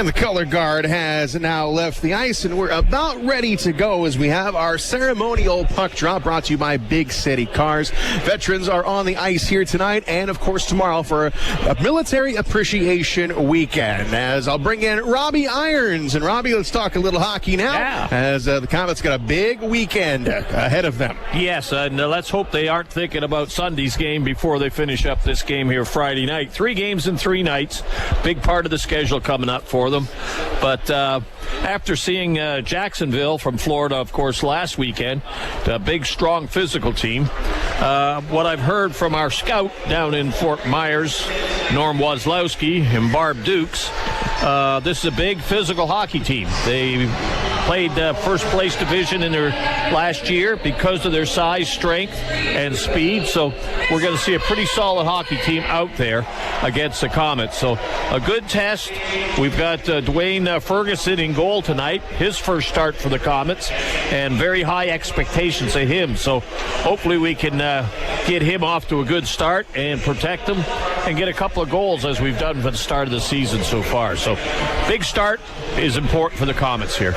And the color guard has now left the ice, and we're about ready to go as we have our ceremonial puck drop brought to you by Big City Cars. Veterans are on the ice here tonight and, of course, tomorrow for a Military Appreciation Weekend. As I'll bring in Robbie Irons. And, Robbie, let's talk a little hockey now, as the Komets got a big weekend ahead of them. Yes, and let's hope they aren't thinking about Sunday's game before they finish up this game here Friday night. 3 games in 3 nights. Big part of the schedule coming up for them. But after seeing Jacksonville from Florida, of course, last weekend, a big, strong, physical team, what I've heard from our scout down in Fort Myers, Norm Wazlowski and Barb Dukes, this is a big physical hockey team. They played first place division in their last year because of their size, strength, and speed. So we're going to see a pretty solid hockey team out there against the Komets. So a good test. We've got Dwayne Ferguson in goal tonight, his first start for the Komets, and very high expectations of him. So hopefully we can get him off to a good start and protect him and get a couple of goals as we've done for the start of the season so far. So big start is important for the Komets here.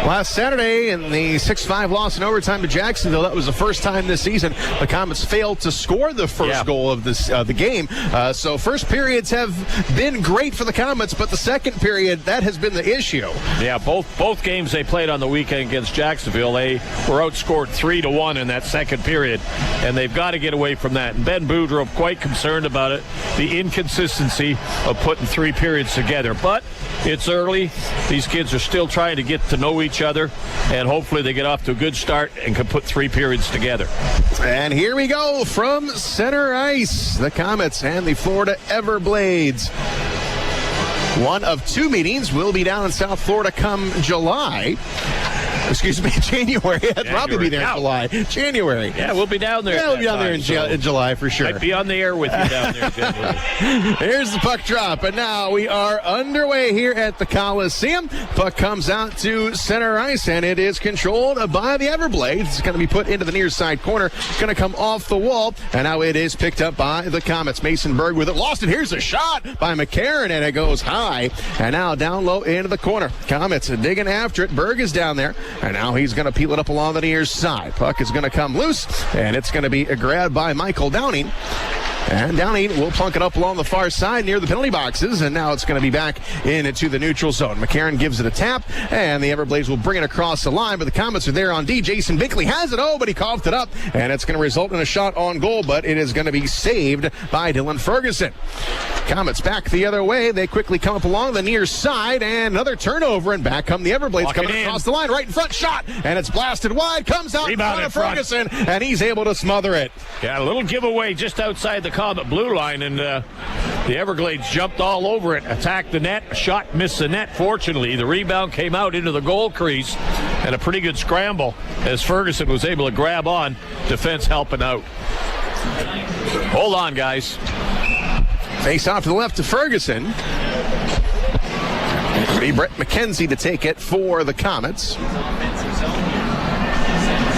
Last Saturday in the 6-5 loss in overtime to Jacksonville, that was the first time this season the Komets failed to score the first goal of the game. So first periods have been great for the Komets, but the second period, that has been the issue. Yeah, both games they played on the weekend against Jacksonville, they were outscored 3-1 in that second period, and they've got to get away from that. And Ben Boudreau quite concerned about it, the inconsistency of putting 3 periods together. But it's early. These kids are still trying to get to know each other, and hopefully they get off to a good start and can put 3 periods together. And here we go from center ice, the Komets and the Florida Everblades. One of 2 meetings will be down in South Florida come July. Excuse me, January. I'd probably be there in July. January. Yeah, we'll be down there. Yeah, we'll be down there in July for sure. I'd be on the air with you down there. Here's the puck drop, and now we are underway here at the Coliseum. Puck comes out to center ice, and it is controlled by the Everblades. It's going to be put into the near side corner. Going to come off the wall, and now it is picked up by the Komets. Mason Bergh with it. Lost it. Here's a shot by McCarron, and it goes high. And now down low into the corner. Komets digging after it. Bergh is down there. And now he's going to peel it up along the near side. Puck is going to come loose, and it's going to be a grab by Michael Downing. And Downing will plunk it up along the far side near the penalty boxes, and now it's going to be back into the neutral zone. McCarron gives it a tap, and the Everblades will bring it across the line, but the Komets are there on D. Jason Binkley has it, but he coughed it up, and it's going to result in a shot on goal, but it is going to be saved by Dylan Ferguson. Komets back the other way. They quickly come up along the near side, and another turnover, and back come the Everblades coming across the line, right in front, shot, and it's blasted wide, comes out in front of Ferguson, and he's able to smother it. Yeah, a little giveaway just outside the Komet blue line, and the Everglades jumped all over it, attacked the net, a shot missed the net. Fortunately, the rebound came out into the goal crease, and a pretty good scramble as Ferguson was able to grab on, defense helping out. Hold on, guys. Face off to the left to Ferguson. It'll be Brett McKenzie to take it for the Komets.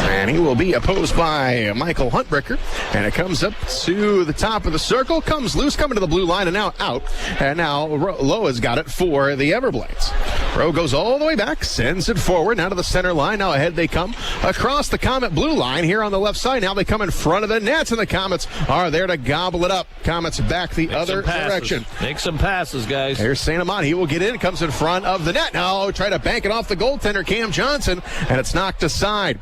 And he will be opposed by Michael Huntbricker. And it comes up to the top of the circle, comes loose, coming to the blue line, and now out. And now Lowe has got it for the Everblades. Rowe goes all the way back, sends it forward, now to the center line. Now ahead they come across the Komet blue line here on the left side. Now they come in front of the nets, and the Komets are there to gobble it up. Komets back the other direction. Make some passes, guys. Here's St-Amant. He will get in, comes in front of the net. Now try to bank it off the goaltender, Cam Johnson, and it's knocked aside.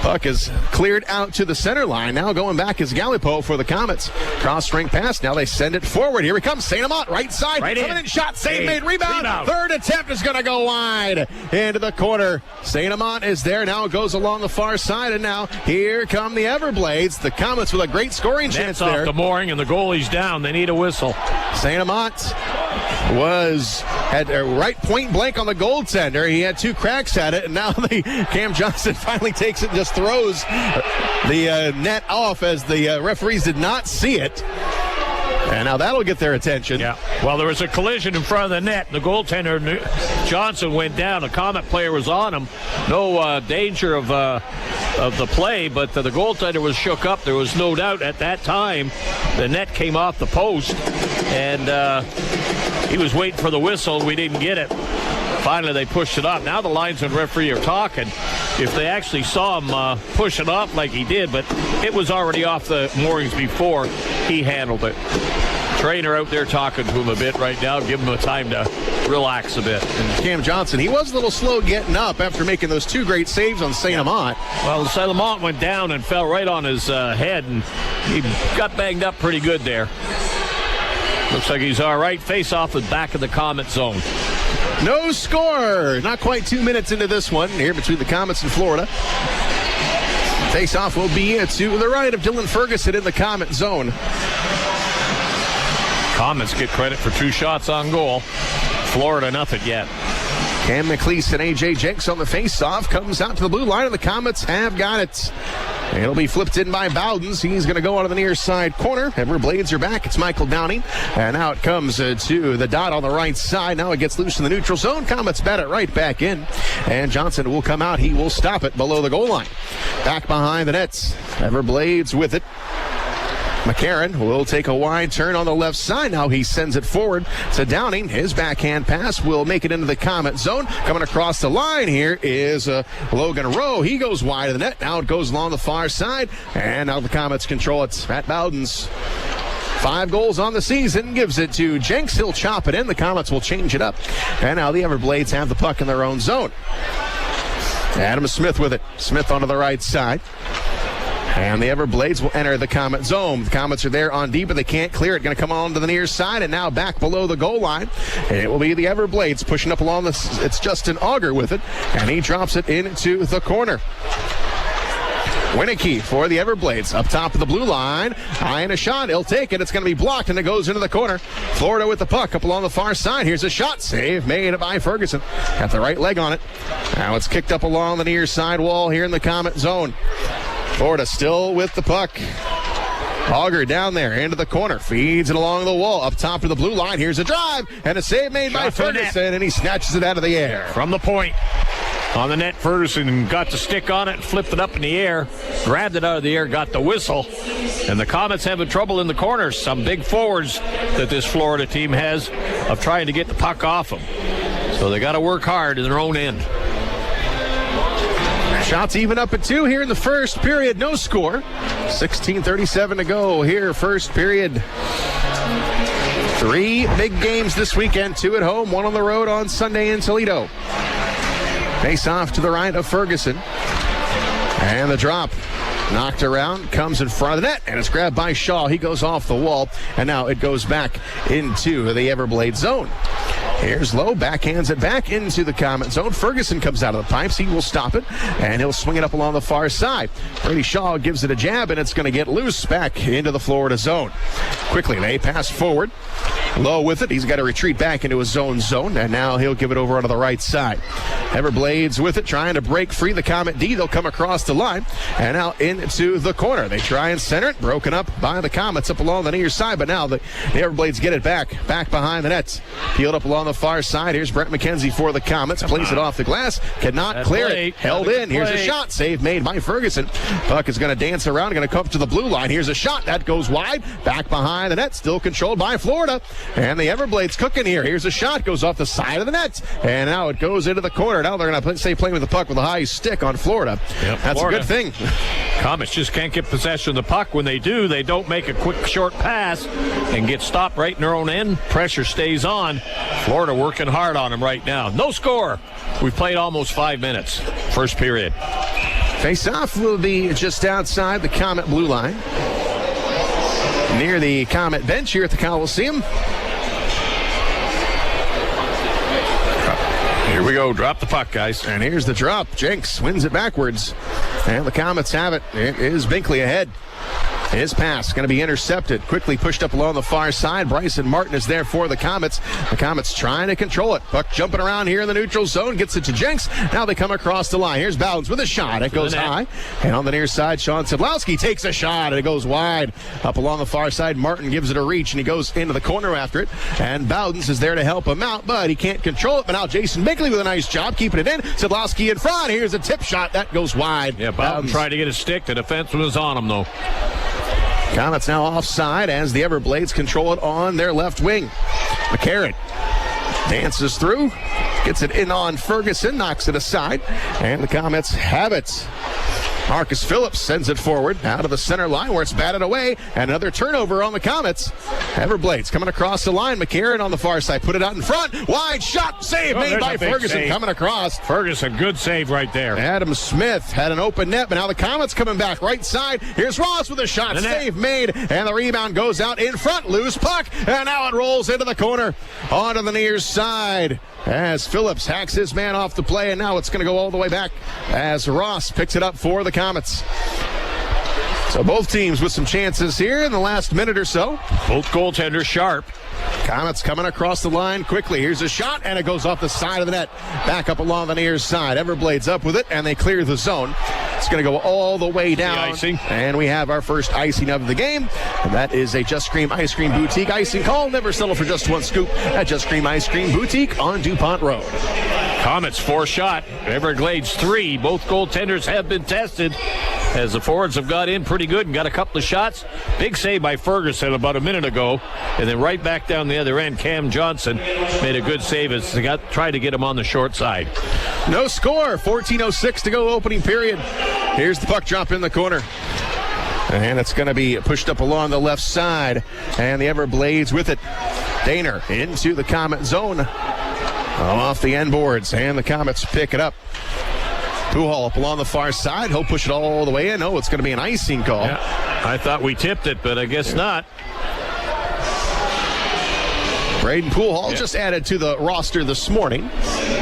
Puck is cleared out to the center line. Now going back is Gallipo for the Komets. Cross-string pass. Now they send it forward. Here he comes. St-Amant, right side. Right coming in. Shot, save made, rebound. Third attempt is going to go wide into the corner. St-Amant is there. Now it goes along the far side, and now here come the Everblades. The Komets with a great scoring chance there. Off the mooring, and the goalie's down. They need a whistle. St-Amant had a right point blank on the goaltender. He had 2 cracks at it, and now Cam Johnson finally takes it and just throws the net off as the referees did not see it. And now that'll get their attention. Yeah. Well, there was a collision in front of the net. The goaltender, Johnson, went down. A Komet player was on him. No danger of the play, but the goaltender was shook up. There was no doubt at that time the net came off the post, and He was waiting for the whistle. We didn't get it. Finally, they pushed it up. Now the linesman referee are talking. If they actually saw him push it up like he did, but it was already off the moorings before he handled it. Trainer out there talking to him a bit right now, give him a time to relax a bit. And Cam Johnson, he was a little slow getting up after making those 2 great saves on St-Amant. Well, St-Amant went down and fell right on his head, and he got banged up pretty good there. Looks like he's all right. Face off the back of the Komets zone. No score. Not quite 2 minutes into this one here between the Komets and Florida. Face-off will be to the right of Dylan Ferguson in the Komet zone. Komets get credit for 2 shots on goal. Florida, nothing yet. Cam McLeese and A.J. Jenks on the face-off. Comes out to the blue line, and the Komets have got it. It'll be flipped in by Bowdens. He's going to go out of the near side corner. Everblades are back. It's Michael Downing. And now it comes to the dot on the right side. Now it gets loose in the neutral zone. Komets bat it right back in. And Johnson will come out. He will stop it below the goal line. Back behind the nets. Everblades with it. McCarron will take a wide turn on the left side. Now he sends it forward to Downing. His backhand pass will make it into the Komet zone. Coming across the line here is Logan Rowe. He goes wide of the net. Now it goes along the far side. And now the Komets control it. Matt Bowdens, 5 goals on the season, gives it to Jenks. He'll chop it in. The Komets will change it up. And now the Everblades have the puck in their own zone. Adam Smith with it. Smith onto the right side. And the Everblades will enter the Komet zone. The Komets are there on deep, but they can't clear it. Going to come on to the near side, and now back below the goal line. And it will be the Everblades pushing up along this. It's Justin Auger with it, and he drops it into the corner. Winicky for the Everblades up top of the blue line. Eyeing a shot. He'll take it. It's going to be blocked, and it goes into the corner. Florida with the puck up along the far side. Here's a shot. Save made by Ferguson. Got the right leg on it. Now it's kicked up along the near side wall here in the Komet zone. Florida still with the puck. Auger down there into the corner. Feeds it along the wall. Up top of the blue line. Here's a drive. And a save made by Ferguson. And he snatches it out of the air. From the point. On the net, Ferguson got the stick on it, flipped it up in the air, grabbed it out of the air, got the whistle. And the Komets having trouble in the corners. Some big forwards that this Florida team has of trying to get the puck off them. So they got to work hard in their own end. Shots even up at 2 here in the first period. No score. 16:37 to go here, first period. 3 big games this weekend. 2 at home, 1 on the road on Sunday in Toledo. Face off to the right of Ferguson. And the drop. Knocked around, comes in front of the net, and it's grabbed by Shaw. He goes off the wall, and now it goes back into the Everblade zone. Here's Lowe, backhands it back into the Komet zone. Ferguson comes out of the pipes. He will stop it, and he'll swing it up along the far side. Brady Shaw gives it a jab, and it's going to get loose back into the Florida zone. Quickly, they pass forward. Lowe with it. He's got to retreat back into his zone, and now he'll give it over onto the right side. Everblades with it, trying to break free the Komet D. They'll come across the line, and now into the corner. They try and center it, broken up by the Komets up along the near side, but now the Everblades get it back behind the nets. Peeled up along the far side. Here's Brett McKenzie for the Komets. Plays it off the glass. Cannot clear it. Held in. Here's a shot. Save made by Ferguson. Puck is going to dance around. Going to come to the blue line. Here's a shot. That goes wide. Back behind the net. Still controlled by Florida. And the Everblades cooking here. Here's a shot. Goes off the side of the net. And now it goes into the corner. Now they're going to stay playing with the puck with a high stick on Florida. Yep, that's Florida. A good thing. Komets just can't get possession of the puck. When they do, they don't make a quick, short pass and get stopped right in their own end. Pressure stays on. Florida working hard on them right now. No score. We've played almost 5 minutes. First period. Face-off will be just outside the Komet blue line. Near the Komet bench here at the Coliseum. Here we go. Drop the puck, guys. And here's the drop. Jenks wins it backwards. And the Komets have it. It is Binkley ahead. His pass going to be intercepted. Quickly pushed up along the far side. Bryson Martin is there for the Komets. The Komets trying to control it. Puck jumping around here in the neutral zone. Gets it to Jenks. Now they come across the line. Here's Bowdens with a shot. It goes high. And on the near side, Sean Sedlowski takes a shot. And it goes wide. Up along the far side, Martin gives it a reach. And he goes into the corner after it. And Bowdens is there to help him out. But he can't control it. But now Jason Binkley with a nice job keeping it in. Sedlowski in front. Here's a tip shot. That goes wide. Yeah, Bowdens tried to get a stick. The defenseman was on him, though. Komets now offside as the Everblades control it on their left wing. McCarron dances through, gets it in on Ferguson, knocks it aside, and the Komets have it. Marcus Phillips sends it forward out of the center line where it's batted away. Another turnover on the Komets. Everblades coming across the line. McCarron on the far side. Put it out in front. Wide shot. Save made by Ferguson save. Coming across. Ferguson, good save right there. Adam Smith had an open net, but now the Komets coming back right side. Here's Ross with a shot. Save made, and the rebound goes out in front. Loose puck, and now it rolls into the corner. Onto the near side as Phillips hacks his man off the play, and now it's going to go all the way back as Ross picks it up for the Komets. So both teams with some chances here in the last minute or so. Both goaltenders sharp. Komets coming across the line quickly. Here's a shot, and it goes off the side of the net. Back up along the near side. Everblades up with it, and they clear the zone. It's going to go all the way down. Icing. And we have our first icing of the game. And that is a Just Cream Ice Cream Boutique icing call. Never settle for just one scoop at Just Cream Ice Cream Boutique on DuPont Road. Komets 4 shot. Everglades 3. Both goaltenders have been tested as the forwards have got in pretty good and got a couple of shots. Big save by Ferguson about a minute ago. And then right back down the other end, Cam Johnson made a good save as they tried to get him on the short side. No score. 14:06 to go opening period. Here's the puck drop in the corner. And it's going to be pushed up along the left side. And the Everblades with it. Daner into the Komet zone. Off the end boards. And the Komets pick it up. Pachal up along the far side. He'll push it all the way in. Oh, it's going to be an icing call. Yeah, I thought we tipped it, but I guess not. Braden Pachal just added to the roster this morning.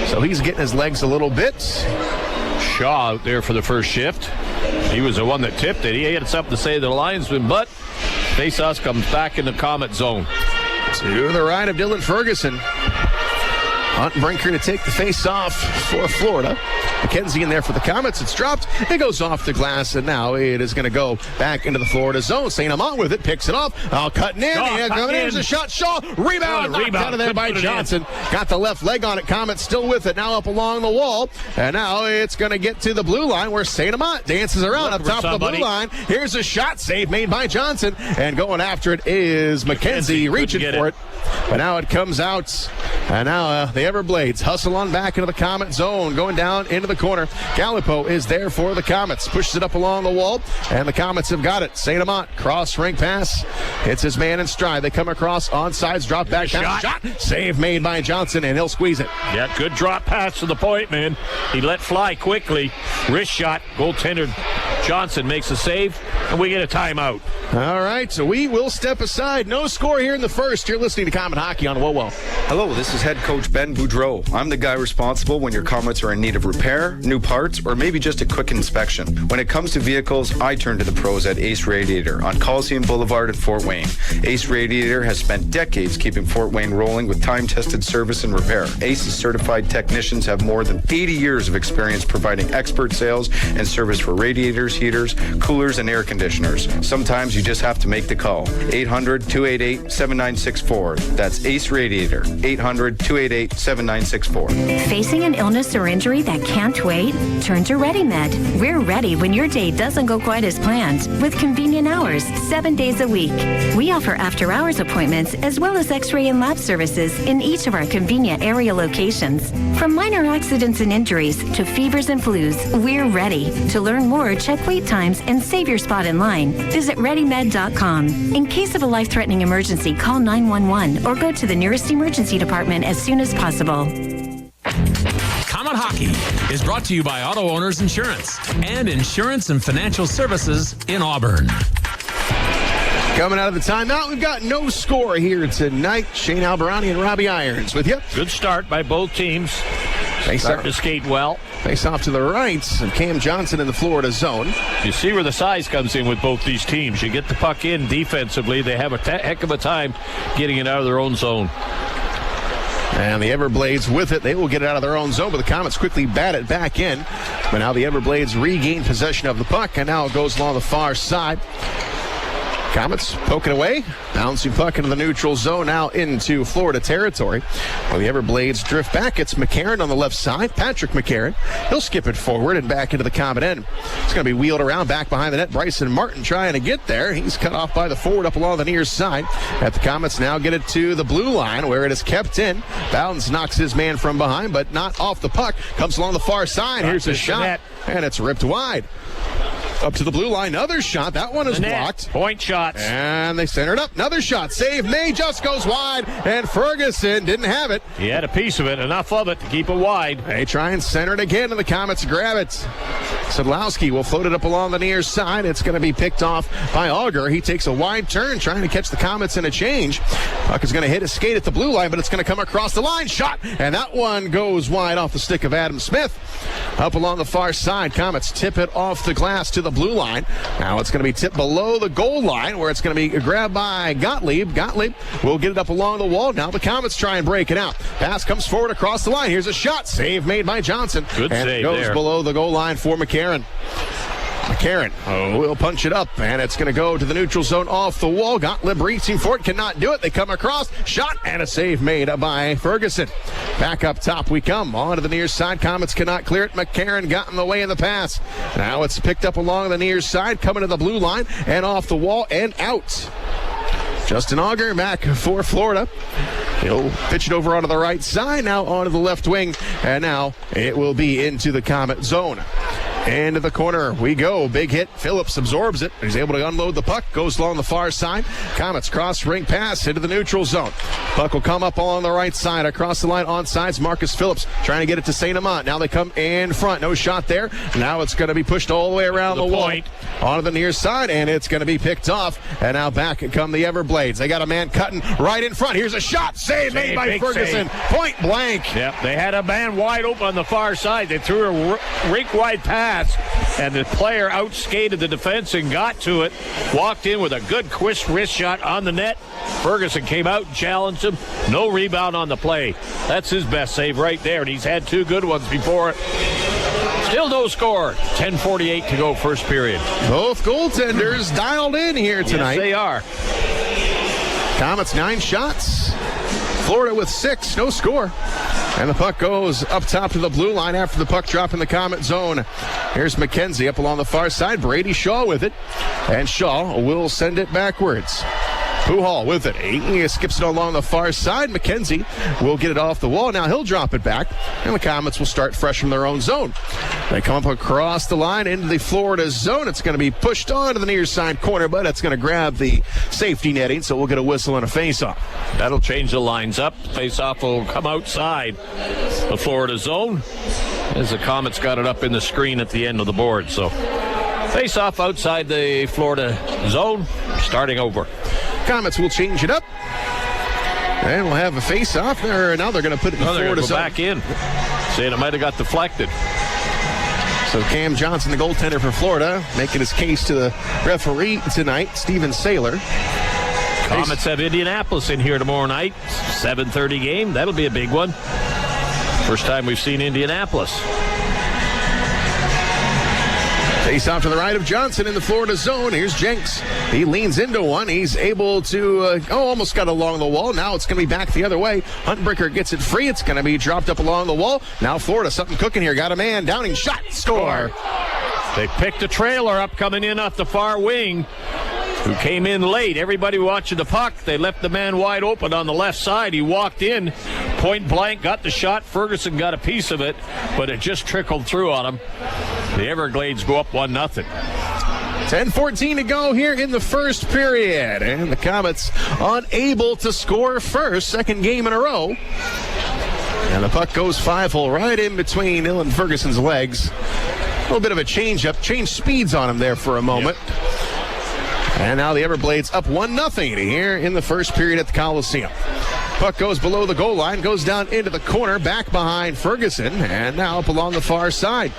So he's getting his legs a little bit. Shaw out there for the first shift. He was the one that tipped it. He had something to say to the linesman, but faceoff comes back in the Komet zone. To the right of Dylan Ferguson. Hunt Brinker to take the face-off for Florida. McKenzie in there for the Komets. It's dropped. It goes off the glass, and now it is going to go back into the Florida zone. St-Amant with it, picks it off. Cutting in. There's a shot. Shaw. Rebound. Knocked out of there by Johnson. Got the left leg on it. Komets still with it. Now up along the wall. And now it's going to get to the blue line where St-Amant dances around up top of the blue line. Here's a shot. Save made by Johnson. And going after it is McKenzie reaching for it. But now it comes out. And now the Everblades hustle on back into the Komet zone, going down into the corner. Gallipo is there for the Komets, pushes it up along the wall, and the Komets have got it. St-Amant, cross-ring pass, hits his man in stride. They come across on sides, drop back down. Shot. Save made by Johnson, and he'll squeeze it. Yeah, good drop pass to the point, man. He let fly quickly. Wrist shot. Goaltender Johnson makes a save, and we get a timeout. All right, so we will step aside. No score here in the first. You're listening to Komet Hockey on WOWO. Hello, this is head coach Ben Boudreau. I'm the guy responsible when your Komets are in need of repair, new parts, or maybe just a quick inspection. When it comes to vehicles, I turn to the pros at Ace Radiator on Coliseum Boulevard in Fort Wayne. Ace Radiator has spent decades keeping Fort Wayne rolling with time-tested service and repair. Ace's certified technicians have more than 80 years of experience providing expert sales and service for radiators, heaters, coolers, and air conditioners. Sometimes you just have to make the call. 800-288-7964. That's Ace Radiator. 800-288-7964. Facing an illness or injury that can't wait? Turn to ReadyMed. We're ready when your day doesn't go quite as planned, with convenient hours, 7 days a week. We offer after-hours appointments as well as x-ray and lab services in each of our convenient area locations. From minor accidents and injuries to fevers and flus, we're ready. To learn more, check wait times and save your spot in line. Visit ReadyMed.com. In case of a life-threatening emergency, call 911 or go to the nearest emergency department as soon as possible. Komet Hockey is brought to you by Auto Owners Insurance and Insurance and Financial Services in Auburn. Coming out of the timeout, we've got no score here tonight. Shane Alberani and Robbie Irons with you. Good start by both teams. They start to skate well. Face off to the right of Cam Johnson in the Florida zone. You see where the size comes in with both these teams. You get the puck in defensively. They have a heck of a time getting it out of their own zone. And the Everblades with it. They will get it out of their own zone, but the Komets quickly bat it back in. But now the Everblades regain possession of the puck, and now it goes along the far side. Komets poking away. Bouncing puck into the neutral zone, now into Florida territory. Well, the Everblades drift back. It's McCarron on the left side. Patrick McCarron. He'll skip it forward and back into the Komet end. It's going to be wheeled around back behind the net. Bryson Martin trying to get there. He's cut off by the forward up along the near side. At the Komets now get it to the blue line where it is kept in. Bowdens knocks his man from behind, but not off the puck. Comes along the far side. Here's a shot, and it's ripped wide. Up to the blue line, another shot. That one is blocked. Point shots. And they center it up. Another shot. Save made, just goes wide. And Ferguson didn't have it. He had a piece of it, enough of it to keep it wide. They try and center it again, and the Komets grab it. Sadlowski will float it up along the near side. It's going to be picked off by Auger. He takes a wide turn, trying to catch the Komets in a change. Puck is going to hit his skate at the blue line, but it's going to come across the line. Shot, and that one goes wide off the stick of Adam Smith. Up along the far side, Komets tip it off the glass to the blue line. Now it's going to be tipped below the goal line, where it's going to be grabbed by Gottlieb. Gottlieb will get it up along the wall. Now the Komets try and break it out. Pass comes forward across the line. Here's a shot. Save made by Johnson. Good and save it goes there. below the goal line for McCarron. McCarron will punch it up, and it's going to go to the neutral zone off the wall. Gottlieb reaching for it, cannot do it. They come across, shot, and a save made by Ferguson. Back up top we come, on to the near side. Komets cannot clear it. McCarron got in the way of the pass. Now it's picked up along the near side, coming to the blue line, and off the wall, and out. Justin Auger back for Florida. He'll pitch it over onto the right side, now onto the left wing, and now it will be into the Komet zone. Into the corner we go. Big hit. Phillips absorbs it. He's able to unload the puck. Goes along the far side. Komets cross ring pass into the neutral zone. Puck will come up along the right side. Across the line on sides. Marcus Phillips trying to get it to St-Amant. Now they come in front. No shot there. Now it's going to be pushed all the way around the wall. Onto the near side, and it's going to be picked off. And now back come the Everblades. They got a man cutting right in front. Here's a shot. Save made by Ferguson. Point blank. Yep, they had a man wide open on the far side. They threw a rink-wide pass, and the player outskated the defense and got to it. Walked in with a good wrist shot on the net. Ferguson came out and challenged him. No rebound on the play. That's his best save right there, and he's had two good ones before it. Still no score. 10:48 to go, first period. Both goaltenders dialed in here tonight. Yes, they are. Komets 9 shots. Florida with 6, no score. And the puck goes up top to the blue line after the puck drop in the Komet zone. Here's McKenzie up along the far side. Brady Shaw with it. And Shaw will send it backwards. Pachal with it. He skips it along the far side. McKenzie will get it off the wall. Now he'll drop it back, and the Komets will start fresh from their own zone. They come up across the line into the Florida zone. It's going to be pushed on to the near side corner, but it's going to grab the safety netting, so we'll get a whistle and a face-off. That'll change the lines up. Face-off will come outside the Florida zone as the Komets got it up in the screen at the end of the board. So face-off outside the Florida zone, starting over. Komets will change it up, and we'll have a face-off there. Now they're going to put it in Florida zone. Back in, saying it might have got deflected. So Cam Johnson, the goaltender for Florida, making his case to the referee tonight, Steven Saylor. Komets have Indianapolis in here tomorrow night, 7:30 game. That'll be a big one. First time we've seen Indianapolis. Face off to the right of Johnson in the Florida zone. Here's Jenks. He leans into one. He's able to, almost got along the wall. Now it's going to be back the other way. Huntbricker gets it free. It's going to be dropped up along the wall. Now Florida, something cooking here. Got a man. Downing shot. Score. They picked a trailer up coming in off the far wing, who came in late. Everybody watching the puck. They left the man wide open on the left side. He walked in, point blank, got the shot. Ferguson got a piece of it, but it just trickled through on him. The Everglades go up 1-0. 10:14 to go here in the first period. And the Komets unable to score first, second game in a row. And the puck goes 5-hole right in between Dylan Ferguson's legs. A little bit of a change-up, change speeds on him there for a moment. Yep. And now the Everblades up 1-0 here in the first period at the Coliseum. Puck goes below the goal line, goes down into the corner, back behind Ferguson, and now up along the far side.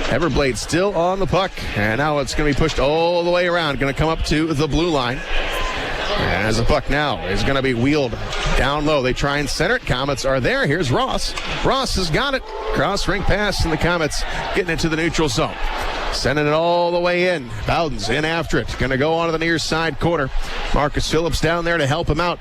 Everblades still on the puck, and now it's going to be pushed all the way around. Going to come up to the blue line. As the puck now is going to be wheeled down low. They try and center it. Komets are there. Here's Ross. Ross has got it. Cross ring pass, and the Komets getting it to the neutral zone. Sending it all the way in. Bowden's in after it. Going to go onto the near side corner. Marcus Phillips down there to help him out.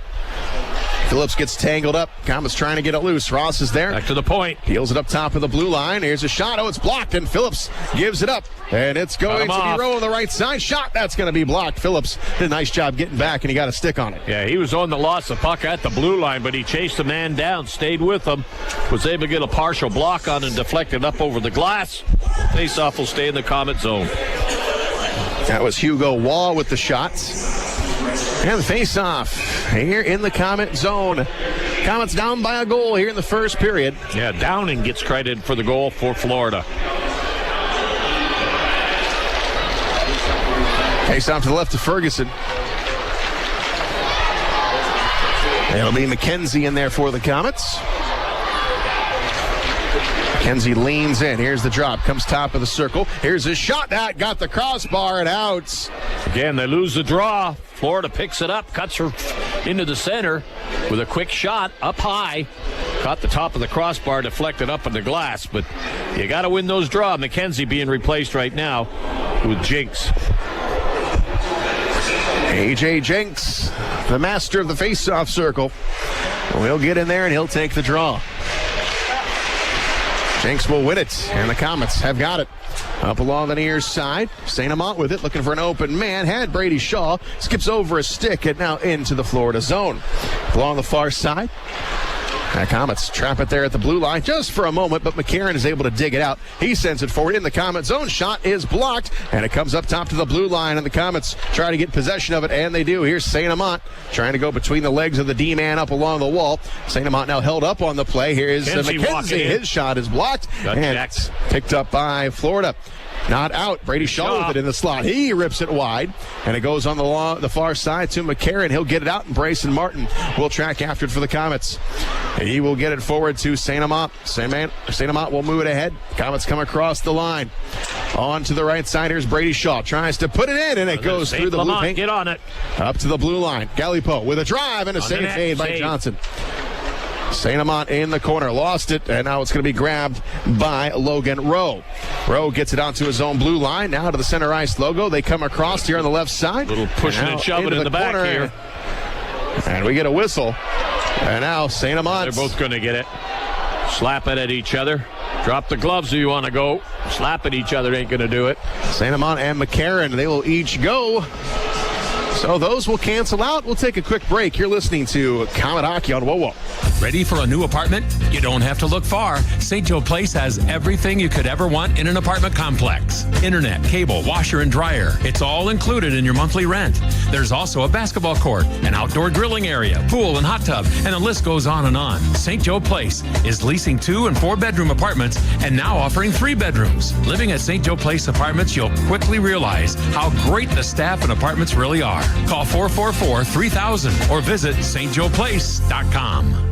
Phillips gets tangled up. Komets trying to get it loose. Ross is there. Back to the point. Peels it up top of the blue line. Here's a shot. Oh, it's blocked, and Phillips gives it up. And it's going to be Rowe on the right side. Shot. That's going to be blocked. Phillips did a nice job getting back, and he got a stick on it. Yeah, he was on the loss of puck at the blue line, but he chased the man down, stayed with him, was able to get a partial block on and deflected up over the glass. Faceoff will stay in the Komet zone. That was Hugo Wall with the shots. And the face-off here in the Komet zone. Komets down by a goal here in the first period. Yeah, Downing gets credited for the goal for Florida. Face-off to the left of Ferguson. It'll be McKenzie in there for the Komets. McKenzie leans in. Here's the drop. Comes top of the circle. Here's a shot. That got the crossbar and out. Again, they lose the draw. Florida picks it up, cuts her into the center with a quick shot up high. Caught the top of the crossbar, deflected up in the glass. But you got to win those draws. McKenzie being replaced right now with Jenks. A.J. Jenks, the master of the face-off circle. He'll get in there and he'll take the draw. Jenks will win it, and the Komets have got it. Up along the near side, St-Amant with it, looking for an open man. Had Brady Shaw, skips over a stick, and now into the Florida zone. Along the far side, the Komets trap it there at the blue line just for a moment, but McCarron is able to dig it out. He sends it forward in the Komet zone. Shot is blocked, and it comes up top to the blue line, and the Komets try to get possession of it, and they do. Here's St-Amant trying to go between the legs of the D-man up along the wall. St-Amant now held up on the play. Here's McKenzie. His shot is blocked, and picked up by Florida. Not out. Brady Shaw with it in the slot. He rips it wide, and it goes on the far side to McCarron. He'll get it out, and Brayson Martin will track after it for the Komets. He will get it forward to St-Amant. St-Amant will move it ahead. Komets come across the line. On to the right side. Here's Brady Shaw. Tries to put it in, and it goes through the blue paint. Get on it. Up to the blue line. Gallipo with a drive and a save made by Johnson. St-Amant in the corner, lost it, and now it's going to be grabbed by Logan Rowe. Rowe gets it onto his own blue line, now to the center ice logo. They come across here on the left side. Little pushing and shoving in the back here. And we get a whistle. And now St-Amant. They're both going to get it. Slap it at each other. Drop the gloves if you want to go. Slap at each other ain't going to do it. St-Amant and McCarron, they will each go. So those will cancel out. We'll take a quick break. You're listening to Komet Hockey on WOWO. Ready for a new apartment? You don't have to look far. St. Joe Place has everything you could ever want in an apartment complex. Internet, cable, washer, and dryer. It's all included in your monthly rent. There's also a basketball court, an outdoor grilling area, pool, and hot tub, and the list goes on and on. St. Joe Place is leasing 2- and 4-bedroom apartments and now offering 3 bedrooms. Living at St. Joe Place Apartments, you'll quickly realize how great the staff and apartments really are. Call 444-3000 or visit stjoeplace.com.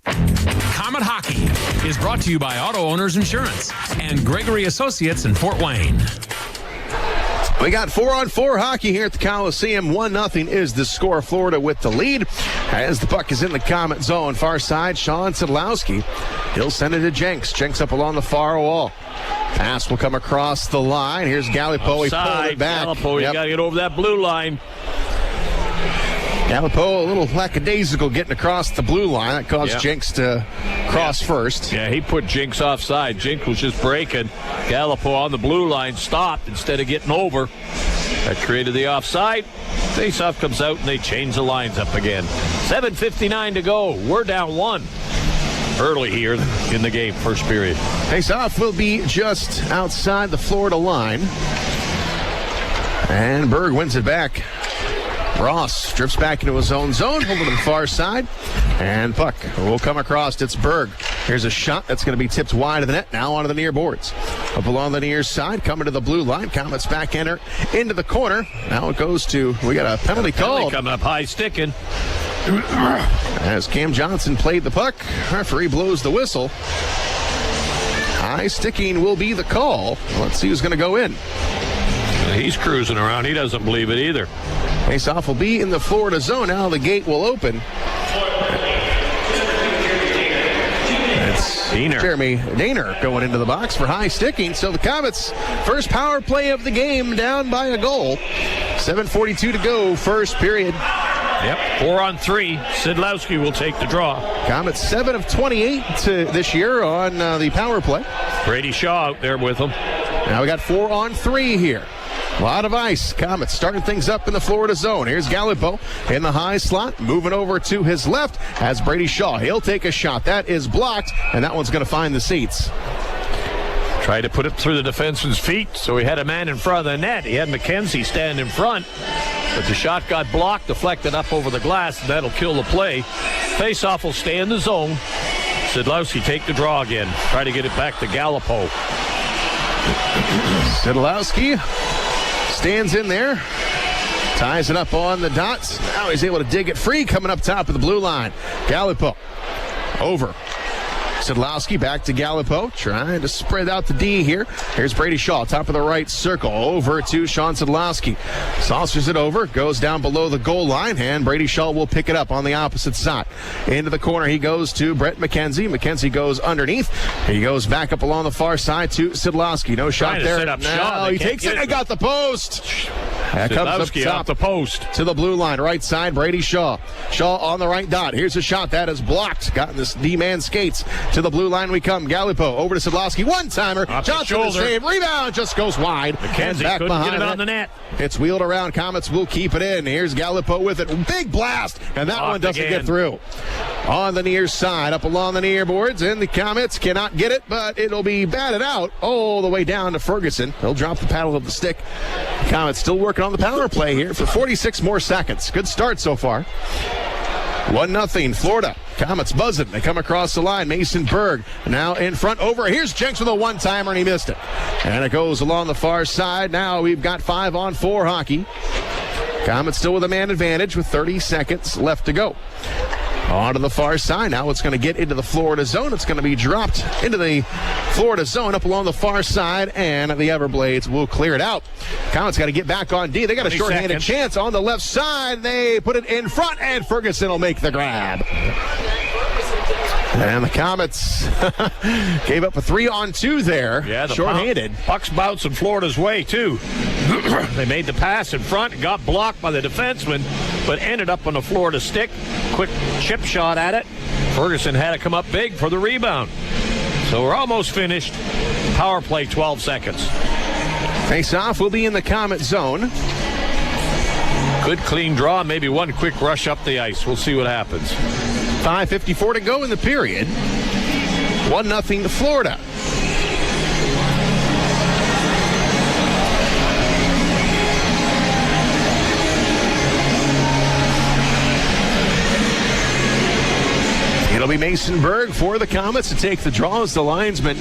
Komet Hockey is brought to you by Auto Owners Insurance and Gregory Associates in Fort Wayne. We got 4-on-4 hockey here at the Coliseum. 1-0 is the score. Florida with the lead as the puck is in the Komet zone. Far side, Sean Sadlowski. He'll send it to Jenks. Jenks up along the far wall. Pass will come across the line. Here's Gallipo. He pulled it back. Gallipo, you got to get over that blue line. Gallipo a little lackadaisical getting across the blue line. That caused Jenks to cross first. Yeah, he put Jenks offside. Jenks was just breaking. Gallipo on the blue line stopped instead of getting over. That created the offside. Faceoff comes out, and they change the lines up again. 7:59 to go. We're down 1 early here in the game, first period. Faceoff will be just outside the Florida line. And Bergh wins it back. Ross drifts back into his own zone, over to the far side, and puck will come across. It's Bergh. Here's a shot that's going to be tipped wide of the net, now onto the near boards. Up along the near side, coming to the blue line. Komets back enter into the corner. Now it goes to, we got a penalty call. Coming up high, sticking. As Cam Johnson played the puck, referee blows the whistle. High sticking will be the call. Let's see who's going to go in. He's cruising around. He doesn't believe it either. Face-off will be in the Florida zone. Now the gate will open. That's Jeremy Daner going into the box for high sticking. So the Komets' first power play of the game, down by a goal. 7:42 to go, first period. Yep, 4 on 3. Sidlowski will take the draw. Komets 7 of 28 this year on the power play. Brady Shaw out there with him. Now we got 4 on 3 here. A lot of ice. Komets starting things up in the Florida zone. Here's Gallipo in the high slot. Moving over to his left has Brady Shaw. He'll take a shot. That is blocked, and that one's going to find the seats. Tried to put it through the defenseman's feet, so he had a man in front of the net. He had McKenzie stand in front, but the shot got blocked, deflected up over the glass, and that'll kill the play. Face-off will stay in the zone. Sidlowski take the draw again. Try to get it back to Gallipo. Sidlowski stands in there, ties it up on the dots. Now he's able to dig it free coming up top of the blue line. Gallipo over. Sidlowski back to Gallipo, trying to spread out the D here. Here's Brady Shaw, top of the right circle, over to Sean Sidlowski. Saucers it over, goes down below the goal line, and Brady Shaw will pick it up on the opposite side. Into the corner he goes to Brett McKenzie. McKenzie goes underneath. He goes back up along the far side to Sidlowski. No shot there. Now he takes it and got the post. That comes up top off the post to the blue line, right side, Brady Shaw. Shaw on the right dot. Here's a shot that is blocked. Gotten this D-man skates. To the blue line we come. Gallipo over to Sidlowski. One-timer. Johnson the save. Rebound just goes wide. McKenzie back couldn't behind get it on the net. It's wheeled around. Komets will keep it in. Here's Gallipo with it. Big blast. And that one doesn't get through. On the near side, up along the near boards, and the Komets cannot get it, but it'll be batted out all the way down to Ferguson. He'll drop the paddle of the stick. Komets still working on the power play here for 46 more seconds. Good start so far. 1-0 Florida. Komets buzzing. They come across the line. Mason Bergh now in front over. Here's Jenks with a one-timer, and he missed it. And it goes along the far side. Now we've got 5-on-4 hockey. Komets still with a man advantage with 30 seconds left to go. On to the far side. Now it's going to get into the Florida zone. It's going to be dropped into the Florida zone up along the far side, and the Everblades will clear it out. Komets got to get back on D. They got a shorthanded chance on the left side. They put it in front, and Ferguson will make the grab. And the Komets gave up a 3-on-2 there. Yeah, the shorthanded. Puck's bouncing Florida's way, too. They made the pass in front, got blocked by the defenseman, but ended up on the Florida stick. Quick chip shot at it. Ferguson had to come up big for the rebound. So we're almost finished. Power play, 12 seconds. Face-off will be in the Komet zone. Good clean draw, maybe one quick rush up the ice. We'll see what happens. 5:54 to go in the period. 1-0 to Florida. It'll be Mason Bergh for the Komets to take the draw as the linesman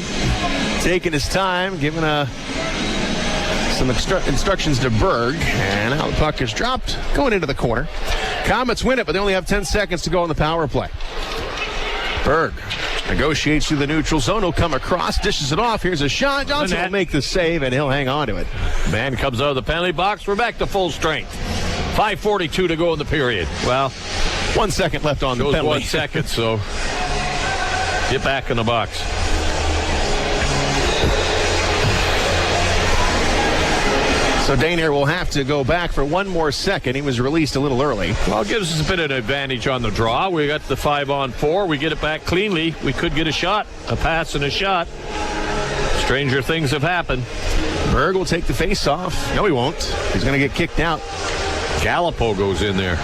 taking his time, giving some instructions to Bergh. And now the puck is dropped, going into the corner. Komets win it, but they only have 10 seconds to go on the power play. Bergh negotiates through the neutral zone. He'll come across, dishes it off. Here's a shot. Johnson will make the save, and he'll hang on to it. Man comes out of the penalty box. We're back to full strength. 5:42 to go in the period. Well, 1 second left on the penalty. 1 second, so get back in the box. So Daner will have to go back for one more second. He was released a little early. Well, it gives us a bit of an advantage on the draw. We got the 5-on-4. We get it back cleanly. We could get a shot, a pass and a shot. Stranger things have happened. Bergh will take the face-off. No, he won't. He's going to get kicked out. Gallipo goes in there.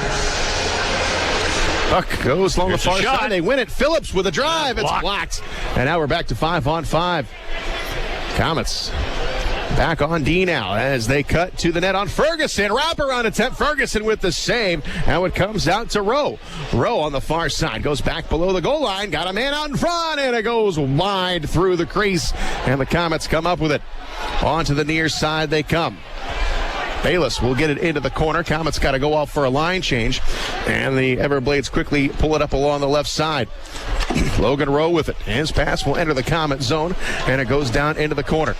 Puck goes along the far shot. side. They win it. Phillips with a drive. It's blocked. And now we're back to 5-on-5. Komets back on D now as they cut to the net on Ferguson. Wraparound attempt. Ferguson with the save. Now it comes out to Rowe. Rowe on the far side goes back below the goal line. Got a man out in front, and it goes wide through the crease. And the Komets come up with it. On to the near side they come. Bayless will get it into the corner. Komets got to go off for a line change. And the Everblades quickly pull it up along the left side. Logan Rowe with it. His pass will enter the Komet zone, and it goes down into the corner.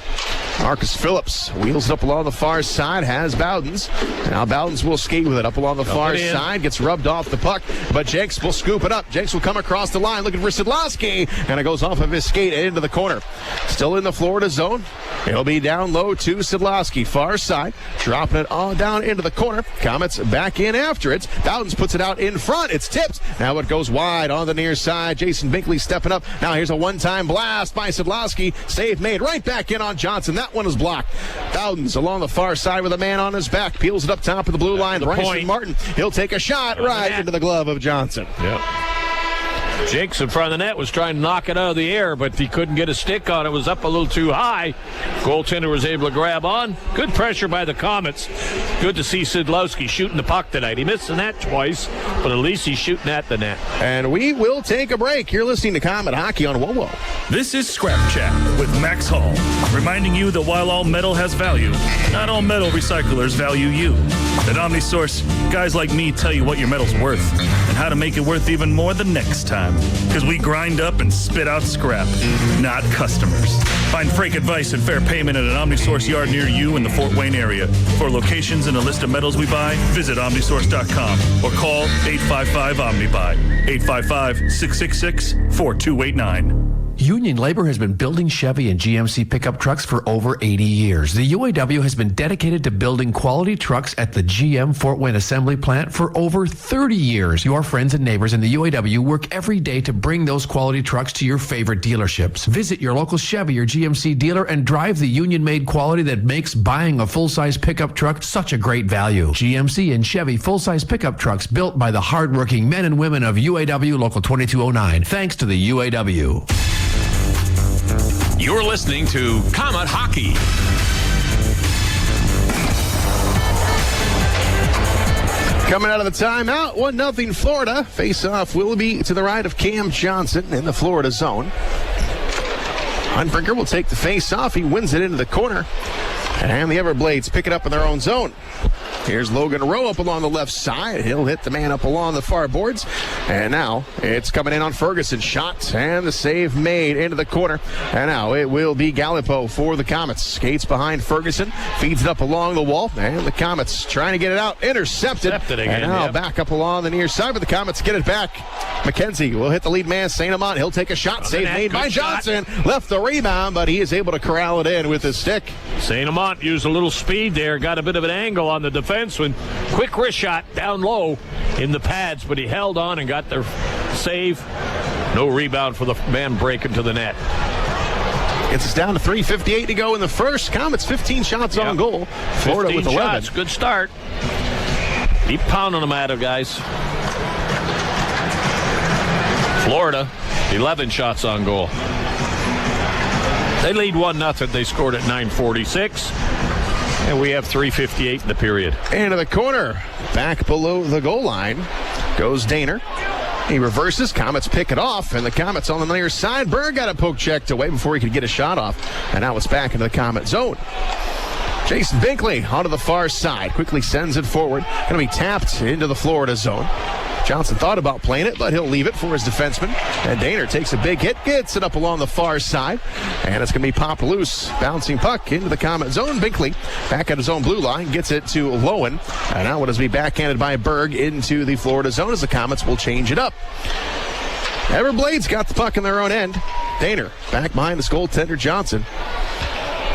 Marcus Phillips wheels it up along the far side, has Bowdens. Now Bowdens will skate with it up along the far side, gets rubbed off the puck, but Jenks will scoop it up. Jenks will come across the line looking for Sidlowski, and it goes off of his skate and into the corner. Still in the Florida zone. It'll be down low to Sidlowski, far side, dropping it all down into the corner. Komets back in after it. Bowdens puts it out in front. It's tipped. Now it goes wide on the near side. Jason Binkley stepping up. Now here's a one-time blast by Sidlowski. Save made right back in on Johnson. That one is blocked. Bowdens along the far side with a man on his back. Peels it up top of the blue line. Bryson Martin. He'll take a shot right into the glove of Johnson. Yep. Jenks in front of the net was trying to knock it out of the air, but he couldn't get a stick on it. It was up a little too high. Goaltender was able to grab on. Good pressure by the Komets. Good to see Sidlowski shooting the puck tonight. He missed the net twice, but at least he's shooting at the net. And we will take a break. You're listening to Komet Hockey on WoWo. This is Scrap Chat with Max Hall, reminding you that while all metal has value, not all metal recyclers value you. At OmniSource, guys like me tell you what your metal's worth and how to make it worth even more the next time. Because we grind up and spit out scrap, not customers. Find freight advice and fair payment at an OmniSource yard near you in the Fort Wayne area. For locations and a list of metals we buy, visit OmniSource.com or call 855-OmniBuy, 855-666-4289. Union Labor has been building Chevy and GMC pickup trucks for over 80 years. The UAW has been dedicated to building quality trucks at the GM Fort Wayne Assembly Plant for over 30 years. Your friends and neighbors in the UAW work every day to bring those quality trucks to your favorite dealerships. Visit your local Chevy or GMC dealer and drive the union-made quality that makes buying a full-size pickup truck such a great value. GMC and Chevy full-size pickup trucks built by the hardworking men and women of UAW Local 2209. Thanks to the UAW. You're listening to Komet Hockey. Coming out of the timeout, 1-0 Florida. Face-off will be to the right of Cam Johnson in the Florida zone. Hunbringer will take the face-off. He wins it into the corner. And the Everblades pick it up in their own zone. Here's Logan Rowe up along the left side. He'll hit the man up along the far boards. And now it's coming in on Ferguson. Shot and the save made into the corner. And now it will be Gallipo for the Komets. Skates behind Ferguson. Feeds it up along the wall. And the Komets trying to get it out. Intercepted again, and now back up along the near side. But the Komets get it back. McKenzie will hit the lead man, St-Amant. He'll take a shot. Save made by Johnson. Left the rebound, but he is able to corral it in with his stick. St-Amant used a little speed there. Got a bit of an angle on the defenseman. Quick wrist shot down low in the pads, but he held on and got the save. No rebound for the man breaking to the net. Gets us down to 3:58 to go in the first. Komets 15 shots on goal. Florida with 11. Shots. Good start. Keep pounding them at him, guys. Florida, 11 shots on goal. They lead 1-0. They scored at 9:46. And we have 3:58 in the period. Into the corner. Back below the goal line goes Daner. He reverses. Komets pick it off. And the Komets on the near side. Bergh got a poke checked away before he could get a shot off. And now it's back into the Komet zone. Jason Binkley onto the far side. Quickly sends it forward. Going to be tapped into the Florida zone. Johnson thought about playing it, but he'll leave it for his defenseman. And Daner takes a big hit, gets it up along the far side. And it's going to be popped loose. Bouncing puck into the Komet zone. Binkley back at his own blue line, gets it to Lowen. And now it is be backhanded by Bergh into the Florida zone as the Komets will change it up. Everblades got the puck in their own end. Daner back behind this goaltender Johnson.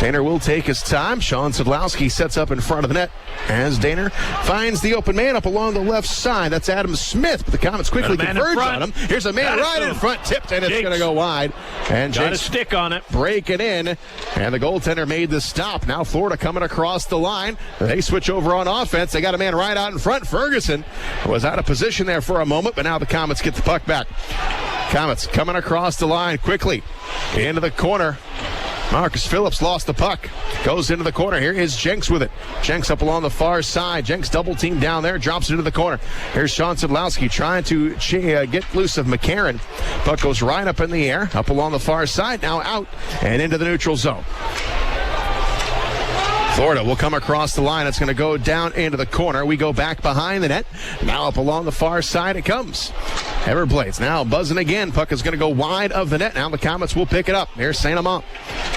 Daner will take his time. Sean Sidlowski sets up in front of the net as Daner finds the open man up along the left side. That's Adam Smith, but the Komets quickly converge on him. Here's a man right in front, tipped, and it's going to go wide. And got a stick on it. Break it in, and the goaltender made the stop. Now Florida coming across the line. They switch over on offense. They got a man right out in front. Ferguson was out of position there for a moment, but now the Komets get the puck back. Komets coming across the line quickly into the corner. Marcus Phillips lost the puck. Goes into the corner. Here is Jenks with it. Jenks up along the far side. Jenks double team down there. Drops it into the corner. Here's Sean Sidlowski trying to get loose of McCarron. Puck goes right up in the air. Up along the far side. Now out and into the neutral zone. Florida will come across the line. It's going to go down into the corner. We go back behind the net. Now up along the far side it comes. Everblades now buzzing again. Puck is going to go wide of the net. Now the Komets will pick it up. Here's St-Amant.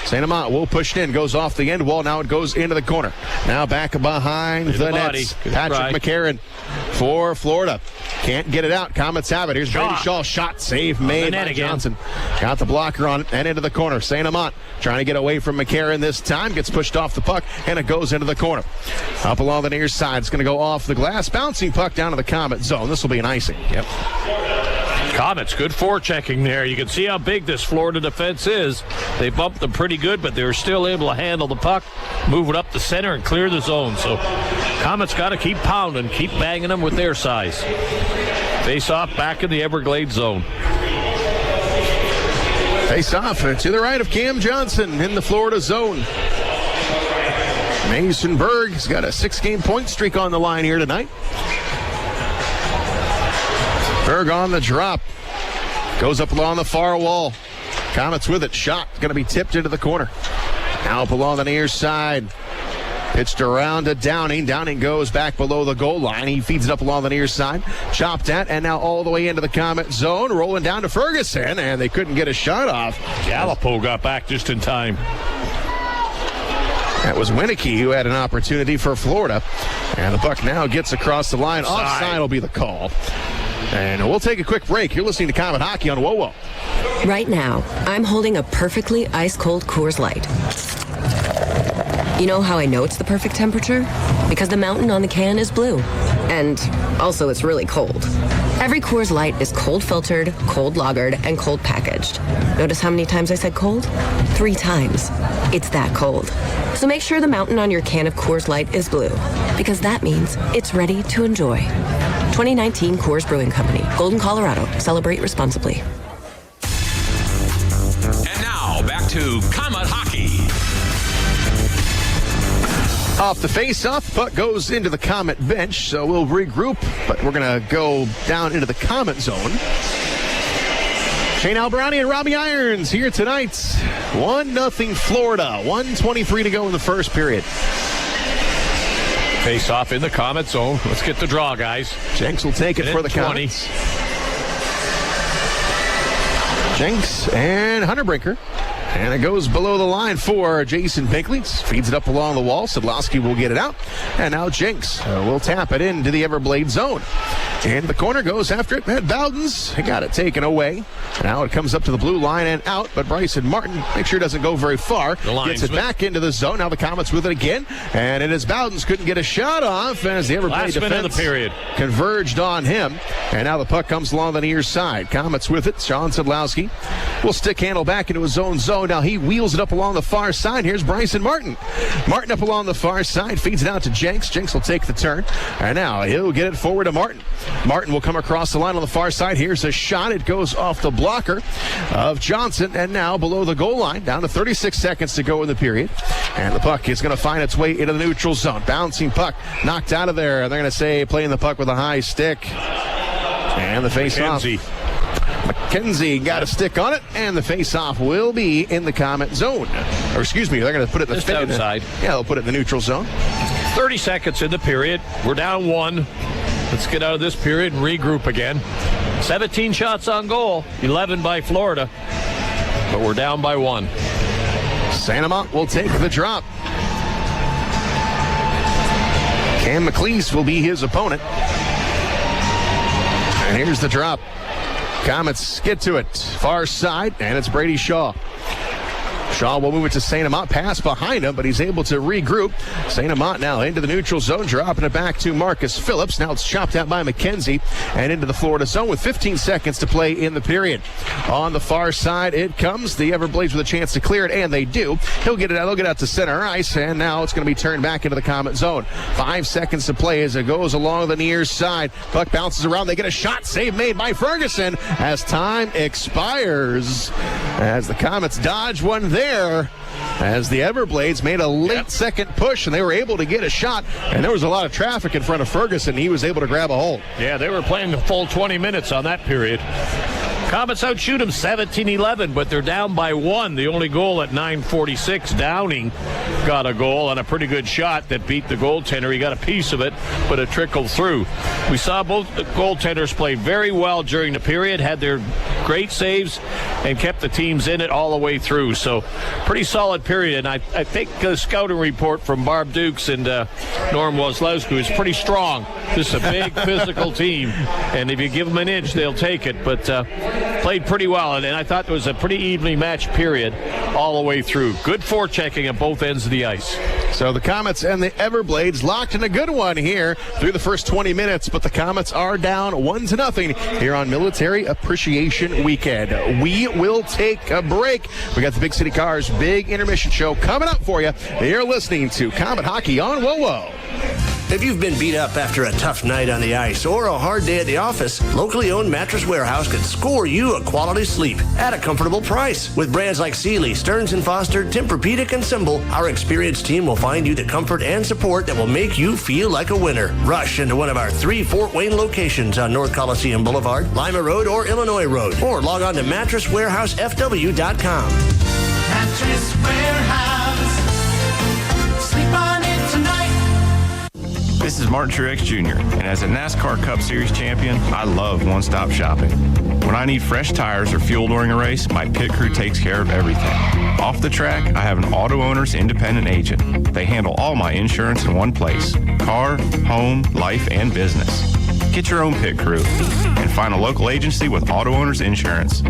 St-Amant will push it in. Goes off the end wall. Now it goes into the corner. Now back behind the nets. Patrick McCarron for Florida. Can't get it out. Komets have it. Here's Brady Shaw. Shot save made by Johnson. Got the blocker on it and into the corner. St-Amant trying to get away from McCarron this time. Gets pushed off the puck and it goes into the corner. Up along the near side. It's going to go off the glass. Bouncing puck down to the Komet zone. This will be an icing. Yep. Komets, good forechecking there. You can see how big this Florida defense is. They bumped them pretty good, but they were still able to handle the puck, move it up the center, and clear the zone. So Komets got to keep pounding, keep banging them with their size. Face off back in the Everglades zone. Face off to the right of Cam Johnson in the Florida zone. Mason Bergh has got a 6-game point streak on the line here tonight. Bergh on the drop. Goes up along the far wall. Komets with it. Shot. Going to be tipped into the corner. Now up along the near side. Pitched around to Downing. Downing goes back below the goal line. He feeds it up along the near side. Chopped at, and now all the way into the Komet zone. Rolling down to Ferguson, and they couldn't get a shot off. Gallipo got back just in time. That was Winicky who had an opportunity for Florida. And the puck now gets across the line. Offside will be the call. And we'll take a quick break. You're listening to Komet Hockey on WOWO. Right now, I'm holding a perfectly ice-cold Coors Light. You know how I know it's the perfect temperature? Because the mountain on the can is blue. And also, it's really cold. Every Coors Light is cold filtered, cold lagered, and cold packaged. Notice how many times I said cold? 3 times. It's that cold. So make sure the mountain on your can of Coors Light is blue, because that means it's ready to enjoy. 2019 Coors Brewing Company, Golden, Colorado. Celebrate responsibly. And now, back to Komet Hockey. Off the face-off, puck goes into the Komet bench, so we'll regroup, but we're going to go down into the Komet zone. Shane Albrani and Robbie Irons here tonight. 1-0 Florida. 1:23 to go in the first period. Face off in the Komet zone. Let's get the draw, guys. Jenks will take it for the 20. Komets. Jenks and Hunter Brinker. And it goes below the line for Jason Binkley. Feeds it up along the wall. Sadlowski will get it out. And now Jenks will tap it into the Everblade zone. And the corner goes after it. Matt Bowden's got it taken away. Now it comes up to the blue line and out. But Bryson Martin, make sure it doesn't go very far. Gets it back into the zone. Now the Komets with it again. And it is Bowden's. Couldn't get a shot off as the Everblade defense converged on him. And now the puck comes along the near side. Komets with it. Sean Sadlowski will stick handle back into his own zone. Now he wheels it up along the far side. Here's Bryson Martin. Martin up along the far side. Feeds it out to Jenks. Jenks will take the turn. And now he'll get it forward to Martin. Martin will come across the line on the far side. Here's a shot. It goes off the blocker of Johnson. And now below the goal line. Down to 36 seconds to go in the period. And the puck is going to find its way into the neutral zone. Bouncing puck knocked out of there. They're going to say playing the puck with a high stick. And the face-off. McKenzie got a stick on it, and the face-off will be in the Komet zone. Or excuse me, they're going to put it in the outside. Yeah, they'll put it in the neutral zone. 30 seconds in the period. We're down 1. Let's get out of this period and regroup again. 17 shots on goal, 11 by Florida, but we're down by 1. St-Amant will take the drop. Cam McLeese will be his opponent. And here's the drop. Komets get to it. Far side, and it's Brady Shaw. Shaw will move it to St-Amant. Pass behind him, but he's able to regroup. St-Amant now into the neutral zone, dropping it back to Marcus Phillips. Now it's chopped out by McKenzie and into the Florida zone with 15 seconds to play in the period. On the far side, it comes. The Everblades with a chance to clear it, and they do. He'll get it out. They'll get out to center ice, and now it's going to be turned back into the Komet zone. 5 seconds to play as it goes along the near side. Puck bounces around. They get a shot. Save made by Ferguson as time expires. As the Komets dodge one there. As the Everblades made a late second push, and they were able to get a shot, and there was a lot of traffic in front of Ferguson. He was able to grab a hold. Yeah, they were playing the full 20 minutes on that period. Komets outshoot them 17-11, but they're down by 1. The only goal at 9:46. Downing got a goal on a pretty good shot that beat the goaltender. He got a piece of it, but it trickled through. We saw both the goaltenders play very well during the period, had their great saves, and kept the teams in it all the way through. So pretty solid period. And I think the scouting report from Barb Dukes and Norm Wozlowski is pretty strong. This is a big physical team, and if you give them an inch, they'll take it. But played pretty well, and I thought it was a pretty evenly matched period all the way through. Good forechecking at both ends of the ice. So the Komets and the Everblades locked in a good one here through the first 20 minutes, but the Komets are down 1-0 here on Military Appreciation Weekend. We will take a break. We got the Big City Cars Big Intermission Show coming up for you. You're listening to Komet Hockey on WoWo. If you've been beat up after a tough night on the ice or a hard day at the office, locally owned Mattress Warehouse can score you a quality sleep at a comfortable price. With brands like Sealy, Stearns & Foster, Tempur-Pedic, and Symbol, our experienced team will find you the comfort and support that will make you feel like a winner. Rush into one of our 3 Fort Wayne locations on North Coliseum Boulevard, Lima Road, or Illinois Road, or log on to mattresswarehousefw.com. Mattress Warehouse. Sleep on it tonight. This is Martin Truex Jr., and as a NASCAR Cup Series champion, I love one-stop shopping. When I need fresh tires or fuel during a race, my pit crew takes care of everything. Off the track, I have an auto owner's independent agent. They handle all my insurance in one place: car, home, life, and business. Get your own pit crew and find a local agency with auto owner's insurance.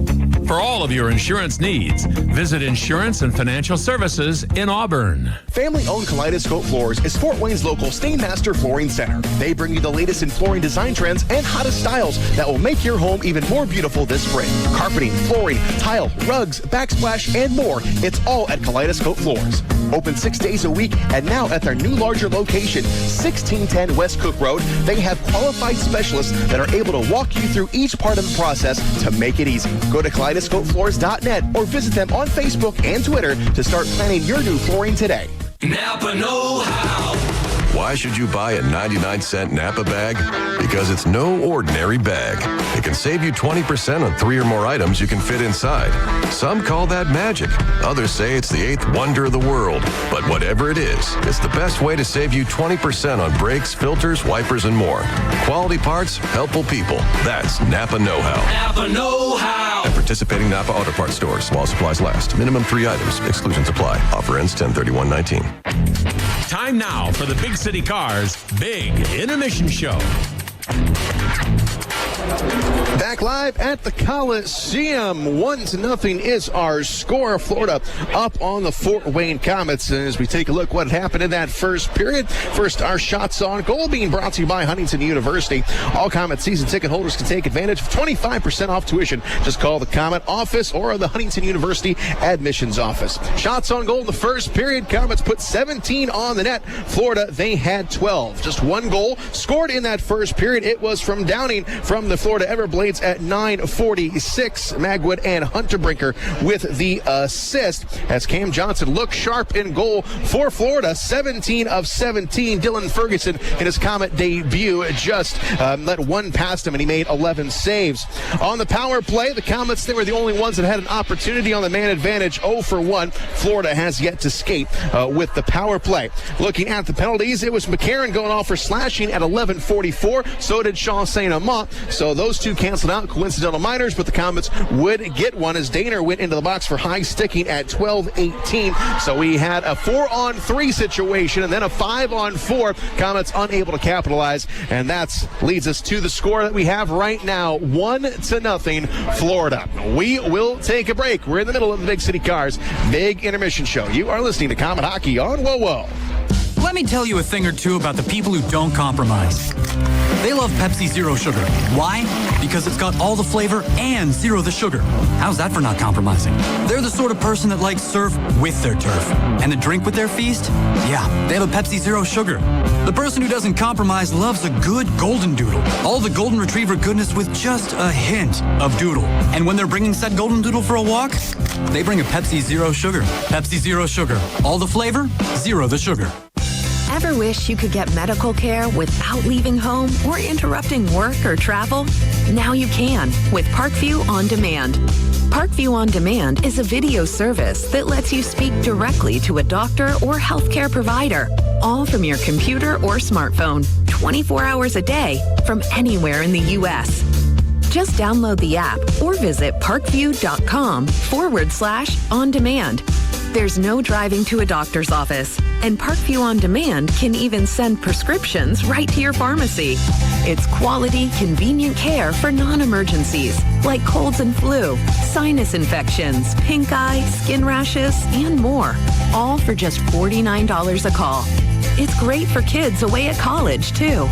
For all of your insurance needs, visit Insurance and Financial Services in Auburn. Family-owned Kaleidoscope Floors is Fort Wayne's local Stainmaster Flooring Center. They bring you the latest in flooring design trends and hottest styles that will make your home even more beautiful this spring. Carpeting, flooring, tile, rugs, backsplash, and more. It's all at Kaleidoscope Floors. Open 6 days a week, and now at their new larger location, 1610 West Cook Road, they have qualified specialists that are able to walk you through each part of the process to make it easy. Go to kaleidoscopefloors.net or visit them on Facebook and Twitter to start planning your new flooring today. Napa know-how. Why should you buy a 99-cent Napa bag? Because it's no ordinary bag. It can save you 20% on 3 or more items you can fit inside. Some call that magic. Others say it's the 8th wonder of the world. But whatever it is, it's the best way to save you 20% on brakes, filters, wipers, and more. Quality parts, helpful people. That's Napa know-how. Napa know-how. At participating Napa Auto Parts stores while supplies last. Minimum 3 items. Exclusions apply. Offer ends 10/31/19. Time now for the Big City Cars Big Intermission Show. Back live at the Coliseum. 1-0 is our score. Florida up on the Fort Wayne Komets. And as we take a look what happened in that first period, first our shots on goal being brought to you by Huntington University. All Komet season ticket holders can take advantage of 25% off tuition. Just call the Komet office or the Huntington University admissions office. Shots on goal in the first period. Komets put 17 on the net. Florida, they had 12. Just 1 goal scored in that first period. It was from Downing from the Florida Everblades at 9:46. Magwood and Hunterbrinker with the assist as Cam Johnson looked sharp in goal for Florida. 17 of 17. Dylan Ferguson in his Komet debut just let 1 past him, and he made 11 saves. On the power play, the Komets, they were the only ones that had an opportunity on the man advantage. 0 for 1. Florida has yet to skate with the power play. Looking at the penalties, it was McCarron going off for slashing at 11:44. So did Shaw St-Amant. So those 2 canceled out, coincidental minors, but the Komets would get one as Daner went into the box for high sticking at 12:18. So we had a 4-on-3 situation and then a 5-on-4. Komets unable to capitalize, and that leads us to the score that we have right now, 1-0 Florida. We will take a break. We're in the middle of the Big City Cars Big Intermission Show. You are listening to Komet Hockey on WoWo. Let me tell you a thing or two about the people who don't compromise. They love Pepsi Zero Sugar. Why? Because it's got all the flavor and zero the sugar. How's that for not compromising? They're the sort of person that likes surf with their turf. And a drink with their feast? Yeah, they have a Pepsi Zero Sugar. The person who doesn't compromise loves a good golden doodle. All the golden retriever goodness with just a hint of doodle. And when they're bringing said golden doodle for a walk, they bring a Pepsi Zero Sugar. Pepsi Zero Sugar. All the flavor, zero the sugar. Ever wish you could get medical care without leaving home or interrupting work or travel? Now you can with Parkview On Demand. Parkview On Demand is a video service that lets you speak directly to a doctor or healthcare provider, all from your computer or smartphone, 24 hours a day from anywhere in the U.S. Just download the app or visit parkview.com/on-demand. There's no driving to a doctor's office, and Parkview On Demand can even send prescriptions right to your pharmacy. It's quality, convenient care for non-emergencies like colds and flu, sinus infections, pink eye, skin rashes, and more, all for just $49 a call. It's great for kids away at college, too.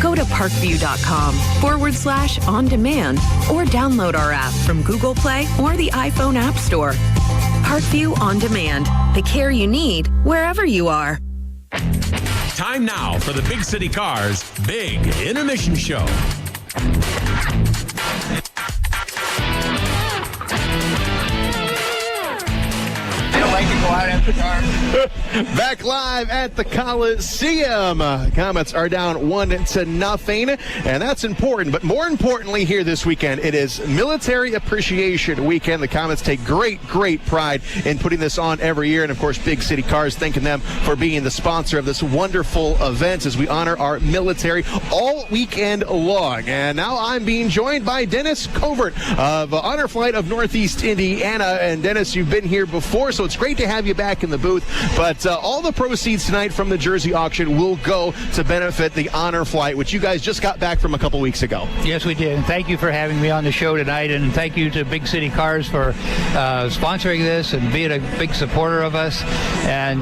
Go to parkview.com/on-demand or download our app from Google Play or the iPhone App Store. Parkview On Demand, the care you need wherever you are. Time now for the Big City Cars Big Intermission Show. Back live at the Coliseum. Komets are down 1-0, and that's important. But more importantly here this weekend, it is Military Appreciation Weekend. The Komets take great pride in putting this on every year. And, of course, Big City Cars thanking them for being the sponsor of this wonderful event as we honor our military all weekend long. And now I'm being joined by Dennis Covert of Honor Flight of Northeast Indiana. And, Dennis, you've been here before, so it's great to have you back in the booth. But all the proceeds tonight from the jersey auction will go to benefit the Honor Flight, which you guys just got back from a couple weeks ago. Yes, we did. And thank you for having me on the show tonight. And thank you to Big City Cars for sponsoring this and being a big supporter of us. And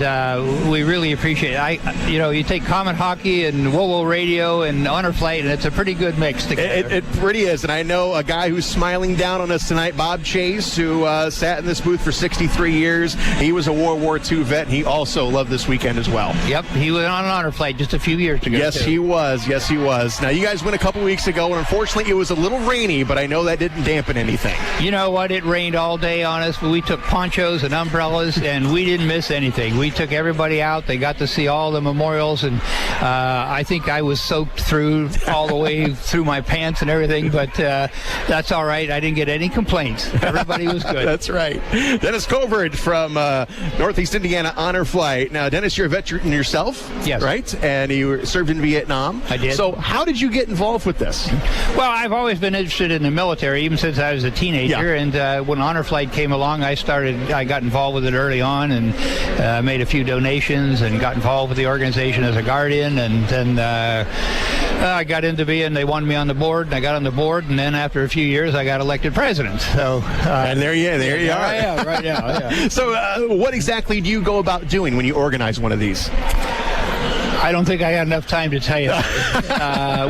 we really appreciate it. You take Comet Hockey and WoWo Radio and Honor Flight, and it's a pretty good mix together. It pretty is. And I know a guy who's smiling down on us tonight, Bob Chase, who sat in this booth for 63 years. He was a World War II vet, and he also loved this weekend as well. Yep, he was on an Honor Flight just a few years ago. Yes, he was. Yes, he was. Now, you guys went a couple weeks ago, and unfortunately, it was a little rainy, but I know that didn't dampen anything. You know what? It rained all day on us, but we took ponchos and umbrellas, and we didn't miss anything. We took everybody out. They got to see all the memorials, and I think I was soaked through all the way through my pants and everything, but that's all right. I didn't get any complaints. Everybody was good. That's right. Dennis Covert from Northeast Indiana Honor Flight. Now, Dennis, you're a veteran yourself. Yes. Right? And you served in Vietnam. I did. So how did you get involved with this? Well, I've always been interested in the military, even since I was a teenager. Yeah. And when Honor Flight came along, I got involved with it early on and made a few donations and got involved with the organization as a guardian. And then I got into they wanted me on the board, and I got on the board. And then after a few years, I got elected president. So and there you are. I am right now. Yeah. So what exactly do you go about doing when you organize one of these? I don't think I got enough time to tell you.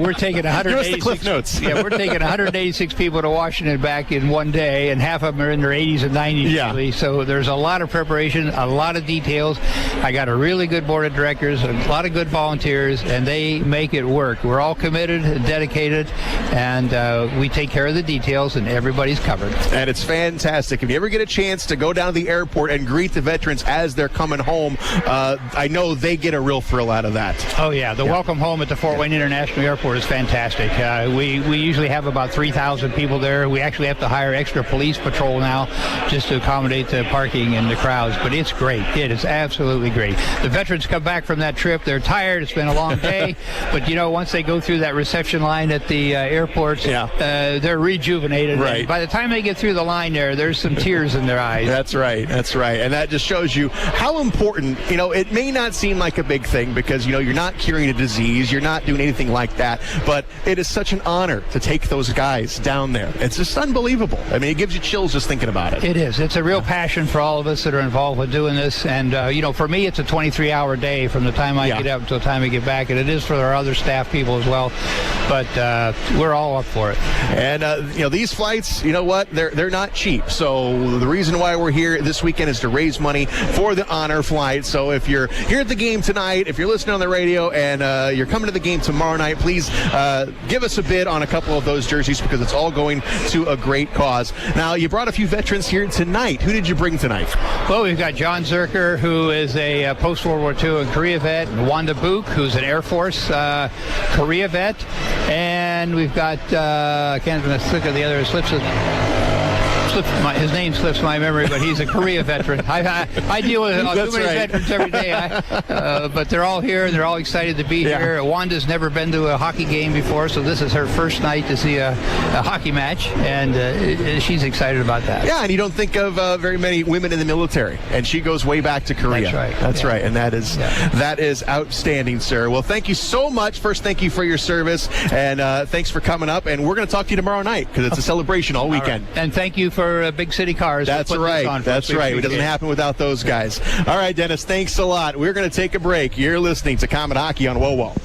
We're taking 186. Give us the Cliff Notes. Yeah, we're taking 186 people to Washington back in one day, and half of them are in their 80s and 90s. Yeah. Really. So there's a lot of preparation, a lot of details. I got a really good board of directors, a lot of good volunteers, and they make it work. We're all committed, dedicated, and we take care of the details, and everybody's covered. And it's fantastic. If you ever get a chance to go down to the airport and greet the veterans as they're coming home, I know they get a real thrill out of that. Oh, yeah. The welcome home at the Fort Wayne International Airport is fantastic. We usually have about 3,000 people there. We actually have to hire extra police patrol now just to accommodate the parking and the crowds. But it's great. It is absolutely great. The veterans come back from that trip. They're tired. It's been a long day. But, once they go through that reception line at the airports, they're rejuvenated. Right. And by the time they get through the line there's some tears in their eyes. That's right. And that just shows you how important, it may not seem like a big thing because, you're not curing a disease, you're not doing anything like that, but it is such an honor to take those guys down there. It's just unbelievable. I mean, it gives you chills just thinking about it. It is. It's a real passion for all of us that are involved with doing this, and for me, it's a 23-hour day from the time I get up until the time I get back, and it is for our other staff people as well, but we're all up for it. And, these flights, you know what, they're not cheap, so the reason why we're here this weekend is to raise money for the Honor Flight. So if you're here at the game tonight, if you're listening on the radio and you're coming to the game tomorrow night, please give us a bid on a couple of those jerseys because it's all going to a great cause. Now, you brought a few veterans here tonight. Who did you bring tonight? Well, we've got John Zerker, who is a post-World War II and Korea vet, and Wanda Book, who's an Air Force Korea vet, and And we've got, I can't think of the other, his name slips my memory, but he's a Korea veteran. I deal with too many veterans every day. But they're all here, and they're all excited to be here. Wanda's never been to a hockey game before, so this is her first night to see a hockey match, and she's excited about that. Yeah, and you don't think of very many women in the military, and she goes way back to Korea. That's right. That's right, and that is outstanding, sir. Well, thank you so much. First, thank you for your service, and thanks for coming up, and we're going to talk to you tomorrow night, because it's a celebration all weekend. Right. And thank you for Big City Cars. That's right. That's right. It doesn't happen without those guys. All right, Dennis, thanks a lot. We're going to take a break. You're listening to Comet Hockey on WOWO.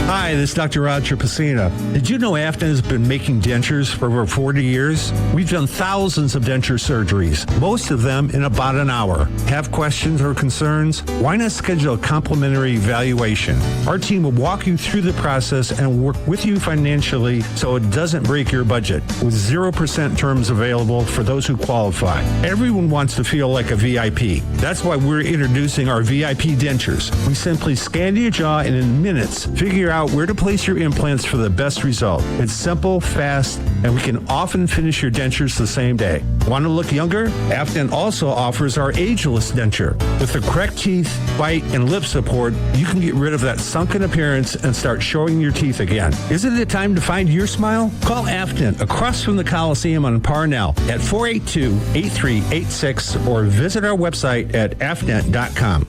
Hi, this is Dr. Roger Pacina. Did you know Afton has been making dentures for over 40 years? We've done thousands of denture surgeries, most of them in about an hour. Have questions or concerns? Why not schedule a complimentary evaluation? Our team will walk you through the process and work with you financially so it doesn't break your budget, with 0% terms available for those who qualify. Everyone wants to feel like a VIP. That's why we're introducing our VIP dentures. We simply scan your jaw and in minutes figure out where to place your implants for the best result. It's simple, fast, and we can often finish your dentures the same day. Want to look younger? Afton also offers our ageless denture. With the correct teeth, bite, and lip support, you can get rid of that sunken appearance and start showing your teeth again. Isn't it time to find your smile? Call Afton across from the Coliseum on Parnell at 482-8386 or visit our website at afnet.com.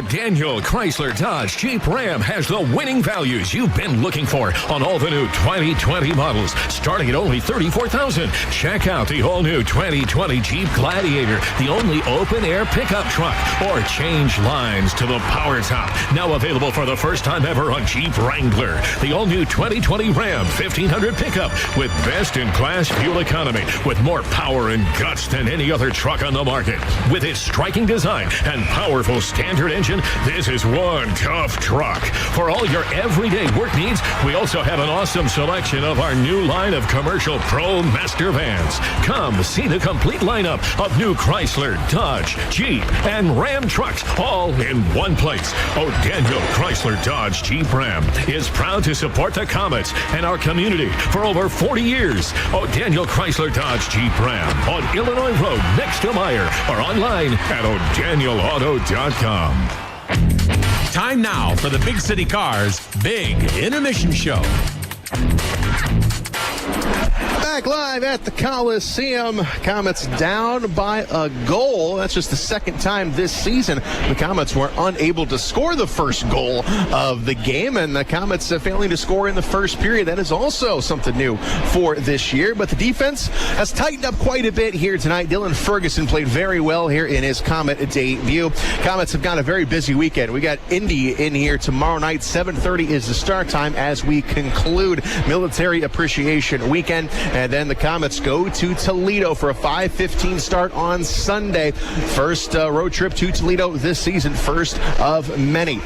Daniel Chrysler Dodge Jeep Ram has the winning values you've been looking for on all the new 2020 models, starting at only $34,000. Check out the all-new 2020 Jeep Gladiator, the only open-air pickup truck, or change lines to the Power Top, now available for the first time ever on Jeep Wrangler. The all-new 2020 Ram 1500 pickup with best-in-class fuel economy, with more power and guts than any other truck on the market. With its striking design and powerful standard engine, this is one tough truck. For all your everyday work needs, we also have an awesome selection of our new line of commercial Pro Master vans. Come see the complete lineup of new Chrysler, Dodge, Jeep, and Ram trucks, all in one place. Daniel Chrysler Dodge Jeep Ram is proud to support the Komets and our community for over 40 years. Daniel Chrysler Dodge Jeep Ram on Illinois Road next to Meyer, or online at o'danielauto.com. Time now for the Big City Cars Big Intermission Show. Back live at the Coliseum. Komets down by a goal. That's just the second time this season the Komets were unable to score the first goal of the game, and the Komets failing to score in the first period. That is also something new for this year, but the defense has tightened up quite a bit here tonight. Dylan Ferguson played very well here in his Komet debut. Komets have got a very busy weekend. We got Indy in here tomorrow night. 7:30 is the start time as we conclude Military Appreciation Weekend. And then the Komets go to Toledo for a 5:15 start on Sunday. First road trip to Toledo this season, first of many.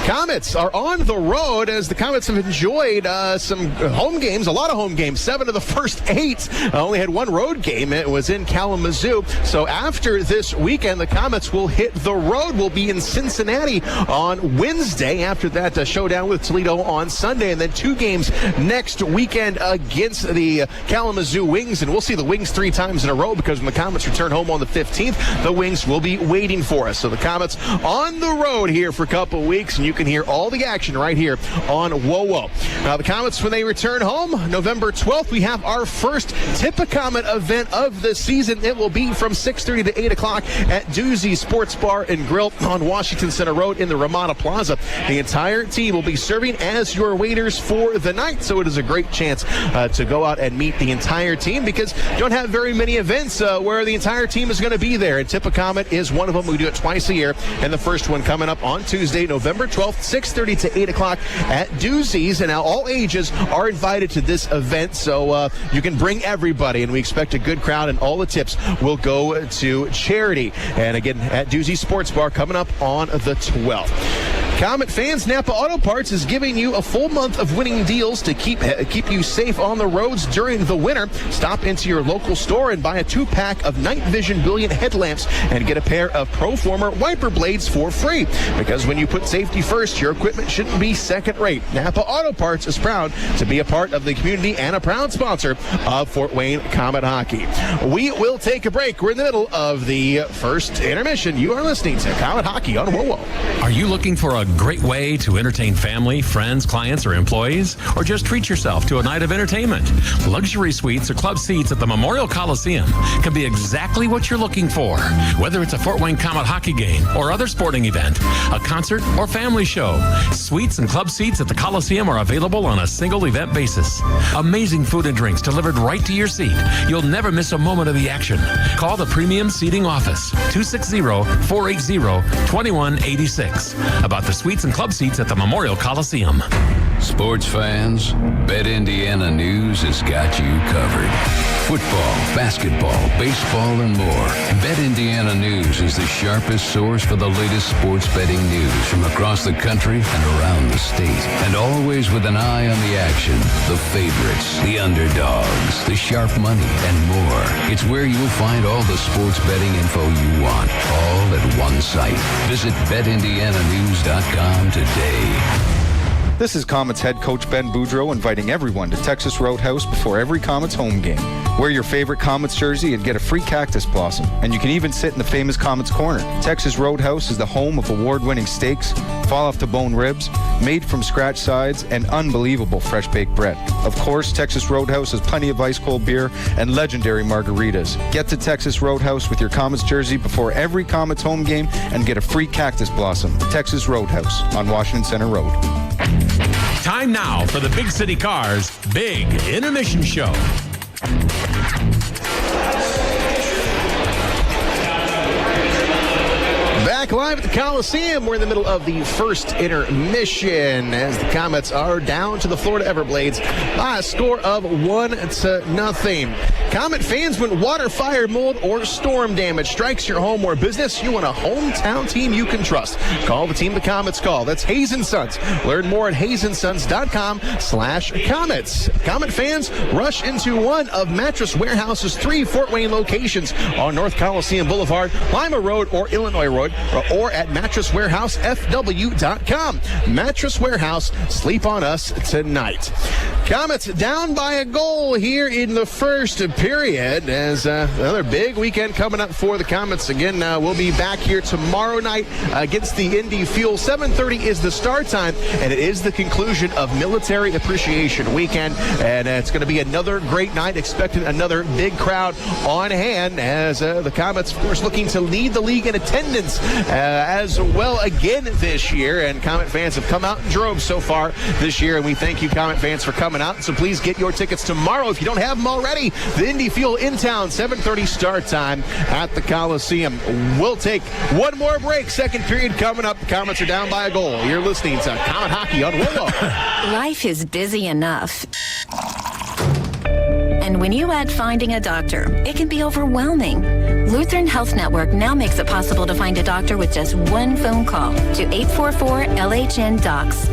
Komets are on the road as the Komets have enjoyed some home games, a lot of home games. 7 of the first 8 only had one road game. It was in Kalamazoo. So after this weekend, the Komets will hit the road. We'll be in Cincinnati on Wednesday. After that, showdown with Toledo on Sunday, and then 2 games next weekend against the Kalamazoo Wings, and we'll see the Wings 3 times in a row, because when the Komets return home on the 15th, the Wings will be waiting for us. So the Komets on the road here for a couple of weeks, and you can hear all the action right here on WOWO. Now the Komets, when they return home, November 12th, we have our first Tipacomet event of the season. It will be from 6:30 to 8 o'clock at Doozy Sports Bar and Grill on Washington Center Road in the Ramada Plaza. The entire team will be serving as your waiters for the night, so it is a great chance to go out and meet the entire team, because you don't have very many events where the entire team is going to be there, and Tipacomet is one of them. We do it twice a year, and the first one coming up on Tuesday, November 12th, 6:30 to 8 o'clock at Doozy's. And now all ages are invited to this event, so you can bring everybody, and we expect a good crowd, and all the tips will go to charity. And again, at Doozy Sports Bar coming up on the 12th. Comet fans, Napa Auto Parts is giving you a full month of winning deals to keep you safe on the roads during the winter. Stop into your local store and buy a 2-pack of night vision brilliant headlamps and get a pair of Proformer wiper blades for free. Because when you put safety first, your equipment shouldn't be second rate. Napa Auto Parts is proud to be a part of the community and a proud sponsor of Fort Wayne Comet Hockey. We will take a break. We're in the middle of the first intermission. You are listening to Comet Hockey on WOWO. Are you looking for a great way to entertain family, friends, clients, or employees? Or just treat yourself to a night of entertainment? Luxury suites or club seats at the Memorial Coliseum can be exactly what you're looking for. Whether it's a Fort Wayne Comet hockey game or other sporting event, a concert or family show, suites and club seats at the Coliseum are available on a single event basis. Amazing food and drinks delivered right to your seat. You'll never miss a moment of the action. Call the Premium Seating Office, 260-480-2186, about the suites and club seats at the Memorial Coliseum. Sports fans, Bet Indiana News has got you covered. Football, basketball, baseball, and more. Bet Indiana News is the sharpest source for the latest sports betting news from across the country and around the state. And always with an eye on the action, the favorites, the underdogs, the sharp money, and more. It's where you'll find all the sports betting info you want, all at one site. Visit BetIndianaNews.com today. This is Komets head coach Ben Boudreau inviting everyone to Texas Roadhouse before every Komets home game. Wear your favorite Komets jersey and get a free cactus blossom. And you can even sit in the famous Komets Corner. Texas Roadhouse is the home of award-winning steaks, fall-off-the-bone ribs, made from scratch sides, and unbelievable fresh-baked bread. Of course, Texas Roadhouse has plenty of ice-cold beer and legendary margaritas. Get to Texas Roadhouse with your Komets jersey before every Komets home game and get a free cactus blossom. Texas Roadhouse on Washington Center Road. Time now for the Big City Cars Big Intermission Show. Back live at the Coliseum. We're in the middle of the first intermission as the Komets are down to the Florida Everblades by a score of 1-0. Comet fans, when water, fire, mold, or storm damage strikes your home or business, you want a hometown team you can trust. Call the team the Komets call. That's Hayes & Sons. Learn more at hayesonSons.com/Komets. Comet fans, rush into one of Mattress Warehouse's 3 Fort Wayne locations on North Coliseum Boulevard, Lima Road, or Illinois Road, or at MattressWarehousefW.com. Mattress Warehouse, sleep on us tonight. Komets down by a goal here in the first period as another big weekend coming up for the Komets. Again, we'll be back here tomorrow night against the Indy Fuel. 7:30 is the start time, and it is the conclusion of Military Appreciation Weekend, and it's going to be another great night. Expecting another big crowd on hand as the Komets, of course, looking to lead the league in attendance as well again this year, and Komet fans have come out in droves so far this year, and we thank you, Komet fans, for coming out. So please get your tickets tomorrow if you don't have them already. The Indy Fuel in town, 7:30 start time at the Coliseum. We'll take one more break. Second period coming up. The Komets are down by a goal. You're listening to Comet Hockey on WOWO. Life is busy enough. And when you add finding a doctor, it can be overwhelming. Lutheran Health Network now makes it possible to find a doctor with just one phone call to 844-LHN-DOCS.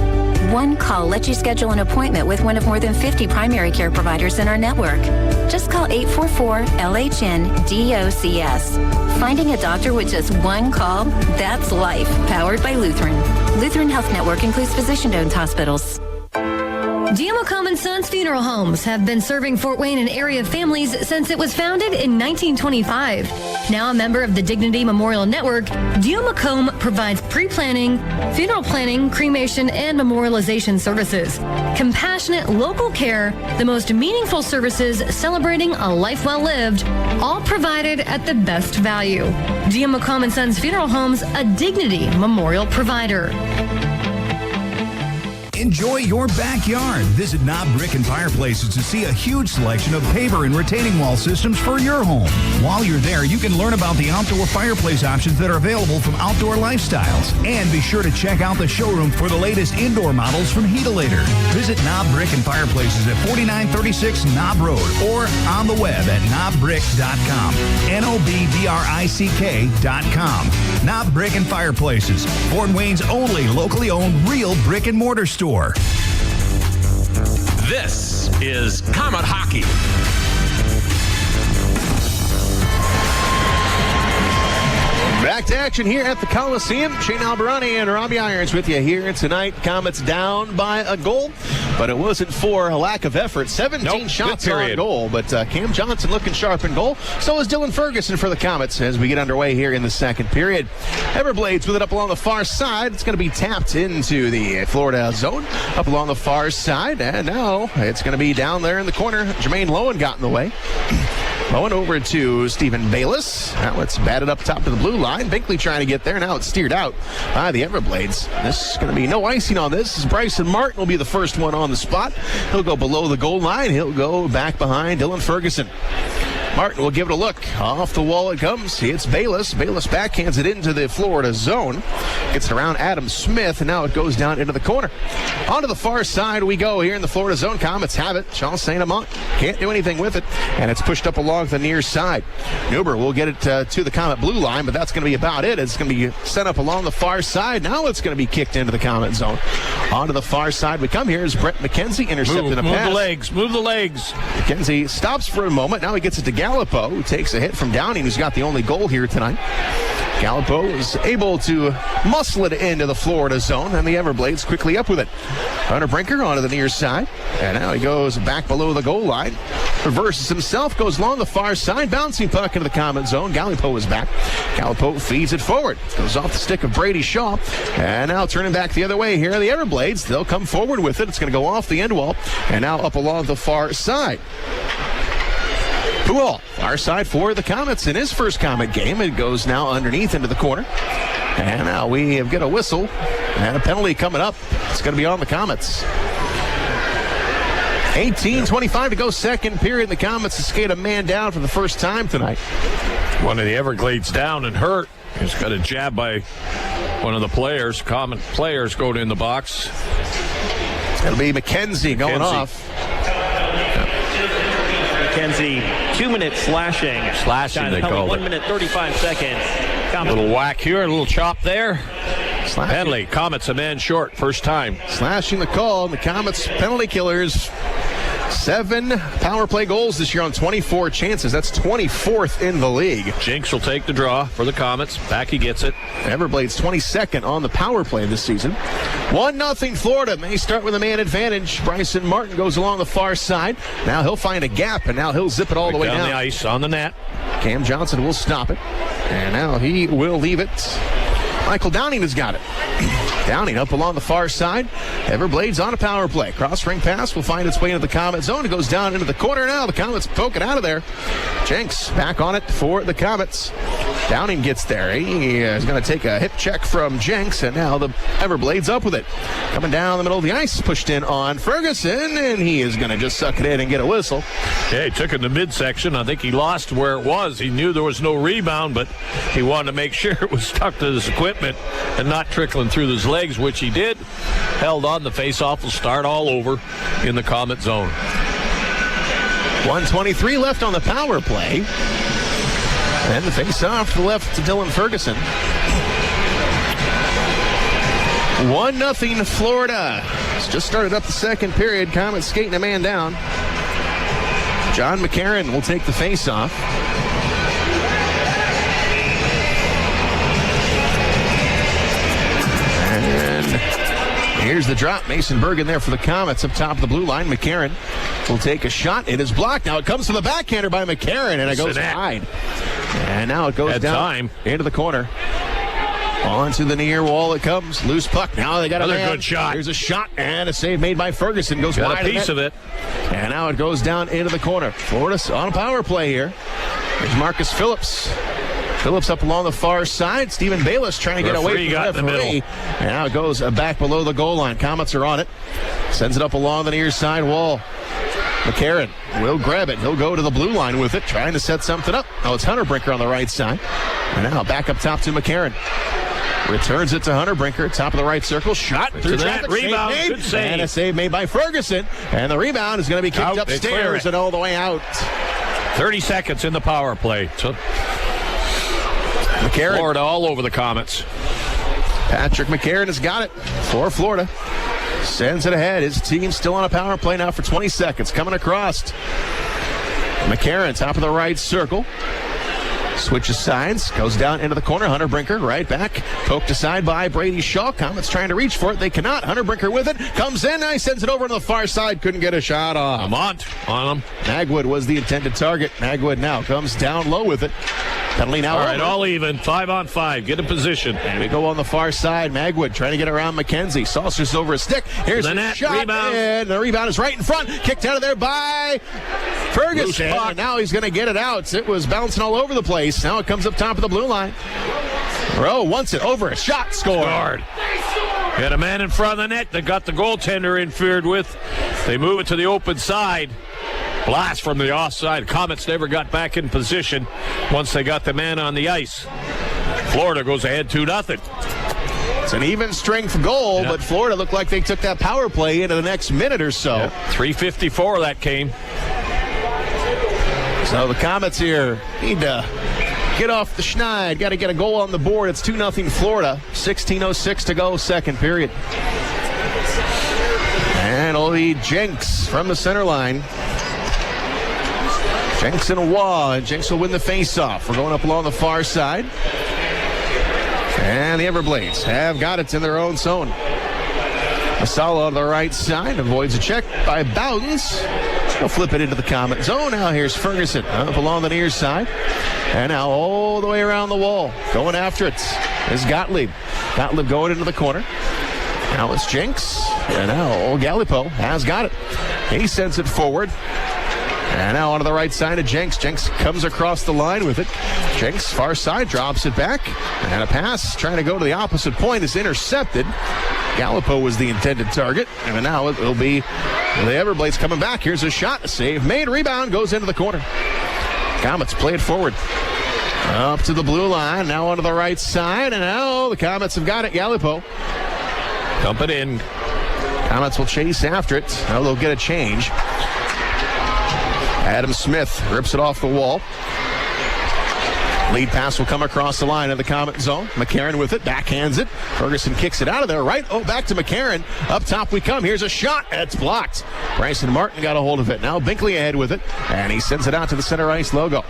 One call lets you schedule an appointment with one of more than 50 primary care providers in our network. Just call 844-LHN-DOCS. Finding a doctor with just one call, that's life, powered by Lutheran. Lutheran Health Network includes physician-owned hospitals. GMO Komets Sons Funeral Homes have been serving Fort Wayne and area families since it was founded in 1925. Now a member of the Dignity Memorial Network, GMO provides pre-planning, funeral planning, cremation, and memorialization services. Compassionate local care, the most meaningful services celebrating a life well lived, all provided at the best value. GMO Komets Sons Funeral Homes, a Dignity Memorial provider. Enjoy your backyard. Visit Knob Brick and Fireplaces to see a huge selection of paver and retaining wall systems for your home. While you're there, you can learn about the outdoor fireplace options that are available from Outdoor Lifestyles. And be sure to check out the showroom for the latest indoor models from Heatolator. Visit Knob Brick and Fireplaces at 4936 Knob Road or on the web at knobbrick.com. NOBBRICK.com. Knob Brick and Fireplaces, Fort Wayne's only locally owned real brick and mortar store. This is Comet Hockey. Back to action here at the Coliseum. Shane Albarani and Robbie Irons with you here tonight. Comets down by a goal, but it wasn't for a lack of effort. 17 shots on goal, but Cam Johnson looking sharp in goal. So is Dylan Ferguson for the Comets as we get underway here in the second period. Everblades with it up along the far side. It's going to be tapped into the Florida zone up along the far side, and now it's going to be down there in the corner. Jermaine Lowen got in the way. Lowen over to Stephen Bayless. Now it's batted up top to the blue line. Binkley trying to get there. Now it's steered out by the Everblades. This is going to be no icing on this. As Bryson Martin will be the first one on the spot. He'll go below the goal line. He'll go back behind Dylan Ferguson. Martin will give it a look. Off the wall it comes. It's Bayless. Bayless backhands it into the Florida zone. Gets it around Adam Smith, and now it goes down into the corner. Onto the far side we go here in the Florida zone. Comets have it. St-Amant can't do anything with it, and it's pushed up along the near side. Neuber will get it to the Comet blue line, but that's going to be about it. It's going to be sent up along the far side. Now it's going to be kicked into the Comet zone. Onto the far side we come. Here is Brett McKenzie intercepting a pass. Move the legs. McKenzie stops for a moment. Now he gets it to Gallipo, who takes a hit from Downing, who's got the only goal here tonight. Gallipo is able to muscle it into the Florida zone, and the Everblades quickly up with it. Hunter Brinker onto the near side, and now he goes back below the goal line. Reverses himself, goes along the far side, bouncing puck into the Comet zone. Gallipo is back. Gallipo feeds it forward. Goes off the stick of Brady Shaw, and now turning back the other way here. The Everblades, they'll come forward with it. It's going to go off the end wall, and now up along the far side. Pachal, far side for the Comets in his first Comet game. It goes now underneath into the corner. And now we have got a whistle and a penalty coming up. It's going to be on the Comets. 18:25 to go second period. The Comets have skate a man down for the first time tonight. One of the Everglades down and hurt. He's got a jab by one of the players. Comet players going in the box. It'll be McKenzie going off. McKenzie, 2 minutes slashing. They called 1 minute, 35 seconds. A little whack here, a little chop there. Penalty. Comets a man short, first time. Slashing the call, and the Comets penalty killers. 7 power play goals this year on 24 chances. That's 24th in the league. Jenks will take the draw for the Comets. Back he gets it. Everblades 22nd on the power play this season. 1-0 Florida. May start with a man advantage. Bryson Martin goes along the far side. Now he'll find a gap, and now he'll zip it all the way down. The ice on the net. Cam Johnson will stop it. And now he will leave it. Michael Downing has got it. Downing up along the far side. Everblades on a power play. Cross-ring pass will find its way into the Comet zone. It goes down into the corner now. The Comets poke it out of there. Jenks back on it for the Comets. Downing gets there. He is going to take a hip check from Jenks, and now the Everblades up with it. Coming down the middle of the ice, pushed in on Ferguson, and he is going to just suck it in and get a whistle. Yeah, he took it in the midsection. I think he lost where it was. He knew there was no rebound, but he wanted to make sure it was stuck to his equipment and not trickling through his legs, which he did. Held on. The face-off will start all over in the Comet zone. 1:23 left on the power play. And the face-off left to Dylan Ferguson. 1-0 Florida. It's just started up the second period. Comets skating a man down. John McCarron will take the face-off. And here's the drop. Mason Bergh in there for the Comets up top of the blue line. McCarron will take a shot. It is blocked. Now it comes from the backhander by McCarron, and it goes wide. And now it goes down into the corner. Onto the near wall it comes. Loose puck. Now they got another good shot. Here's a shot and a save made by Ferguson. Goes wide. A piece of it. And now it goes down into the corner. Florida's on a power play here. There's Marcus Phillips. Phillips up along the far side. Stephen Bayless trying to get away from the referee. And now it goes back below the goal line. Komets are on it. Sends it up along the near side wall. McCarron will grab it. He'll go to the blue line with it, trying to set something up. Oh, it's Hunter Brinker on the right side. And now back up top to McCarron. Returns it to Hunter Brinker, top of the right circle. Shot through that rebound. Good save. And a save made by Ferguson. And the rebound is going to be kicked upstairs and all the way out. 30 seconds in the power play. So McCarron. Florida all over the Komets. Patrick McCarron has got it for Florida. Sends it ahead. His team still on a power play now for 20 seconds. Coming across. McCarron, top of the right circle. Switches sides, goes down into the corner. Hunter Brinker right back. Poked aside by Brady Shaw. Komets trying to reach for it. They cannot. Hunter Brinker with it. Comes in. Now he sends it over to the far side. Couldn't get a shot off. St-Amant on him. Magwood was the intended target. Magwood now comes down low with it. Penalty now. All right, all even. 5-on-5. Get in position. And we go on the far side. Magwood trying to get around McKenzie. Saucers over a stick. Here's the net. Shot. Rebound. And the rebound is right in front. Kicked out of there by Ferguson. And now he's going to get it out. It was bouncing all over the place. Now it comes up top of the blue line. Rowe wants it over a shot. Scored. Had a man in front of the net that got the goaltender interfered with. They move it to the open side. Blast from the offside. Komets never got back in position once they got the man on the ice. Florida goes ahead 2-0. It's an even strength goal, but Florida looked like they took that power play into the next minute or so. 3:54 that came. So the Komets here need to get off the schneid. Got to get a goal on the board. It's 2-0 Florida. 16:06 to go, second period. And it'll be Jenks from the center line. Jenks and a wall, and Jenks will win the face-off. We're going up along the far side. And the Everblades have got it in their own zone. Pachal on the right side avoids a check by Bowdens. He'll flip it into the Komet zone. Now here's Ferguson up along the near side. And now all the way around the wall. Going after it is Gottlieb. Gottlieb going into the corner. Now it's Jenks. And now Gottlieb has got it. He sends it forward. And now onto the right side of Jenks. Jenks comes across the line with it. Jenks, far side, drops it back. And a pass trying to go to the opposite point is intercepted. Gallipo was the intended target. And now it'll be the Everblades coming back. Here's a shot. A save made. Rebound goes into the corner. Komets play it forward. Up to the blue line. Now onto the right side. And now the Komets have got it. Gallipo. Dump it in. Komets will chase after it. Now they'll get a change. Adam Smith rips it off the wall. Lead pass will come across the line of the Komet zone. McCarron with it, backhands it. Ferguson kicks it out of there, right? Oh, back to McCarron. Up top we come. Here's a shot. It's blocked. Bryson Martin got a hold of it. Now Binkley ahead with it, and he sends it out to the center ice logo.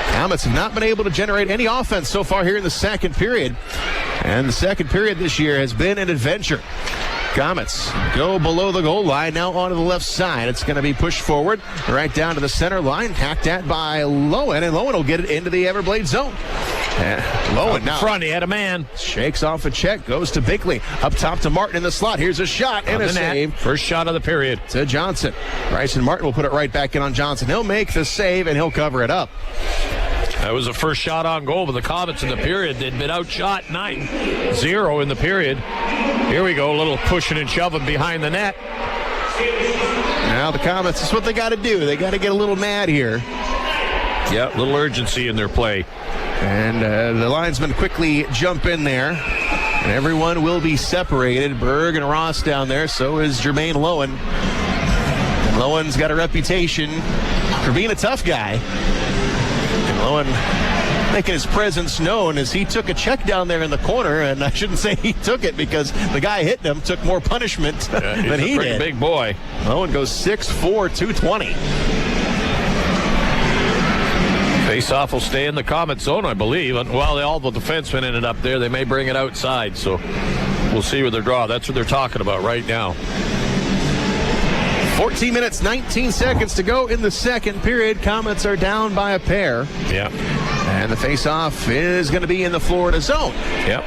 Komets have not been able to generate any offense so far here in the second period. And the second period this year has been an adventure. Komets go below the goal line, now onto the left side. It's going to be pushed forward, right down to the center line, hacked at by Lowen, and Lowen will get it into the Everblade zone. Lowen now. Front, he had a man. Shakes off a check, goes to Binkley. Up top to Martin in the slot. Here's a shot and a save. First shot of the period. To Johnson. Bryson Martin will put it right back in on Johnson. He'll make the save, and he'll cover it up. That was the first shot on goal, but the Komets in the period, they'd been outshot 9-0 in the period. Here we go, a little pushing and shoving behind the net. Now the Komets, that's what they got to do. They got to get a little mad here. Yeah, a little urgency in their play. And the linesmen quickly jump in there. And everyone will be separated. Bergh and Ross down there, so is Jermaine Lowen. And Lowen's got a reputation for being a tough guy. And Lowen making his presence known as he took a check down there in the corner, and I shouldn't say he took it because the guy hitting him took more punishment than he did. Big boy. Lowen goes 6'4", 220. Face-off will stay in the Komet zone, I believe. And while all the defensemen ended up there, they may bring it outside. So we'll see where they draw. That's what they're talking about right now. 14 minutes, 19 seconds to go in the second period. Komets are down by a pair. Yeah. And the face-off is going to be in the Florida zone. Yep.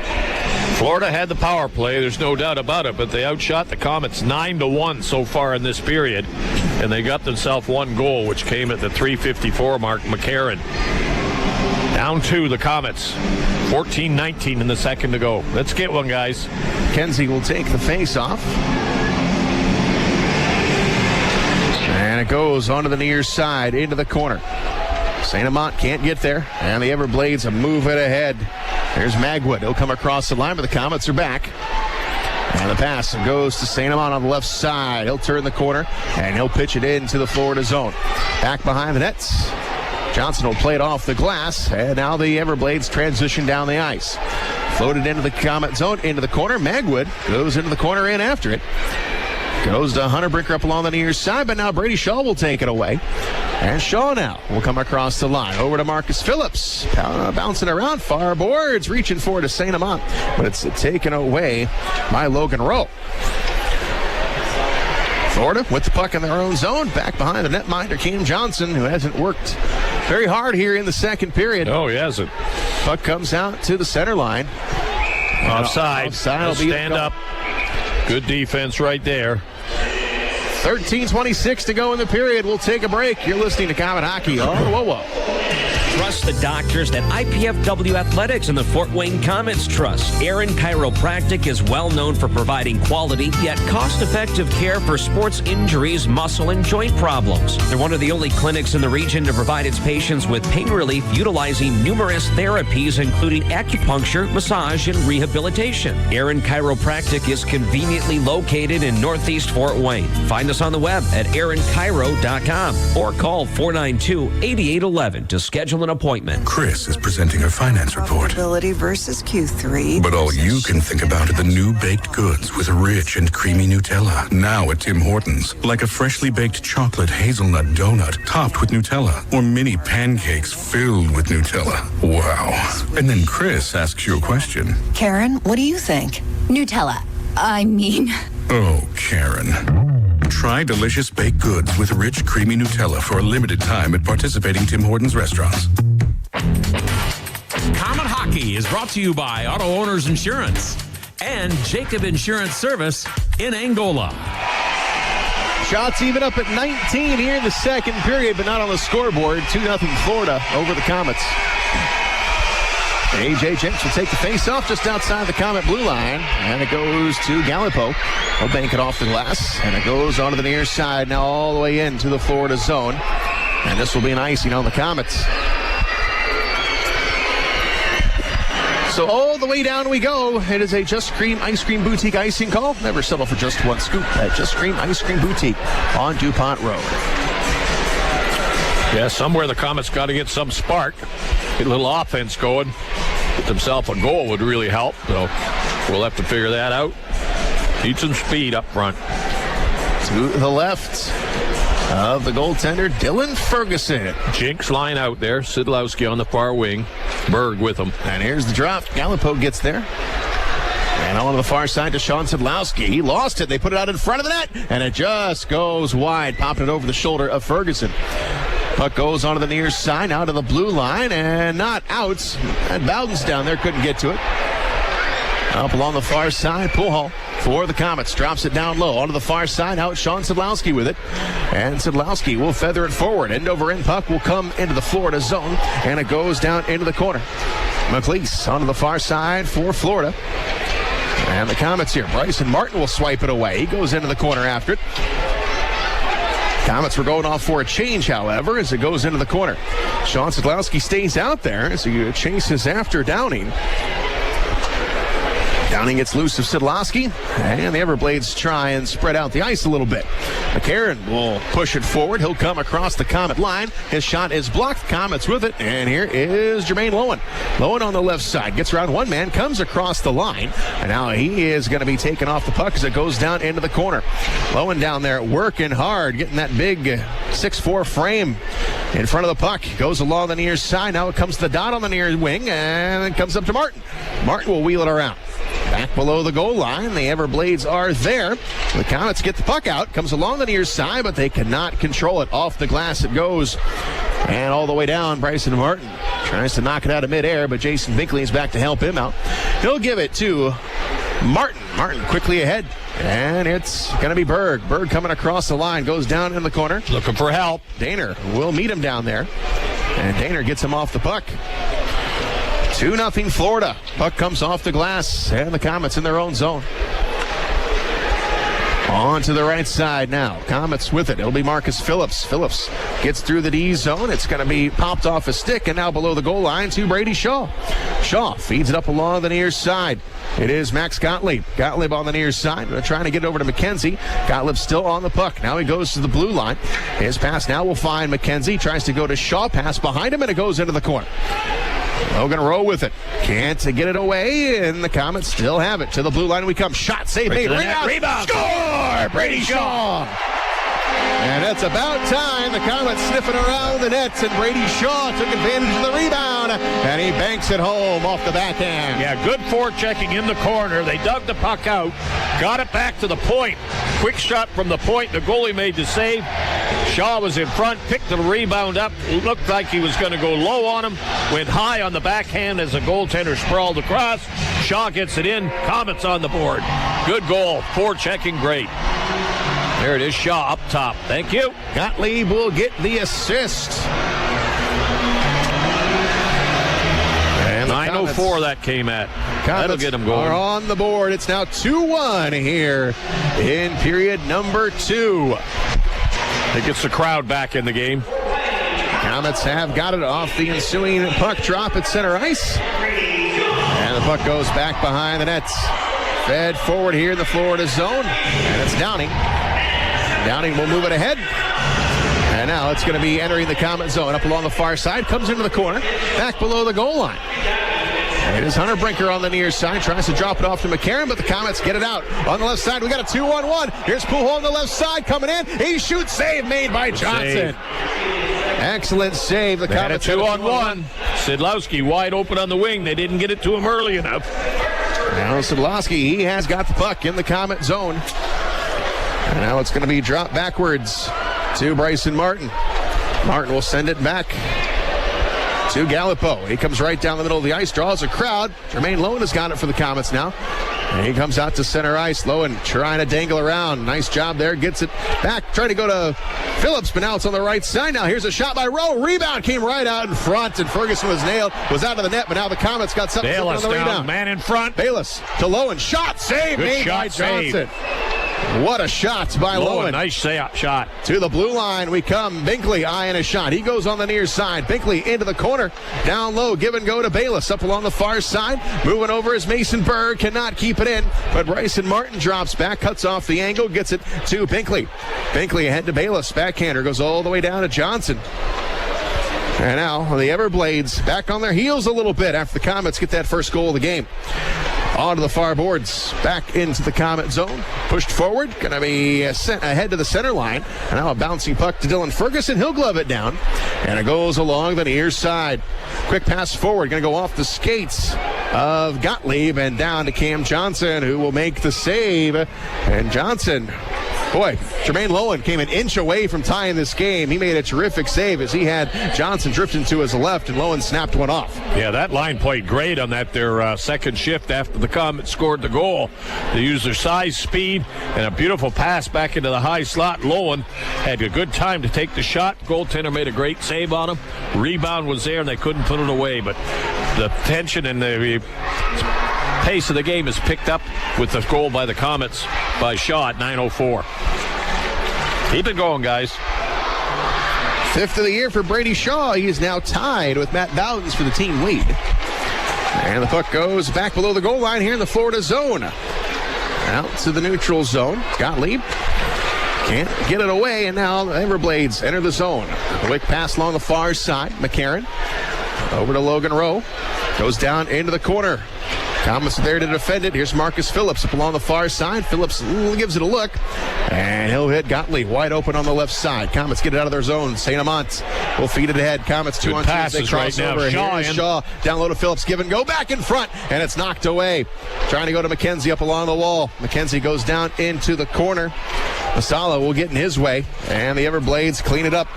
Florida had the power play, there's no doubt about it, but they outshot the Komets 9-1 so far in this period, and they got themselves one goal, which came at the 3:54 mark. McCarron Down 2, the Komets. 14-19 in the second to go. Let's get one, guys. Kenzie will take the face-off. And it goes onto the near side, into the corner. St-Amant can't get there, and the Everblades move it ahead. There's Magwood. He'll come across the line, but the Komets are back. And the pass goes to St-Amant on the left side. He'll turn the corner, and he'll pitch it into the Florida zone. Back behind the nets. Johnson will play it off the glass, and now the Everblades transition down the ice. Floated into the Komet zone, into the corner. Magwood goes into the corner and after it. Goes to Hunter Brinker up along the near side, but now Brady Shaw will take it away. And Shaw now will come across the line. Over to Marcus Phillips. Bouncing around, far boards, reaching for to St-Amant, but it's taken away by Logan Rowe. Florida with the puck in their own zone. Back behind the netminder, Cam Johnson, who hasn't worked very hard here in the second period. Oh, he hasn't. Puck comes out to the center line. Offside. Offside will be stand up. Good defense right there. 13:26 to go in the period. We'll take a break. You're listening to Komet Hockey on the WOWO. Trust the doctors at IPFW Athletics and the Fort Wayne Komets Trust. Aaron Chiropractic is well known for providing quality yet cost-effective care for sports injuries, muscle, and joint problems. They're one of the only clinics in the region to provide its patients with pain relief utilizing numerous therapies, including acupuncture, massage, and rehabilitation. Aaron Chiropractic is conveniently located in Northeast Fort Wayne. Find us on the web at aaronchiro.com or call 492-8811 to schedule an appointment. Chris is presenting her finance report. Profitability versus Q3. But all you can think about are the new baked goods with rich and creamy Nutella. Now at Tim Hortons, like a freshly baked chocolate hazelnut donut topped with Nutella, or mini pancakes filled with Nutella. Wow. And then Chris asks you a question. Karen, what do you think? Nutella. Oh, Karen. Try delicious baked goods with rich, creamy Nutella for a limited time at participating Tim Hortons restaurants. Komet Hockey is brought to you by Auto Owners Insurance and Jacob Insurance Service in Angola. Shots even up at 19 here in the second period, but not on the scoreboard. 2-0 Florida over the Komets. A.J. Jenks will take the face-off just outside the Komet blue line, and it goes to Gallipo. He'll bank it off the glass, and it goes onto the near side, now all the way into the Florida zone. And this will be an icing on the Komets. So all the way down we go. It is a Just Cream Ice Cream Boutique icing call. Never settle for just one scoop at Just Cream Ice Cream Boutique on DuPont Road. Yeah, somewhere the Komets got to get some spark. Get a little offense going. Get themselves a goal would really help. So we'll have to figure that out. Need some speed up front. To the left of the goaltender, Dylan Ferguson. Jenks line out there. Sidlowski on the far wing. Bergh with him. And here's the drop. Gallipo gets there. And on the far side to Sean Sidlowski. He lost it. They put it out in front of the net. And it just goes wide, popping it over the shoulder of Ferguson. Puck goes onto the near side, out of the blue line, and not out. And Bowden's down there, couldn't get to it. Up along the far side, Pachal for the Komets. Drops it down low. Onto the far side, out Sean Sidlowski with it. And Sidlowski will feather it forward. End over end puck will come into the Florida zone, and it goes down into the corner. McLeese onto the far side for Florida. And the Komets here. Bryson Martin will swipe it away. He goes into the corner after it. Komets were going off for a change, however, as it goes into the corner. Sean Sidlowski stays out there as he chases after Downing. Downing gets loose of Sidlowski, and the Everblades try and spread out the ice a little bit. McCarron will push it forward. He'll come across the Komet line. His shot is blocked. Komets with it, and here is Jermaine Lowen. Lowen on the left side gets around one man, comes across the line, and now he is going to be taken off the puck as it goes down into the corner. Lowen down there working hard, getting that big 6'4" frame in front of the puck. Goes along the near side. Now it comes to the dot on the near wing, and it comes up to Martin. Martin will wheel it around. Back below the goal line, the Everblades are there. The Komets get the puck out, comes along the near side, but they cannot control it. Off the glass it goes, and all the way down, Bryson Martin tries to knock it out of midair, but Jason Binkley is back to help him out. He'll give it to Martin. Martin quickly ahead, and it's going to be Bergh. Bergh coming across the line, goes down in the corner. Looking for help. Daner will meet him down there. And Daner gets him off the puck. 2-0 Florida. Puck comes off the glass, and the Komets in their own zone. On to the right side now. Komets with it. It'll be Marcus Phillips. Phillips gets through the D zone. It's going to be popped off a stick, and now below the goal line to Brady Shaw. Shaw feeds it up along the near side. It is Max Gottlieb. Gottlieb on the near side. Trying to get it over to McKenzie. Gottlieb still on the puck. Now he goes to the blue line. His pass now will find McKenzie. Tries to go to Shaw. Pass behind him, and it goes into the corner. Logan Rowe with it. Can't get it away, and the Komets still have it. To the blue line we come. Shot, save made. Rebound. Score! Brady Shaw! And that's about time. The Komets sniffing around the nets, and Brady Shaw took advantage of the rebound, and he banks it home off the backhand. Yeah, good forechecking in the corner. They dug the puck out, got it back to the point. Quick shot from the point. The goalie made the save. Shaw was in front, picked the rebound up. It looked like he was going to go low on him. Went high on the backhand as the goaltender sprawled across. Shaw gets it in. Komets on the board. Good goal. Forechecking great. There it is, Shaw up top. Thank you. Gottlieb will get the assist. And 9:04 that came at. That'll get him going. Are on the board. It's now 2-1 here in period number 2. It gets the crowd back in the game. Komets have got it off the ensuing puck drop at center ice. And the puck goes back behind the nets. Fed forward here in the Florida zone. And it's Downing. Downing will move it ahead. And now it's going to be entering the Komet zone. Up along the far side. Comes into the corner. Back below the goal line. It is Hunter Brinker on the near side. Tries to drop it off to McCarron, but the Komets get it out. On the left side, we got a 2-on-1. Here's Pachal on the left side coming in. He shoots. Save made by Johnson. Excellent save. The Komets had a 2-on-1. Sidlowski wide open on the wing. They didn't get it to him early enough. Now Sidlowski, he has got the puck in the Komet zone. And now it's going to be dropped backwards to Bryson Martin. Martin will send it back to Gallipo. He comes right down the middle of the ice, draws a crowd. Jermaine Lowen has got it for the Komets now. And he comes out to center ice. Lowen trying to dangle around. Nice job there. Gets it back. Trying to go to Phillips, but now it's on the right side. Now here's a shot by Rowe. Rebound came right out in front, and Ferguson was nailed. Was out of the net, but now the Komets got something on the rebound. Man in front. Bayless to Lowen. Shot. Save made by Johnson. What a shot by Lowen. Nice shot. To the blue line we come. Binkley eyeing a shot. He goes on the near side. Binkley into the corner. Down low. Give and go to Bayless. Up along the far side. Moving over is Mason Bergh. Cannot keep it in. But Bryson Martin drops back. Cuts off the angle. Gets it to Binkley. Binkley ahead to Bayless. Backhander goes all the way down to Johnson. And now the Everblades back on their heels a little bit after the Komets get that first goal of the game. On to the far boards, back into the Komet zone. Pushed forward, going to be sent ahead to the center line. And now a bouncing puck to Dylan Ferguson. He'll glove it down. And it goes along the near side. Quick pass forward, going to go off the skates of Gottlieb and down to Cam Johnson, who will make the save. And Johnson, boy, Jermaine Lowen came an inch away from tying this game. He made a terrific save as he had Johnson drifting to his left, and Lowen snapped one off. Yeah, that line played great on that their second shift after the Komets scored the goal. They used their size, speed, and a beautiful pass back into the high slot. Lowen had a good time to take the shot. Goaltender made a great save on him. Rebound was there, and they couldn't put it away. But the tension and the pace of the game is picked up with the goal by the Komets by Shaw at 9:04. Keep it going, guys. Fifth of the year for Brady Shaw. He is now tied with Matt Bowdens for the team lead. And the puck goes back below the goal line here in the Florida zone. Out to the neutral zone. Gottlieb can't get it away, and now the Everblades enter the zone. A quick pass along the far side. McCarron over to Logan Rowe. Goes down into the corner. Komets there to defend it. Here's Marcus Phillips up along the far side. Phillips gives it a look, and he'll hit Gottlieb wide open on the left side. Komets get it out of their zone. St-Amant will feed it ahead. Komets 2 on 2. They cross right over. Shaw Here's Shaw down low to Phillips. Give and go back in front, and it's knocked away. Trying to go to McKenzie up along the wall. McKenzie goes down into the corner. Masala will get in his way, and the Everblades clean it up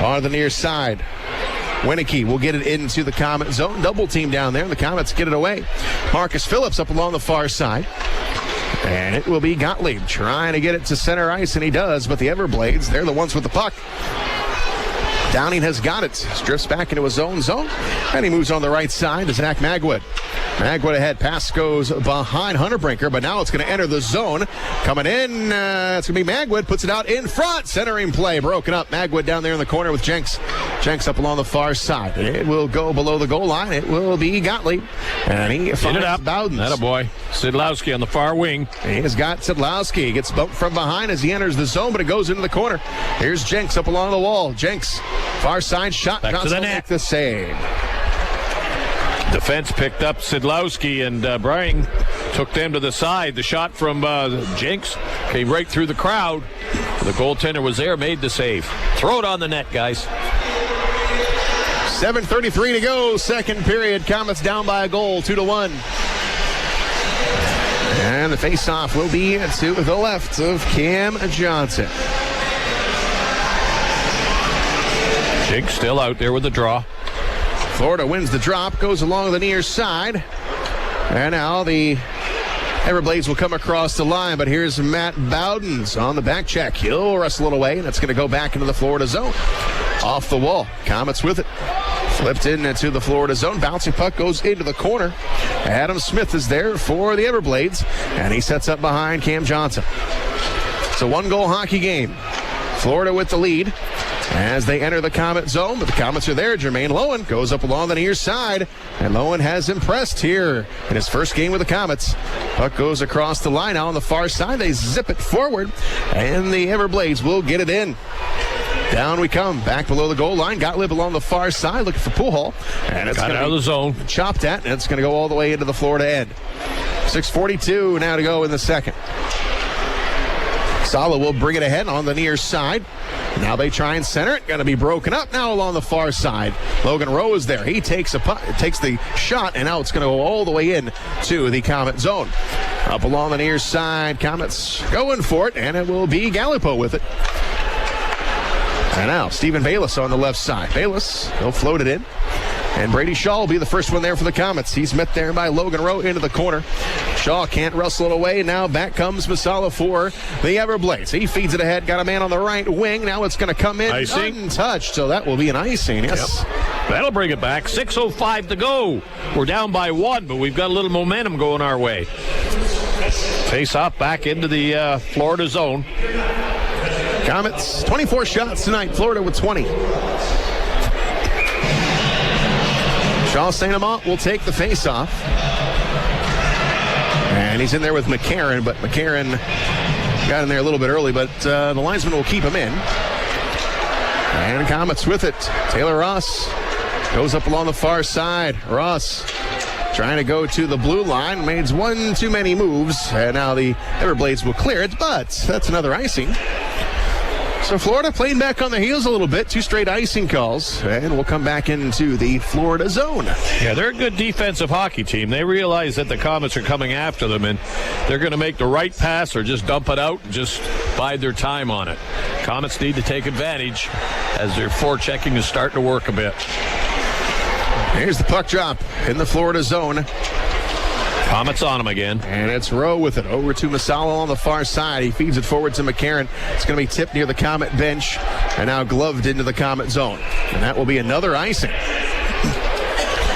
on the near side. Winicky will get it into the Komet zone. Double team down there. The Komets get it away. Marcus Phillips up along the far side. And it will be Gottlieb trying to get it to center ice, and he does. But the Everblades, they're the ones with the puck. Downing has got it. Drifts back into his own zone. And he moves on the right side to Zach Magwood. Magwood ahead. Pass goes behind Hunterbrinker, but now it's going to enter the zone. Coming in, it's going to be Magwood. Puts it out in front. Centering play broken up. Magwood down there in the corner with Jenks. Jenks up along the far side. It will go below the goal line. It will be Gottlieb. And he finds it up. Bowdens. Attaboy. Sidlowski on the far wing. He has got Sidlowski. He gets bumped from behind as he enters the zone, but it goes into the corner. Here's Jenks up along the wall. Jenks, far side shot. Back to the net. Make the save. Defense picked up Sidlowski, and Bergh took them to the side. The shot from Jenks came right through the crowd. The goaltender was there, made the save. Throw it on the net, guys. 7:33 to go, second period. Komets down by a goal, 2-1. And the face-off will be to the left of Cam Johnson. Jenks still out there with the draw. Florida wins the drop, goes along the near side. And now the Everblades will come across the line, but here's Matt Bowdens on the back check. He'll wrestle it away, and it's going to go back into the Florida zone. Off the wall. Komets with it. Flipped into the Florida zone. Bouncing puck goes into the corner. Adam Smith is there for the Everblades, and he sets up behind Cam Johnson. It's a one-goal hockey game. Florida with the lead as they enter the Komet zone, but the Komets are there. Jermaine Lowen goes up along the near side, and Lowen has impressed here in his first game with the Komets. Puck goes across the line now on the far side. They zip it forward, and the Everblades will get it in. Down we come, back below the goal line. Gottlieb along the far side looking for Pachal, and it's got out of the zone. Chopped at, and it's going to go all the way into the Florida end. 6:42 now to go in the second. Sala will bring it ahead on the near side. Now they try and center it. Going to be broken up now along the far side. Logan Rowe is there. He takes the shot, and now it's going to go all the way in to the Komet zone. Up along the near side, Komets going for it, and it will be Gallipo with it. And now Stephen Bayless on the left side. Bayless, he'll float it in. And Brady Shaw will be the first one there for the Komets. He's met there by Logan Rowe into the corner. Shaw can't wrestle it away. Now back comes Masala for the Everblades. He feeds it ahead. Got a man on the right wing. Now it's going to come in untouched. So that will be an icing. Yes. Yep. That'll bring it back. 6:05 to go. We're down by 1, but we've got a little momentum going our way. Face off back into the Florida zone. Komets, 24 shots tonight. Florida with 20. Shaw St-Amant will take the face-off. And he's in there with McCarron, but McCarron got in there a little bit early, but the linesman will keep him in. And Komets with it. Taylor Ross goes up along the far side. Ross trying to go to the blue line. Made one too many moves, and now the Everblades will clear it, but that's another icing. So Florida playing back on the heels a little bit. 2 straight icing calls, and we'll come back into the Florida zone. Yeah, they're a good defensive hockey team. They realize that the Komets are coming after them, and they're going to make the right pass or just dump it out and just bide their time on it. Komets need to take advantage as their forechecking is starting to work a bit. Here's the puck drop in the Florida zone. Komets on him again. And it's Rowe with it. Over to Masala on the far side. He feeds it forward to McCarron. It's going to be tipped near the Komet bench and now gloved into the Komet zone. And that will be another icing.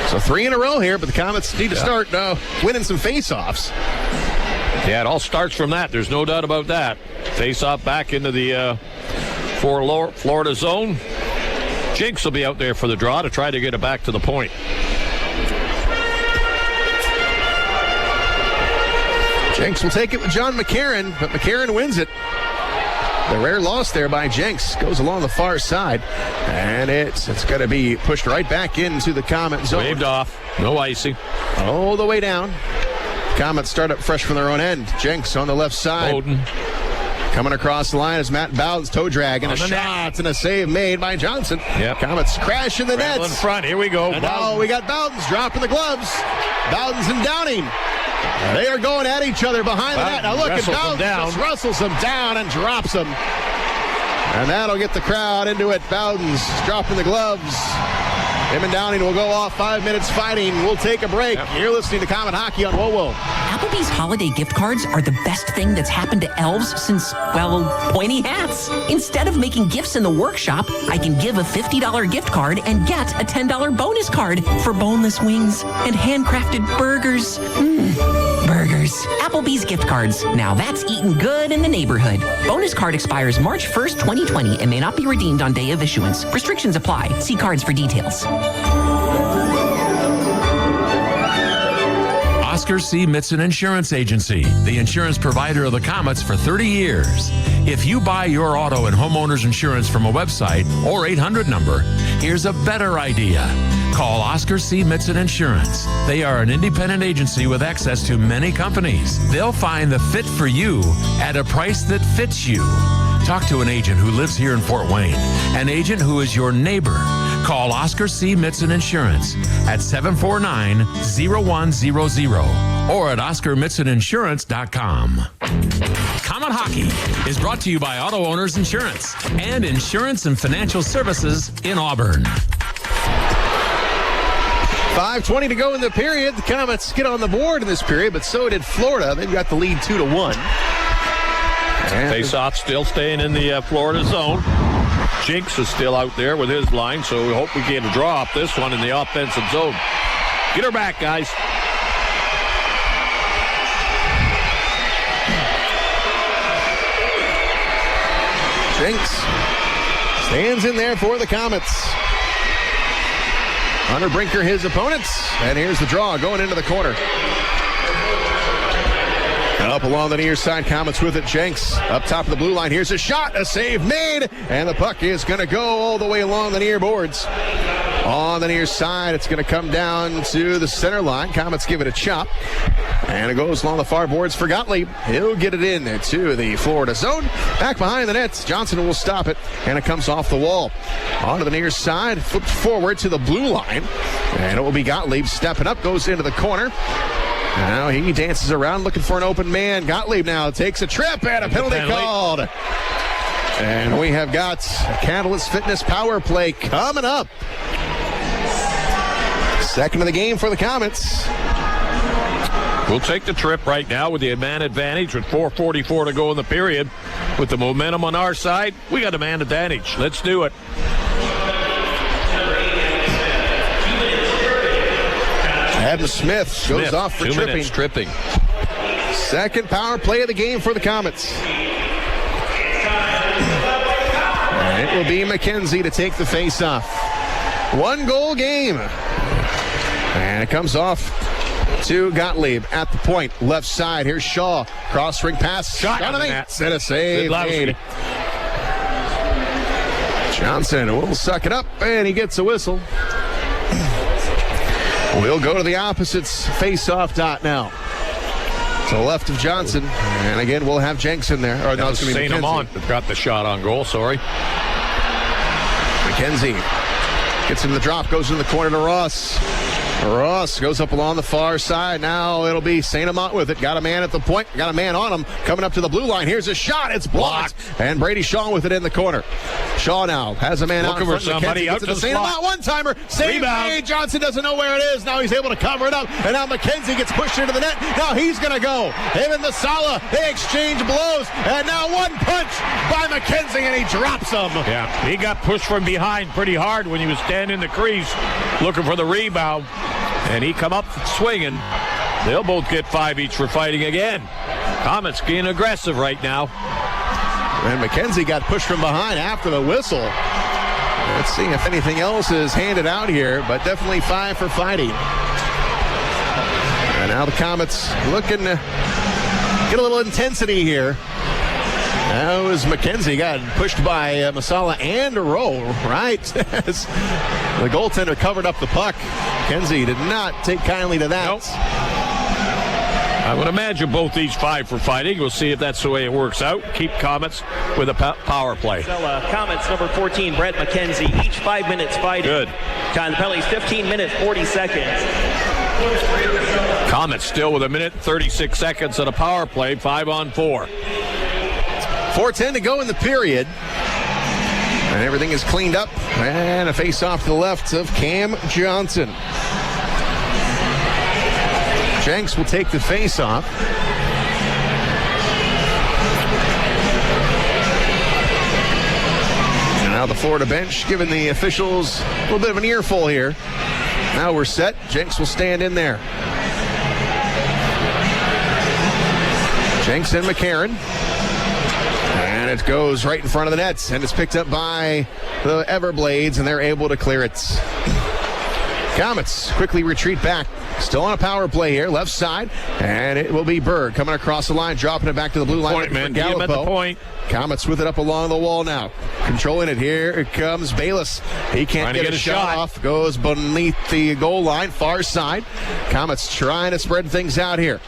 So 3 in a row here, but the Komets need to start winning some face-offs. Yeah, it all starts from that. There's no doubt about that. Face-off back into the Florida zone. Jenks will be out there for the draw to try to get it back to the point. Jenks will take it with John McCarron, but McCarron wins it. The rare loss there by Jenks goes along the far side, and it's going to be pushed right back into the Komet zone. Waved off. No icing. All the way down. Komets start up fresh from their own end. Jenks on the left side. Bowden. Coming across the line is Matt Bowden's toe drag, and a shot and a save made by Johnson. Yep. Komets crash in the net. in front. Here we go. And now we got Bowden's dropping the gloves. Bowden's and Downing. They are going at each other behind the net. Now look at Bowden just wrestles him down and drops him. And that'll get the crowd into it. Bowden's dropping the gloves. Him and Downing will go off. 5 minutes fighting. We'll take a break. Yep. You're listening to Comet Hockey on WoWo. Applebee's holiday gift cards are the best thing that's happened to elves since, well, pointy hats. Instead of making gifts in the workshop, I can give a $50 gift card and get a $10 bonus card for boneless wings and handcrafted burgers. Burgers. Applebee's gift cards. Now that's eating good in the neighborhood. Bonus card expires March 1st, 2020 and may not be redeemed on day of issuance. Restrictions apply. See cards for details. Oscar C. Mitson Insurance Agency, the insurance provider of the Komets for 30 years. If you buy your auto and homeowner's insurance from a website or 800 number, here's a better idea. Call Oscar C. Mitson Insurance. They are an independent agency with access to many companies. They'll find the fit for you at a price that fits you. Talk to an agent who lives here in Fort Wayne, an agent who is your neighbor. Call Oscar C. Mitson Insurance at 749-0100 or at OscarMitsonInsurance.com. Comet Hockey is brought to you by Auto Owners Insurance and Insurance and Financial Services in Auburn. 5:20 to go in the period. The Komets get on the board in this period, but so did Florida. They've got the lead 2-1. Face-off still staying in the Florida zone. Jenks is still out there with his line, so we hope we get a draw off this one in the offensive zone. Get her back, guys. Jenks stands in there for the Komets. Hunter Brinker, his opponents, and here's the draw going into the corner. Up along the near side, Komets with it. Jenks up top of the blue line. Here's a shot, a save made, and the puck is going to go all the way along the near boards. On the near side, it's going to come down to the center line. Komets give it a chop, and it goes along the far boards for Gottlieb. He'll get it in to the Florida zone. Back behind the net, Johnson will stop it, and it comes off the wall. Onto the near side, flipped forward to the blue line, and it will be Gottlieb stepping up, goes into the corner. Now he dances around looking for an open man. Gottlieb now takes a trip and a penalty called. And we have got Catalyst Fitness power play coming up. Second of the game for the Komets. We'll take the trip right now with the man advantage with 4:44 to go in the period. With the momentum on our side, we got a man advantage. Let's do it. Adam Smith goes off for tripping. Second power play of the game for the Komets. And it will be McKenzie to take the face-off. 1-goal game. And it comes off to Gottlieb at the point. Left side. Here's Shaw. Cross-ring pass. Shot on the net. And a save made. Johnson will suck it up, and he gets a whistle. We'll go to the opposites face-off dot now. To the left of Johnson. And again, we'll have Jenks in there. Or no, it's going to be St-Amant that got the shot on goal, sorry. McKenzie gets into the drop, goes in the corner to Ross. Ross goes up along the far side. Now it'll be St-Amant with it. Got a man at the point. Got a man on him. Coming up to the blue line. Here's a shot. It's blocked. And Brady Shaw with it in the corner. Shaw now has a man out in front of McKenzie. Out to the St-Amant one-timer. Save made. Johnson doesn't know where it is. Now he's able to cover it up. And now McKenzie gets pushed into the net. Now he's going to go. Him and the Sala. They exchange blows. And now one punch by McKenzie, and he drops him. Yeah, he got pushed from behind pretty hard when he was standing in the crease looking for the rebound. And he come up swinging. They'll both get 5 each for fighting again. Komets being aggressive right now. And McKenzie got pushed from behind after the whistle. Let's see if anything else is handed out here, but definitely 5 for fighting. And now the Komets looking to get a little intensity here. That was McKenzie got pushed by Masala and a roll, right? As the goaltender covered up the puck. McKenzie did not take kindly to that. Nope. I would imagine both these 5 for fighting. We'll see if that's the way it works out. Keep Komets with a power play. Komets number 14, Brett McKenzie, each 5 minutes fighting. Good. Time the penalties, 15 minutes, 40 seconds. Komets still with 1 minute, 36 seconds on a power play, 5-on-4. 4:10 to go in the period. And everything is cleaned up. And a face-off to the left of Cam Johnson. Jenks will take the face-off. Now the Florida bench giving the officials a little bit of an earful here. Now we're set. Jenks will stand in there. Jenks and McCarron. And it goes right in front of the nets. And it's picked up by the Everblades, and they're able to clear it. Komets quickly retreat back. Still on a power play here, left side. And it will be Bergh coming across the line, dropping it back to the blue line. Point, man. Get him at the point. Komets with it up along the wall now. Controlling it. Here it comes Bayless. He can't get a shot off. Goes beneath the goal line, far side. Komets trying to spread things out here.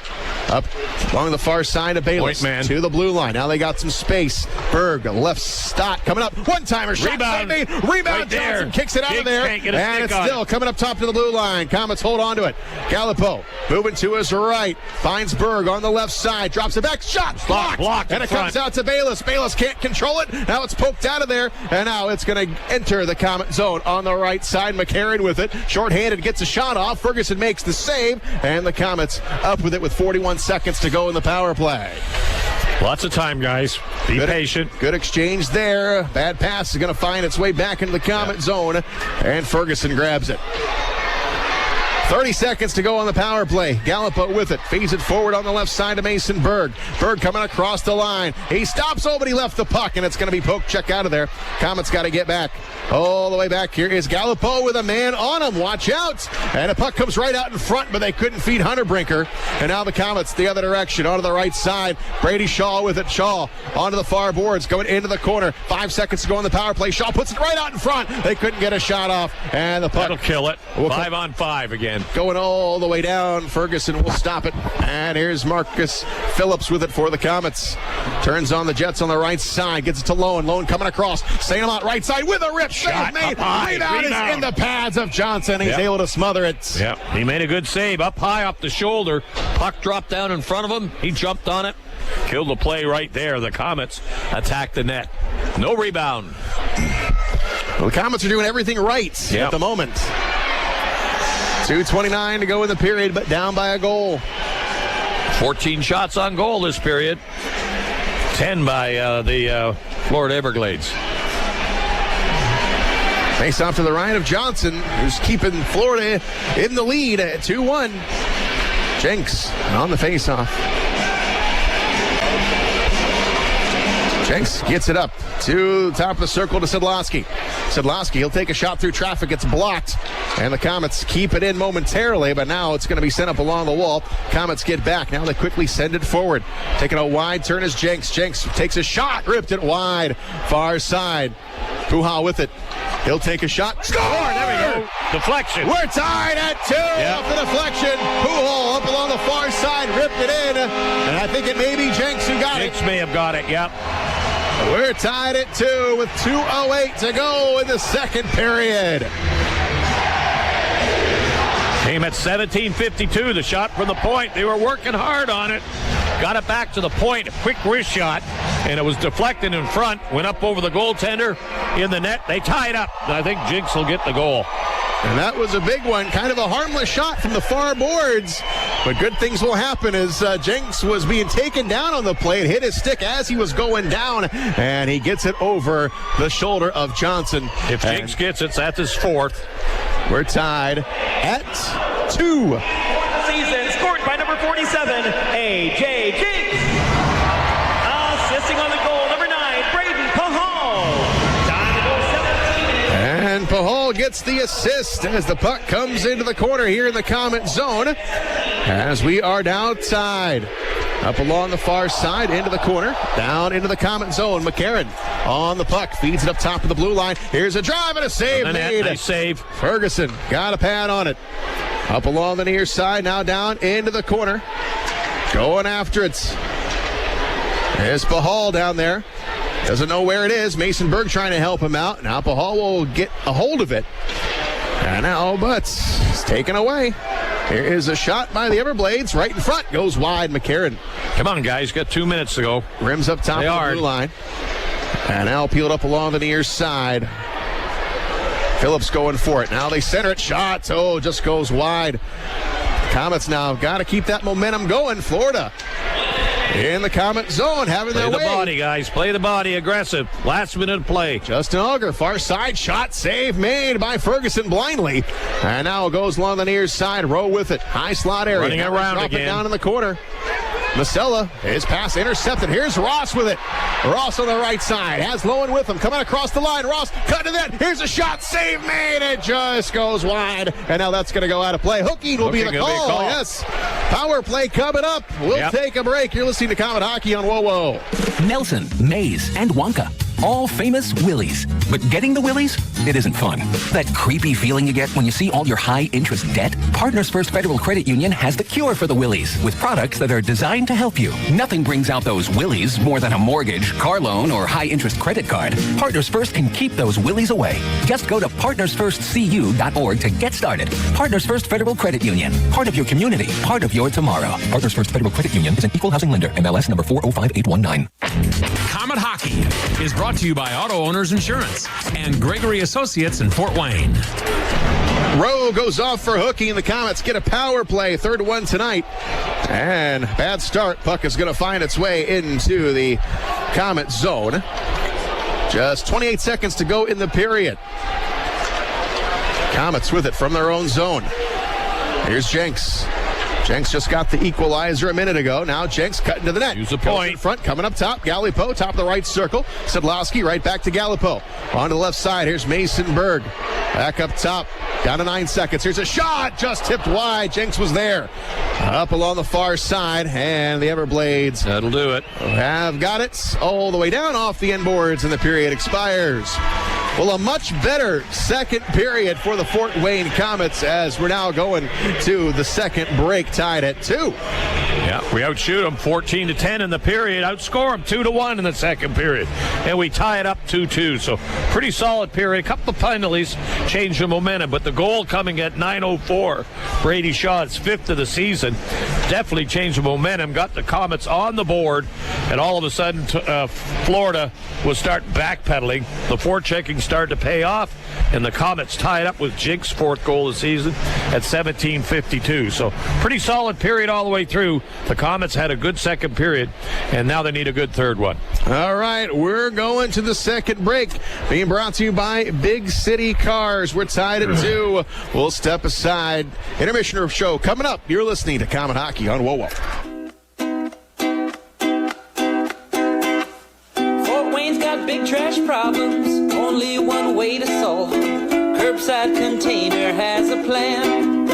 Up along the far side of Bayless to the blue line. Now they got some space. Bergh, left stop coming up. One-timer shot. Rebound. Rebound. Right there. Johnson kicks it out of there. And it's still coming up top to the blue line. Komets hold on to it. Gallipo moving to his right. Finds Bergh on the left side. Drops it back. Shot. Blocked. And it comes out to Bayless. Bayless can't control it. Now it's poked out of there. And now it's going to enter the Komet zone on the right side. McCarron with it. Short-handed gets a shot off. Ferguson makes the save. And the Komets up with it with 41 seconds to go in the power play. Lots of time, guys. Be patient. Good exchange there. Bad pass is going to find its way back into the Komet zone. And Ferguson grabs it. 30 seconds to go on the power play. Gallipo with it. Feeds it forward on the left side to Mason Bergh. Bergh coming across the line. He stops, but he left the puck, and it's going to be poked check out of there. Komets got to get back. All the way back here is Gallipo with a man on him. Watch out. And a puck comes right out in front, but they couldn't feed Hunter Brinker. And now the Komets the other direction, onto the right side. Brady Shaw with it. Shaw onto the far boards, going into the corner. 5 seconds to go on the power play. Shaw puts it right out in front. They couldn't get a shot off, and the puck. That'll kill it. 5-on-5 again. Going all the way down. Ferguson will stop it. And here's Marcus Phillips with it for the Komets. Turns on the Jets on the right side. Gets it to Lone. Lone coming across. St-Amant right side with a rip. Shot made. Rebound is in the pads of Johnson. He's able to smother it. Yeah, he made a good save. Up high, up the shoulder. Puck dropped down in front of him. He jumped on it. Killed the play right there. The Komets attacked the net. No rebound. Well, the Komets are doing everything right at the moment. 2:29 to go in the period, but down by a goal. 14 shots on goal this period. 10 by the Florida Everglades. Face off to the right of Johnson, who's keeping Florida in the lead at 2-1. Jenks on the face-off. Jenks gets it up to the top of the circle to Sedlowski. Sedlowski, he'll take a shot through traffic. It's blocked. And the Komets keep it in momentarily, but now it's going to be sent up along the wall. Komets get back. Now they quickly send it forward. Taking a wide turn is Jenks. Jenks takes a shot. Ripped it wide. Far side. Pachal with it. He'll take a shot. Score! There we go. Deflection. We're tied at 2 off the deflection. Pachal up along the far side. Ripped it in. And I think it may be Jenks who got it. Jenks may have got it, yep. We're tied at 2 with 2:08 to go in the second period. Came at 17:52. The shot from the point. They were working hard on it. Got it back to the point. A quick wrist shot. And it was deflected in front. Went up over the goaltender in the net. They tied up. I think Jenks will get the goal. And that was a big one. Kind of a harmless shot from the far boards. But good things will happen as Jenks was being taken down on the play. It hit his stick as he was going down. And he gets it over the shoulder of Johnson. If Jenks gets it, that's his fourth. We're tied at 2. Season scored by number 47, A.J. Jenks. Assisting on the goal, number 9, Braden Pachal. Time to go 17 minutes. And Pachal gets the assist as the puck comes into the corner here in the Komet zone. As we are now tied. Up along the far side, into the corner, down into the Komet zone. McCarron on the puck, feeds it up top of the blue line. Here's a drive and a save made. Nice save. Ferguson got a pad on it. Up along the near side, now down into the corner. Going after it. There's Pachal down there. Doesn't know where it is. Mason Bergh trying to help him out. Now Pachal will get a hold of it. And now Butts is taken away. Here is a shot by the Everblades. Right in front. Goes wide. McCarron. Come on, guys. Got 2 minutes to go. Rims up top of the blue line. And now peeled up along the near side. Phillips going for it. Now they center it. Shot. Oh, just goes wide. Komets now got to keep that momentum going. Florida in the Komet zone, having their way. Play the body, guys. Play the body. Aggressive. Last minute of play. Justin Auger, far side shot. Save made by Ferguson blindly. And now it goes along the near side. Rowe with it. High slot area. Running around again. Down in the corner. Masella, his pass intercepted. Here's Ross with it. Ross on the right side. Has Lowen with him. Coming across the line. Ross cutting to that. Here's a shot. Save made. It just goes wide. And now that's going to go out of play. Hooking will be the call. Yes. Power play coming up. We'll take a break. You're listening to Komet Hockey on WoWo. Nelson, Mays, and Wonka. All famous Willies. But getting the Willies? It isn't fun. That creepy feeling you get when you see all your high-interest debt? Partners First Federal Credit Union has the cure for the Willies with products that are designed to help you. Nothing brings out those Willies more than a mortgage, car loan, or high-interest credit card. Partners First can keep those Willies away. Just go to partnersfirstcu.org to get started. Partners First Federal Credit Union. Part of your community. Part of your tomorrow. Partners First Federal Credit Union is an equal housing lender. MLS number 405819. Komet Hockey is brought to you by Auto Owners Insurance and Gregory Associates in Fort Wayne. Rowe goes off for Hooking. The Komets get a power play. 3rd one tonight. And bad start. Puck is going to find its way into the Komet zone. Just 28 seconds to go in the period. Komets with it from their own zone. Here's Jenks. Jenks just got the equalizer a minute ago. Now Jenks cutting to the net. Use a point. In front, coming up top. Gallipo, top of the right circle. Sedlowski right back to Gallipo. On to the left side. Here's Mason Bergh. Back up top. Down to 9 seconds. Here's a shot. Just tipped wide. Jenks was there. Up along the far side. And the Everblades. That'll do it. Have got it all the way down off the end boards, and the period expires. Well, a much better second period for the Fort Wayne Komets as we're now going to the second break, tied at 2. Yeah, we outshoot them 14-10 in the period, outscore them 2-1 in the second period, and we tie it up 2-2. So pretty solid period. A couple of penalties changed the momentum, but the goal coming at 9:04, Brady Shaw's 5th of the season, definitely changed the momentum, got the Komets on the board, and all of a sudden Florida will start backpedaling. The forechecking started to pay off, and the Komets tied up with Jenks' 4th goal of the season at 17:52. So pretty solid period all the way through. The Komets had a good second period, and now they need a good third one. All right, we're going to the second break, being brought to you by Big City Cars. We're tied at 2. We'll step aside. Intermission show coming up. You're listening to Komet Hockey on WoWo. Fort Wayne's got big trash problems, only one way to solve them. Curbside Container has a plan.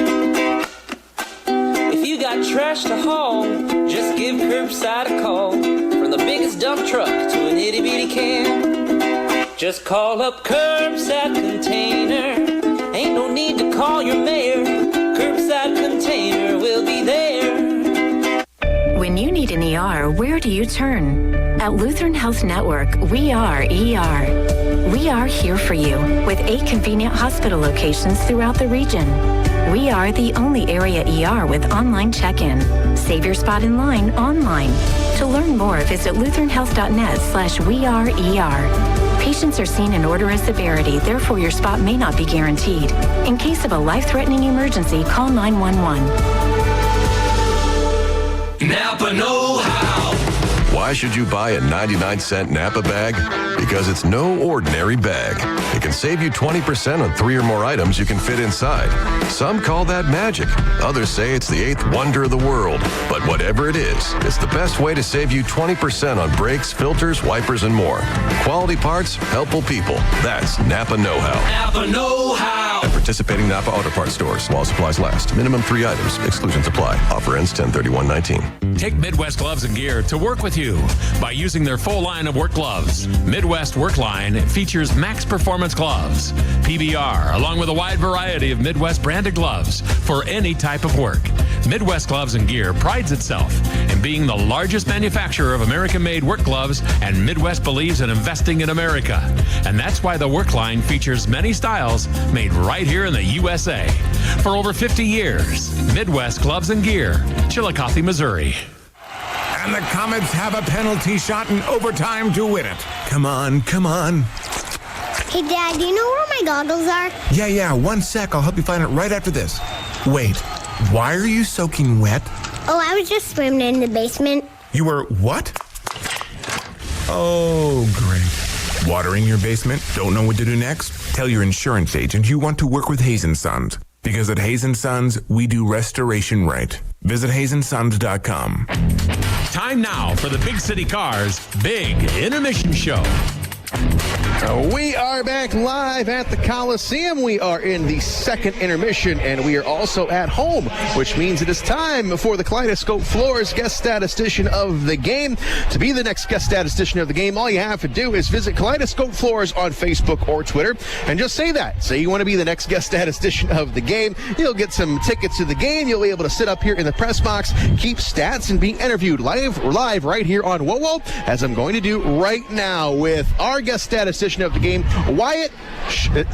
If you got trash to haul, just give Curbside a call. From the biggest dump truck to an itty-bitty can, just call up Curbside Container. Ain't no need to call your mayor. Curbside Container will be there. When you need an ER, where do you turn? At Lutheran Health Network, we are ER. We are here for you with 8 convenient hospital locations throughout the region. We are the only area ER with online check-in. Save your spot in line online. To learn more, visit lutheranhealth.net/weareer. Patients are seen in order of severity, therefore your spot may not be guaranteed. In case of a life-threatening emergency, call 911. Napa know-how. Why should you buy a 99-cent Napa bag? Because it's no ordinary bag. It can save you 20% on 3 or more items you can fit inside. Some call that magic. Others say it's the 8th wonder of the world. But whatever it is, it's the best way to save you 20% on brakes, filters, wipers, and more. Quality parts, helpful people. That's Napa know-how. Napa know-how. At participating Napa Auto Parts stores while supplies last. Minimum 3 items. Exclusions apply. Offer ends 10/31/19. Take Midwest Gloves and Gear to work with you by using their full line of work gloves. Midwest Work Line features max performance gloves, PBR, along with a wide variety of Midwest branded gloves for any type of work. Midwest Gloves and Gear prides itself in being the largest manufacturer of American-made work gloves, and Midwest believes in investing in America. And that's why the Work Line features many styles made right here in the USA. For over 50 years, Midwest Gloves and Gear, Chillicothe, Missouri. And the Komets have a penalty shot in overtime to win it. Come on, come on. Hey, Dad, do you know where my goggles are? Yeah, 1 sec. I'll help you find it right after this. Wait, why are you soaking wet? Oh, I was just swimming in the basement. You were what? Oh, great. Water in your basement? Don't know what to do next? Tell your insurance agent you want to work with Hayes & Sons. Because at Hayes & Sons, we do restoration right. Visit HayesandSons.com. Time now for the Big City Cars Big Intermission Show. We are back live at the Coliseum. We are in the second intermission, and we are also at home, which means it is time for the Kaleidoscope Floors guest statistician of the game. To be the next guest statistician of the game, all you have to do is visit Kaleidoscope Floors on Facebook or Twitter, and just say that. Say you want to be the next guest statistician of the game. You'll get some tickets to the game. You'll be able to sit up here in the press box, keep stats, and be interviewed live right here on WoWo, as I'm going to do right now with our guest statistician of the game, Wyatt.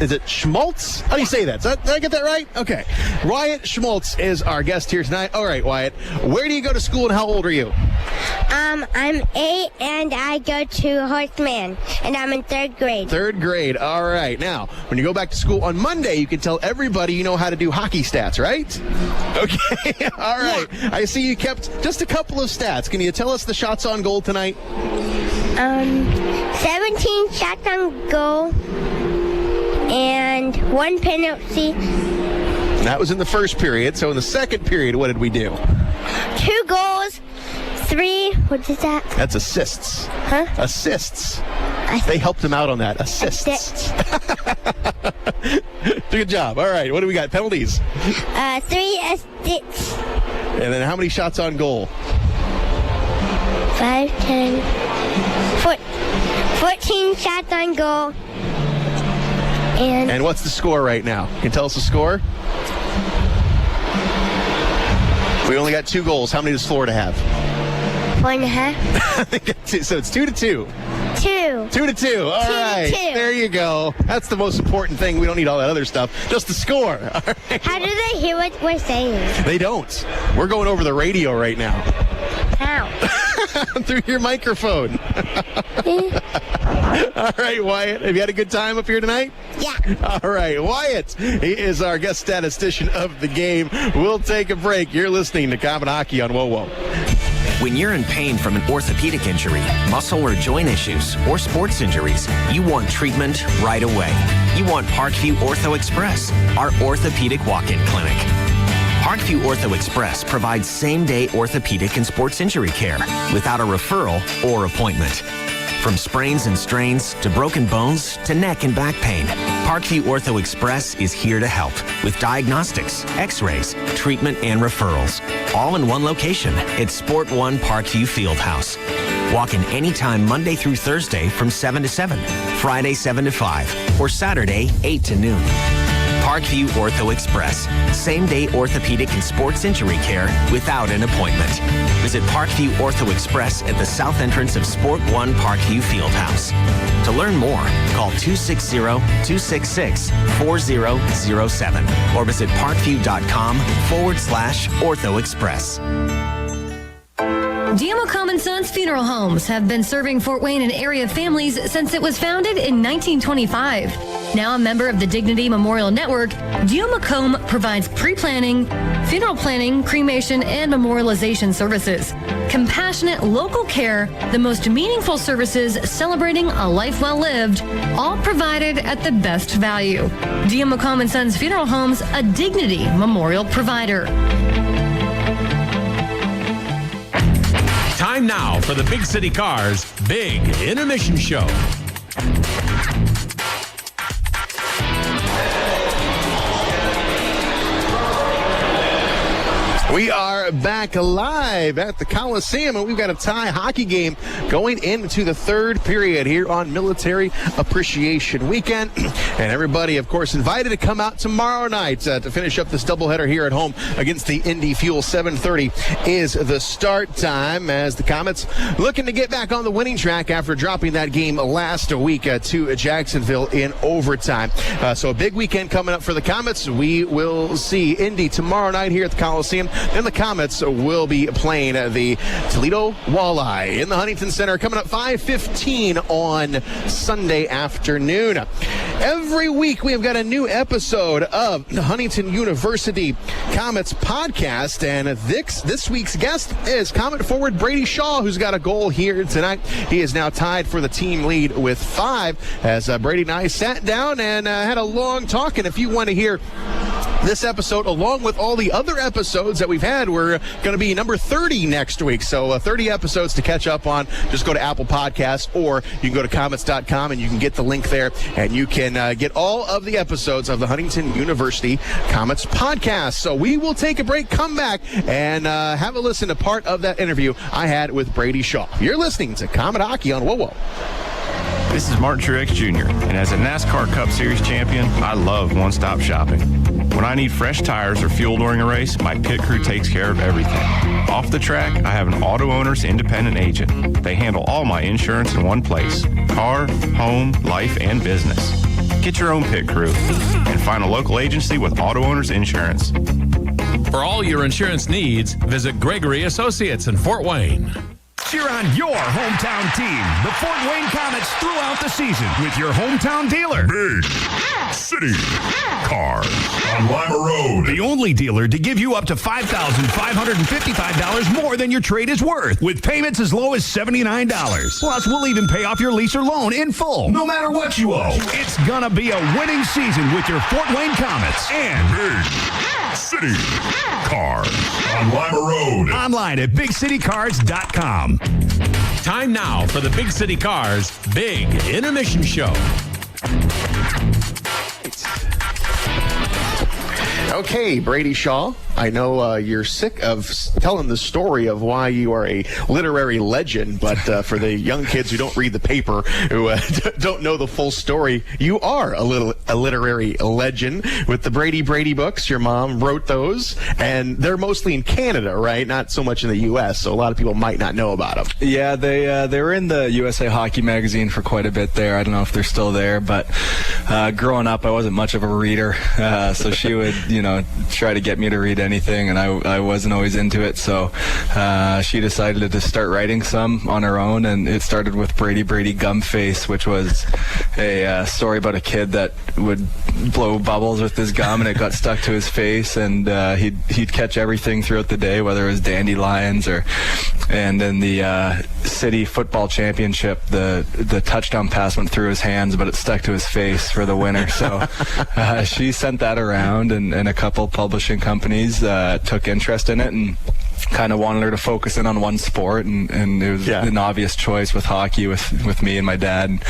Is it Schmaltz? How do you say that? Did I get that right? Okay. Wyatt Schmaltz is our guest here tonight. All right, Wyatt. Where do you go to school and how old are you? I'm 8 and I go to Horseman and I'm in 3rd grade. 3rd grade. All right. Now, when you go back to school on Monday, you can tell everybody you know how to do hockey stats, right? Okay. All right. Yeah. I see you kept just a couple of stats. Can you tell us the shots on goal tonight? 17 shots on goal and 1 penalty. That was in the first period. So in the second period, what did we do? 2 goals, 3, what is that? That's assists. Huh? Assists. They helped him out on that. Assists. Good job. All right. What do we got? Penalties? 3 assists. And then how many shots on goal? 5, 10, 14 shots on goal. And what's the score right now? Can you tell us the score? We only got 2 goals. How many does Florida have? 1.5. So it's 2-2. 2. 2-2. All right. 2. There you go. That's the most important thing. We don't need all that other stuff. Just the score. All right. How do they hear what we're saying? They don't. We're going over the radio right now. How? Through your microphone. All right, Wyatt. Have you had a good time up here tonight? Yeah. All right, Wyatt. He is our guest statistician of the game. We'll take a break. You're listening to Common Hockey on WoWo. When you're in pain from an orthopedic injury, muscle or joint issues, or sports injuries, you want treatment right away. You want Parkview Ortho Express, our orthopedic walk-in clinic. Parkview Ortho Express provides same-day orthopedic and sports injury care without a referral or appointment. From sprains and strains to broken bones to neck and back pain, Parkview Ortho Express is here to help with diagnostics, x-rays, treatment, and referrals. All in one location at Sport One Parkview Fieldhouse. Walk in anytime Monday through Thursday from 7 to 7, Friday 7 to 5, or Saturday 8 to noon. Parkview Ortho Express. Same-day orthopedic and sports injury care without an appointment. Visit Parkview Ortho Express at the south entrance of Sport One Parkview Fieldhouse. To learn more, call 260-266-4007 or visit parkview.com/Ortho Express. Diamo Common Sons Funeral Homes have been serving Fort Wayne and area families since it was founded in 1925. Now a member of the Dignity Memorial Network, Diamo provides pre-planning, funeral planning, cremation, and memorialization services. Compassionate local care, the most meaningful services celebrating a life well lived, all provided at the best value. Diamo Common Sons Funeral Homes, a Dignity Memorial provider. Time now for the Big City Cars Big Intermission Show. We are back live at the Coliseum, and we've got a tie hockey game going into the third period here on Military Appreciation Weekend. And everybody, of course, invited to come out tomorrow night to finish up this doubleheader here at home against the Indy Fuel. 7:30 is the start time as the Komets looking to get back on the winning track after dropping that game last week to Jacksonville in overtime. So a big weekend coming up for the Komets. We will see Indy tomorrow night here at the Coliseum. Then the Komets will be playing the Toledo Walleye in the Huntington Center coming up 5:15 on Sunday afternoon. Every week we have got a new episode of the Huntington University Komets podcast, and this week's guest is Komet forward Brady Shaw, who's got a goal here tonight. He is now tied for the team lead with 5 as Brady and I sat down and had a long talk. And if you want to hear this episode along with all the other episodes that we've had, we're going to be number 30 next week. So 30 episodes to catch up on. Just go to Apple Podcasts, or you can go to komets.com and you can get the link there, and you can get all of the episodes of the Huntington University Komets podcast. So we will take a break, come back, and have a listen to part of that interview I had with Brady Shaw. You're listening to Komet Hockey on WoWo. This is Martin Truex Jr., and as a NASCAR Cup Series champion, I love one-stop shopping. When I need fresh tires or fuel during a race, my pit crew takes care of everything. Off the track, I have an Auto Owners independent agent. They handle all my insurance in one place: car, home, life, and business. Get your own pit crew and find a local agency with Auto Owners Insurance. For all your insurance needs, visit Gregory Associates in Fort Wayne. Cheer on your hometown team, the Fort Wayne Komets, throughout the season with your hometown dealer. Big City Cars on Lima Road. The only dealer to give you up to $5,555 more than your trade is worth, with payments as low as $79. Plus, we'll even pay off your lease or loan in full, no matter what you owe. It's gonna be a winning season with your Fort Wayne Komets and Big City Cars on Lima Road. Online at BigCityCars.com. Time now for the Big City Cars Big Intermission Show. Okay, Brady Shaw, I know you're sick of telling the story of why you are a literary legend, but for the young kids who don't read the paper, who don't know the full story, you are a literary legend with the Brady books. Your mom wrote those, and they're mostly in Canada, right? Not so much in the U.S., so a lot of people might not know about them. Yeah, they were in the USA Hockey magazine for quite a bit there. I don't know if they're still there, but growing up, I wasn't much of a reader, so she would, try to get me to read anything, and I wasn't always into it, so she decided to start writing some on her own, and it started with Brady Gumface, which was a story about a kid that would blow bubbles with his gum, and it got stuck to his face, and he'd catch everything throughout the day, whether it was dandelions and in the city football championship, the touchdown pass went through his hands, but it stuck to his face for the winner. So she sent that around, and a couple publishing companies took interest in it and kind of wanted her to focus in on one sport, and it was an obvious choice with hockey with me and my dad.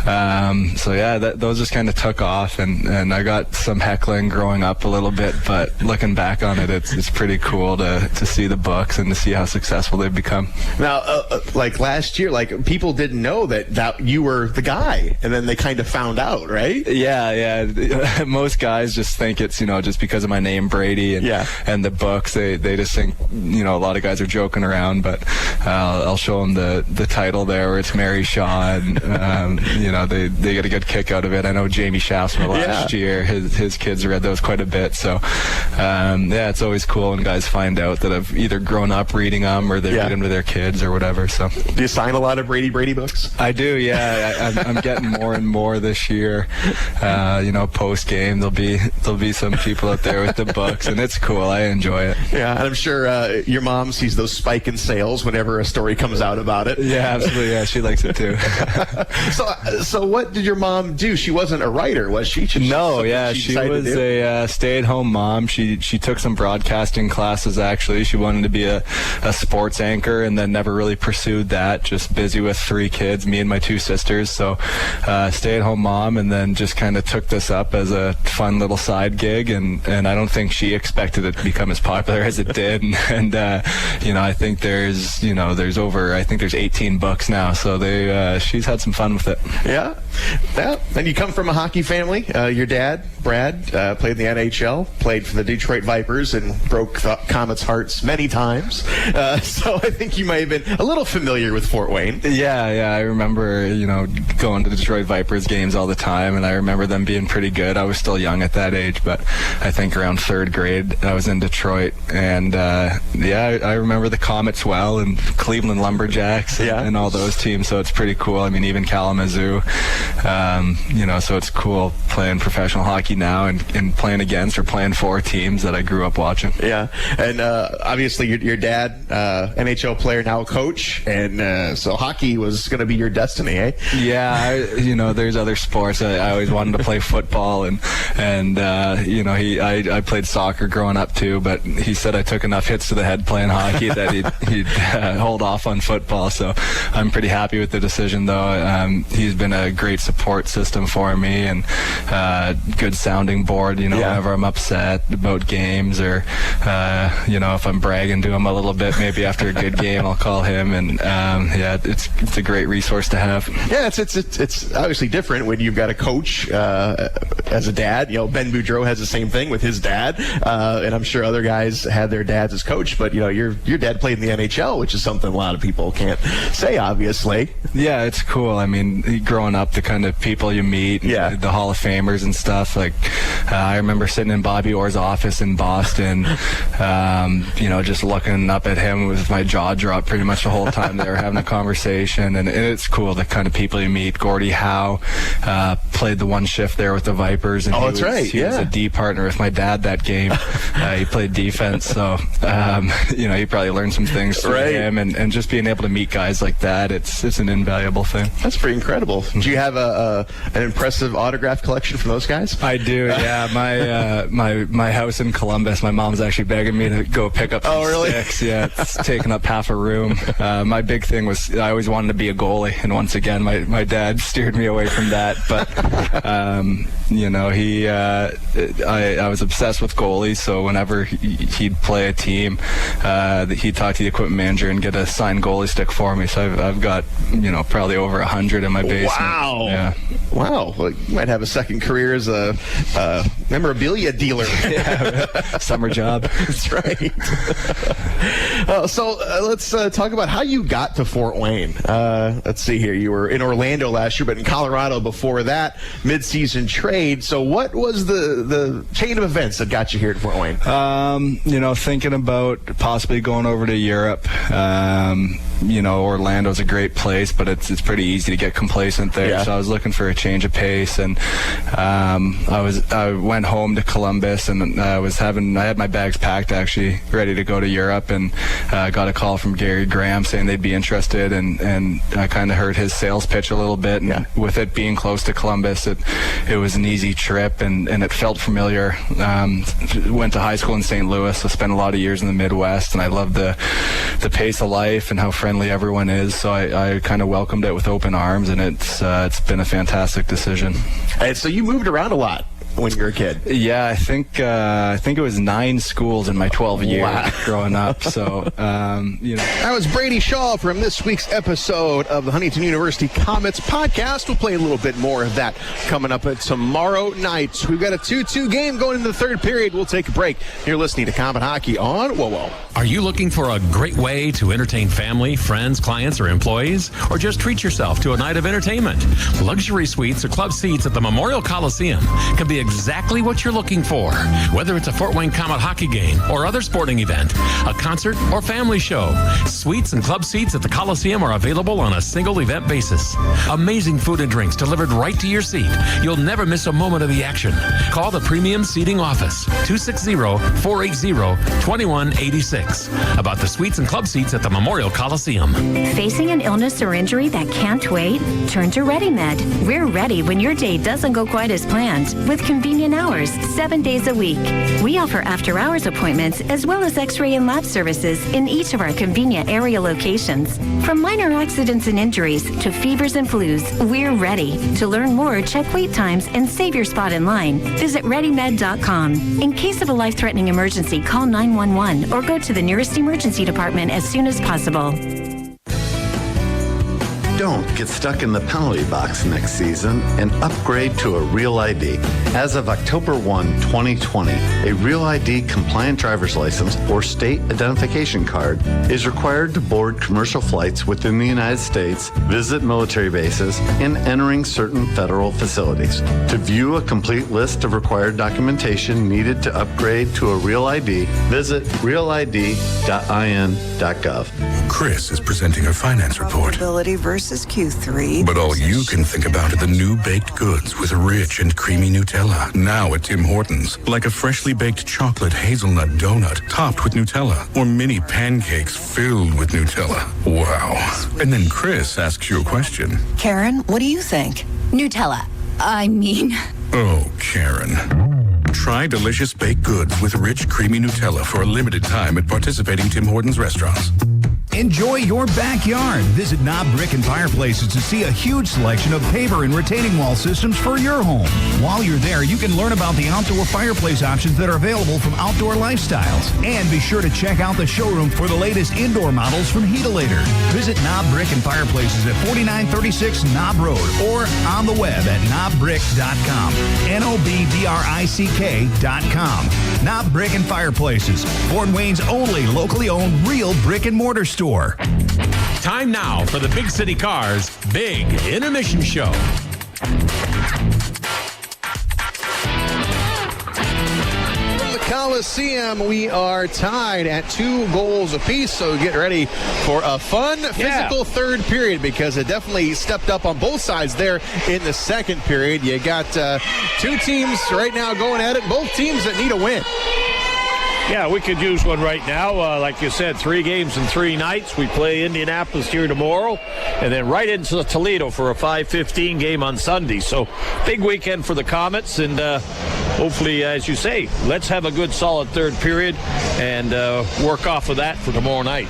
Those just kind of took off, and I got some heckling growing up a little bit, but looking back on it, it's pretty cool to see the books and to see how successful they've become. Now, like last year, like people didn't know that you were the guy, and then they kind of found out, right? Yeah. Most guys just think it's just because of my name Brady and the books. They just think a lot of guys are joking around, but I'll show them the title there where it's Mary Shaw, and they get a good kick out of it. I know Jamie Schaffner last year, his kids read those quite a bit, so it's always cool when guys find out that I've either grown up reading them or they read them to their kids or whatever. So do you sign a lot of Brady books? I do, yeah. I'm getting more and more this year. Post game there'll be some people out there with the books, and it's cool. I enjoy it. Yeah, and I'm sure your mom sees those spike in sales whenever a story comes out about it. Yeah, absolutely. Yeah, she likes it too. So what did your mom do? She wasn't a writer, was she? She was a stay-at-home mom. She took some broadcasting classes, actually. She wanted to be a sports anchor, and then never really pursued that. Just busy with 3 kids, me and my 2 sisters. So stay-at-home mom, and then just kind of took this up as a fun little side gig, and I don't think she expected it to become as popular as it did. And, I think there's 18 books now. So she's had some fun with it. Yeah. And you come from a hockey family. Your dad, Brad, played in the NHL, played for the Detroit Vipers, and broke Komets' hearts many times. So I think you might have been a little familiar with Fort Wayne. Yeah. I remember, going to the Detroit Vipers games all the time, and I remember them being pretty good. I was still young at that age, but I think around third grade I was in Detroit, and I remember the Komets well, and Cleveland Lumberjacks, and all those teams. So it's pretty cool. I mean, even Kalamazoo. So it's cool playing professional hockey now and playing against or playing for teams that I grew up watching. Yeah, and obviously your dad, NHL player, now a coach, and so hockey was going to be your destiny, eh? Yeah, there's other sports. I always wanted to play football, and I played soccer growing up too, but he said I took enough hits to the head playing hockey that he'd hold off on football. So I'm pretty happy with the decision, though. He's been a great support system for me, and good sounding board, whenever I'm upset about games, or if I'm bragging to him a little bit, maybe after a good game, I'll call him, and it's a great resource to have. Yeah, it's obviously different when you've got a coach as a dad. Ben Boudreau has the same thing with his dad, and I'm sure other guys had their dads as coach, but your dad played in the NHL, which is something a lot of people can't say, obviously. Yeah, it's cool. I mean, growing up, the kind of people you meet, the Hall of Famers and stuff, like I remember sitting in Bobby Orr's office in Boston, just looking up at him with my jaw dropped pretty much the whole time they were having a conversation, and it's cool, the kind of people you meet. Gordie Howe played the one shift there with the Vipers, and he was a D partner with my dad that game. He played defense, so he probably learned some things through him, and just being able to meet guys like that, it's an invaluable thing. That's pretty incredible. Do you have an impressive autograph collection from those guys? I do, yeah. My house in Columbus, my mom's actually begging me to go pick up some sticks. Yeah, it's taking up half a room. My big thing was I always wanted to be a goalie, and once again, my dad steered me away from that. But I was obsessed with goalies, so whenever he'd play a team, he'd talk to the equipment manager and get a signed goalie stick for me. So I've got probably over 100 in my basement. Wow. Yeah. Wow. Well, you might have a second career as a memorabilia dealer. Summer job. That's right. So let's talk about how you got to Fort Wayne. Let's see here. You were in Orlando last year, but in Colorado before that, mid-season trade. So what was the chain of events that got you here to Fort Wayne? Thinking about possibly going over to Europe. Orlando's a great place, but it's pretty easy to get complacent there. Yeah. So I was looking for a change of pace, and I went home to Columbus, and I had my bags packed, actually ready to go to Europe, and got a call from Gary Graham saying they'd be interested, and I kind of heard his sales pitch a little bit, and with it being close to Columbus, it was an easy trip, and it felt familiar. Went to high school in St. Louis, so spent a lot of years in the Midwest, and I loved the pace of life and how friendly everyone is, so I kind of welcomed it with open arms, and it's been a fantastic decision. And so you moved around a lot when you were a kid. Yeah, I think it was 9 schools in my 12 years growing up. So, That was Brady Shaw from this week's episode of the Huntington University Komets podcast. We'll play a little bit more of that coming up tomorrow night. We've got a 2-2 game going into the third period. We'll take a break. You're listening to Komet Hockey on WOWO. Are you looking for a great way to entertain family, friends, clients, or employees? Or just treat yourself to a night of entertainment? Luxury suites or club seats at the Memorial Coliseum can be exactly what you're looking for. Whether it's a Fort Wayne Komet hockey game or other sporting event, a concert or family show, suites and club seats at the Coliseum are available on a single event basis. Amazing food and drinks delivered right to your seat. You'll never miss a moment of the action. Call the Premium Seating Office, 260-480-2186. About the suites and club seats at the Memorial Coliseum. Facing an illness or injury that can't wait? Turn to ReadyMed. We're ready when your day doesn't go quite as planned, with convenient hours, 7 days a week. We offer after-hours appointments as well as x-ray and lab services in each of our convenient area locations. From minor accidents and injuries to fevers and flus, we're ready. To learn more, check wait times and save your spot in line. Visit ReadyMed.com. In case of a life-threatening emergency, call 911 or go to the the nearest emergency department as soon as possible. Don't get stuck in the penalty box next season and upgrade to a Real ID. As of October 1, 2020, a Real ID compliant driver's license or state identification card is required to board commercial flights within the United States, visit military bases, and entering certain federal facilities. To view a complete list of required documentation needed to upgrade to a Real ID, visit realid.in.gov. Chris is presenting her finance report. Probability versus Q3. But all you can think about are the new baked goods with rich and creamy Nutella. Now at Tim Hortons. Like a freshly baked chocolate hazelnut donut topped with Nutella. Or mini pancakes filled with Nutella. Wow. And then Chris asks you a question. Karen, what do you think? Nutella. I mean... Oh, Karen. Try delicious baked goods with rich, creamy Nutella for a limited time at participating Tim Hortons restaurants. Enjoy your backyard. Visit Knob Brick and Fireplaces to see a huge selection of paver and retaining wall systems for your home. While you're there, you can learn about the outdoor fireplace options that are available from Outdoor Lifestyles. And be sure to check out the showroom for the latest indoor models from Heatolator. Visit Knob Brick and Fireplaces at 4936 Knob Road or on the web at knobbrick.com. NOBBRICK.com. Knob Brick and Fireplaces, Fort Wayne's only locally owned real brick and mortar store. Time now for the Big City Cars Big Intermission Show. From the Coliseum, we are tied at 2 goals apiece, so get ready for a fun, physical third period because it definitely stepped up on both sides there in the second period. You got 2 teams right now going at it, both teams that need a win. Yeah, we could use one right now. Like you said, 3 games in 3 nights. We play Indianapolis here tomorrow, and then right into Toledo for a 5:15 game on Sunday. So big weekend for the Komets, and hopefully, as you say, let's have a good, solid third period and work off of that for tomorrow night.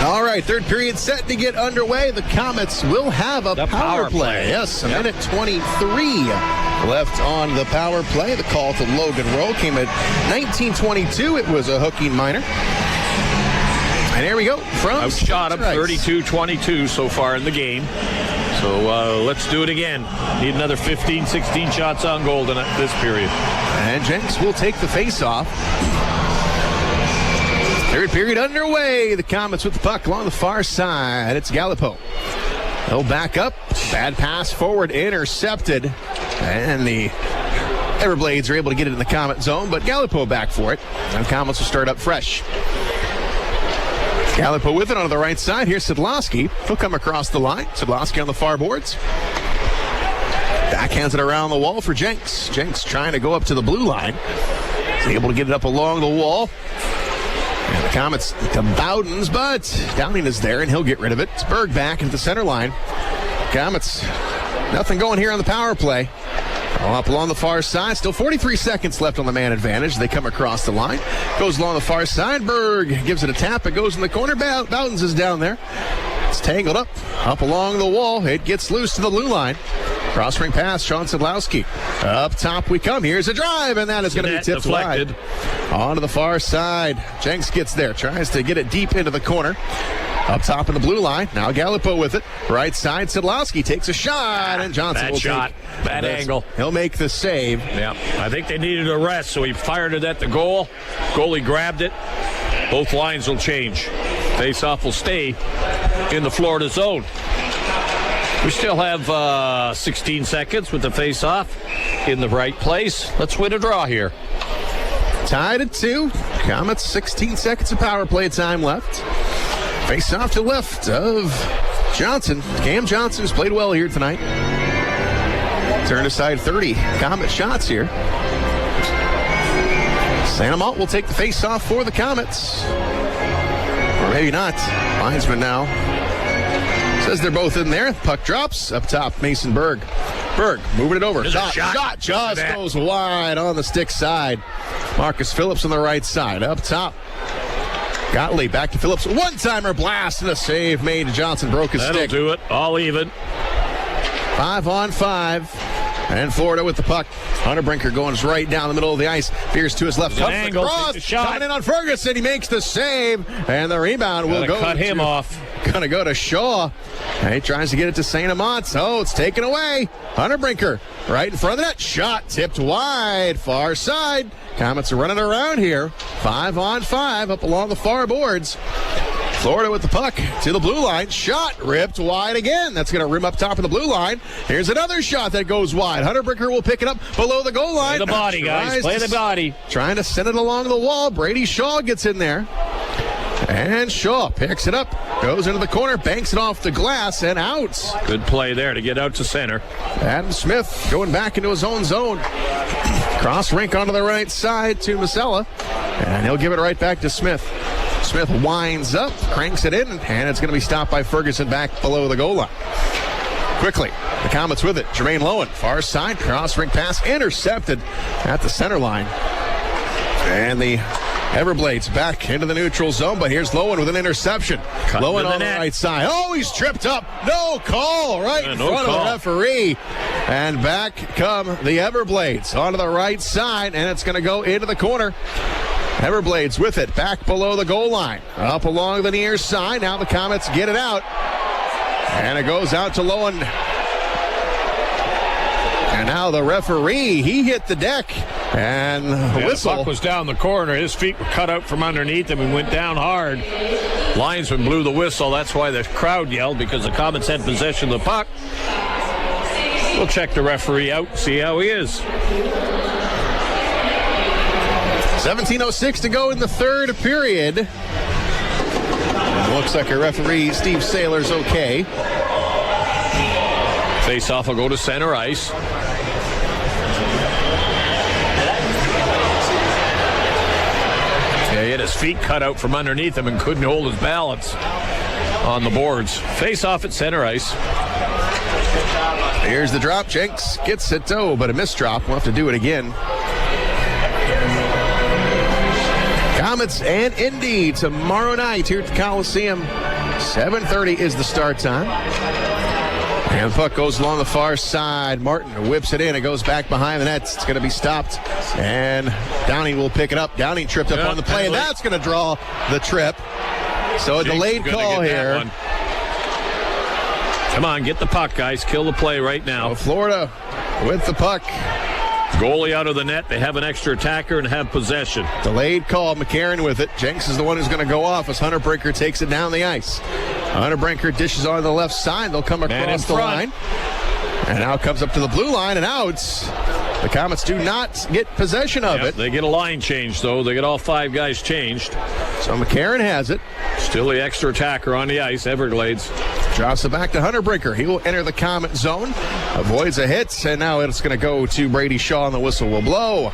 All right, third period set to get underway. The Komets will have a power play. Yes, a minute 23 left on the power play. The call to Logan Rowe came at 19:22. It was a hooking minor. And here we go. Outshot him 32-22 so far in the game. So let's do it again. Need another 15, 16 shots on goal tonight this period. And Jenks will take the face-off. Third period underway. The Komets with the puck along the far side. It's Gallipo. He'll back up. Bad pass forward, intercepted. And the Everblades are able to get it in the Komet zone, but Gallipo back for it. And Komets will start up fresh. Gallipo with it on the right side. Here's Sidlowski. He'll come across the line. Sidlowski on the far boards. Backhands it around the wall for Jenks. Jenks trying to go up to the blue line. He's able to get it up along the wall. And the Komets to Bowden's, but Downing is there, and he'll get rid of it. It's Bergh back into the center line. Komets, nothing going here on the power play. All up along the far side. Still 43 seconds left on the man advantage. They come across the line. Goes along the far side. Bergh gives it a tap. It goes in the corner. Bowden's is down there. It's tangled up along the wall. It gets loose to the blue line. Cross-ring pass, Sean Sidlowski. Up top we come. Here's a drive, and that is going to be tipped wide. Onto the far side. Jenks gets there. Tries to get it deep into the corner. Up top in the blue line. Now Gallipo with it. Right side, Sidlowski takes a shot, and Johnson will take it. Bad angle. He'll make the save. Yeah, I think they needed a rest, so he fired it at the goal. Goalie grabbed it. Both lines will change. Face-off will stay in the Florida zone. We still have 16 seconds with the face-off in the right place. Let's win a draw here. Tied at 2. Komets 16 seconds of power play time left. Face-off to left of Johnson. Cam Johnson has played well here tonight. Turn aside 30 Komet shots here. St-Amant will take the face-off for the Komets. Or maybe not. Linesman now. Says they're both in there. Puck drops. Up top, Mason Bergh. Bergh moving it over. Shot just goes wide on the stick side. Marcus Phillips on the right side. Up top. Gottlieb back to Phillips. One-timer blast and a save made. Johnson broke his stick. That'll do it. All even. 5-on-5. And Florida with the puck. Hunter Brinker going right down the middle of the ice. Veers to his left. Good Comes angle, across. takes a shot. Coming in on Ferguson. He makes the save. And the rebound will go cut him off. Going to go to Shaw. And he tries to get it to St-Amant. Oh, it's taken away. Hunter Brinker right in front of the net. Shot tipped wide. Far side. Komets are running around here. 5-on-5 up along the far boards. Florida with the puck to the blue line. Shot ripped wide again. That's going to rim up top of the blue line. Here's another shot that goes wide. Hunter Brinker will pick it up below the goal line. Play the body, guys. Play the body. Trying to send it along the wall. Brady Shaw gets in there. And Shaw picks it up. Goes into the corner. Banks it off the glass and out. Good play there to get out to center. Adam Smith going back into his own zone. Cross rink onto the right side to Masella. And he'll give it right back to Smith. Smith winds up, cranks it in, and it's going to be stopped by Ferguson back below the goal line. Quickly, the Komets with it. Jermaine Lowen, far side, cross ring pass, intercepted at the center line. And the Everblades back into the neutral zone, but here's Lowen with an interception. Lowen on the right side. Oh, he's tripped up. No call right in front of the referee. And back come the Everblades onto the right side, and it's going to go into the corner. Everblades with it, back below the goal line. Up along the near side. Now the Komets get it out. And it goes out to Lowen. And now the referee, he hit the deck. And the whistle. The puck was down the corner. His feet were cut out from underneath him and went down hard. Linesman blew the whistle. That's why the crowd yelled, because the Komets had possession of the puck. We'll check the referee out, see how he is. 17:06 to go in the third period. It looks like our referee, Steve Saylor's okay. Face-off will go to center ice. Yeah, he had his feet cut out from underneath him and couldn't hold his balance on the boards. Face-off at center ice. Here's the drop. Jenks gets it, but a missed drop. We'll have to do it again. Komets and Indy tomorrow night here at the Coliseum. 7:30 is the start time. And the puck goes along the far side. Martin whips it in. It goes back behind the net. It's going to be stopped. And Downing will pick it up. Downing tripped up on the play. And that's going to draw the trip. So a delayed call here. Come on, get the puck, guys. Kill the play right now. So Florida with the puck. Goalie out of the net. They have an extra attacker and have possession. Delayed call. McCarron with it. Jenks is the one who's going to go off as Hunter Brinker takes it down the ice. Hunter Brinker dishes on the left side. They'll come across the line. And now comes up to the blue line and out. The Komets do not get possession of it. They get a line change, though. They get all 5 guys changed. So McCarron has it. Still the extra attacker on the ice, Everglades. Drops it back to Hunter Brinker. He will enter the Komet zone. Avoids a hit, and now it's going to go to Brady Shaw, and the whistle will blow.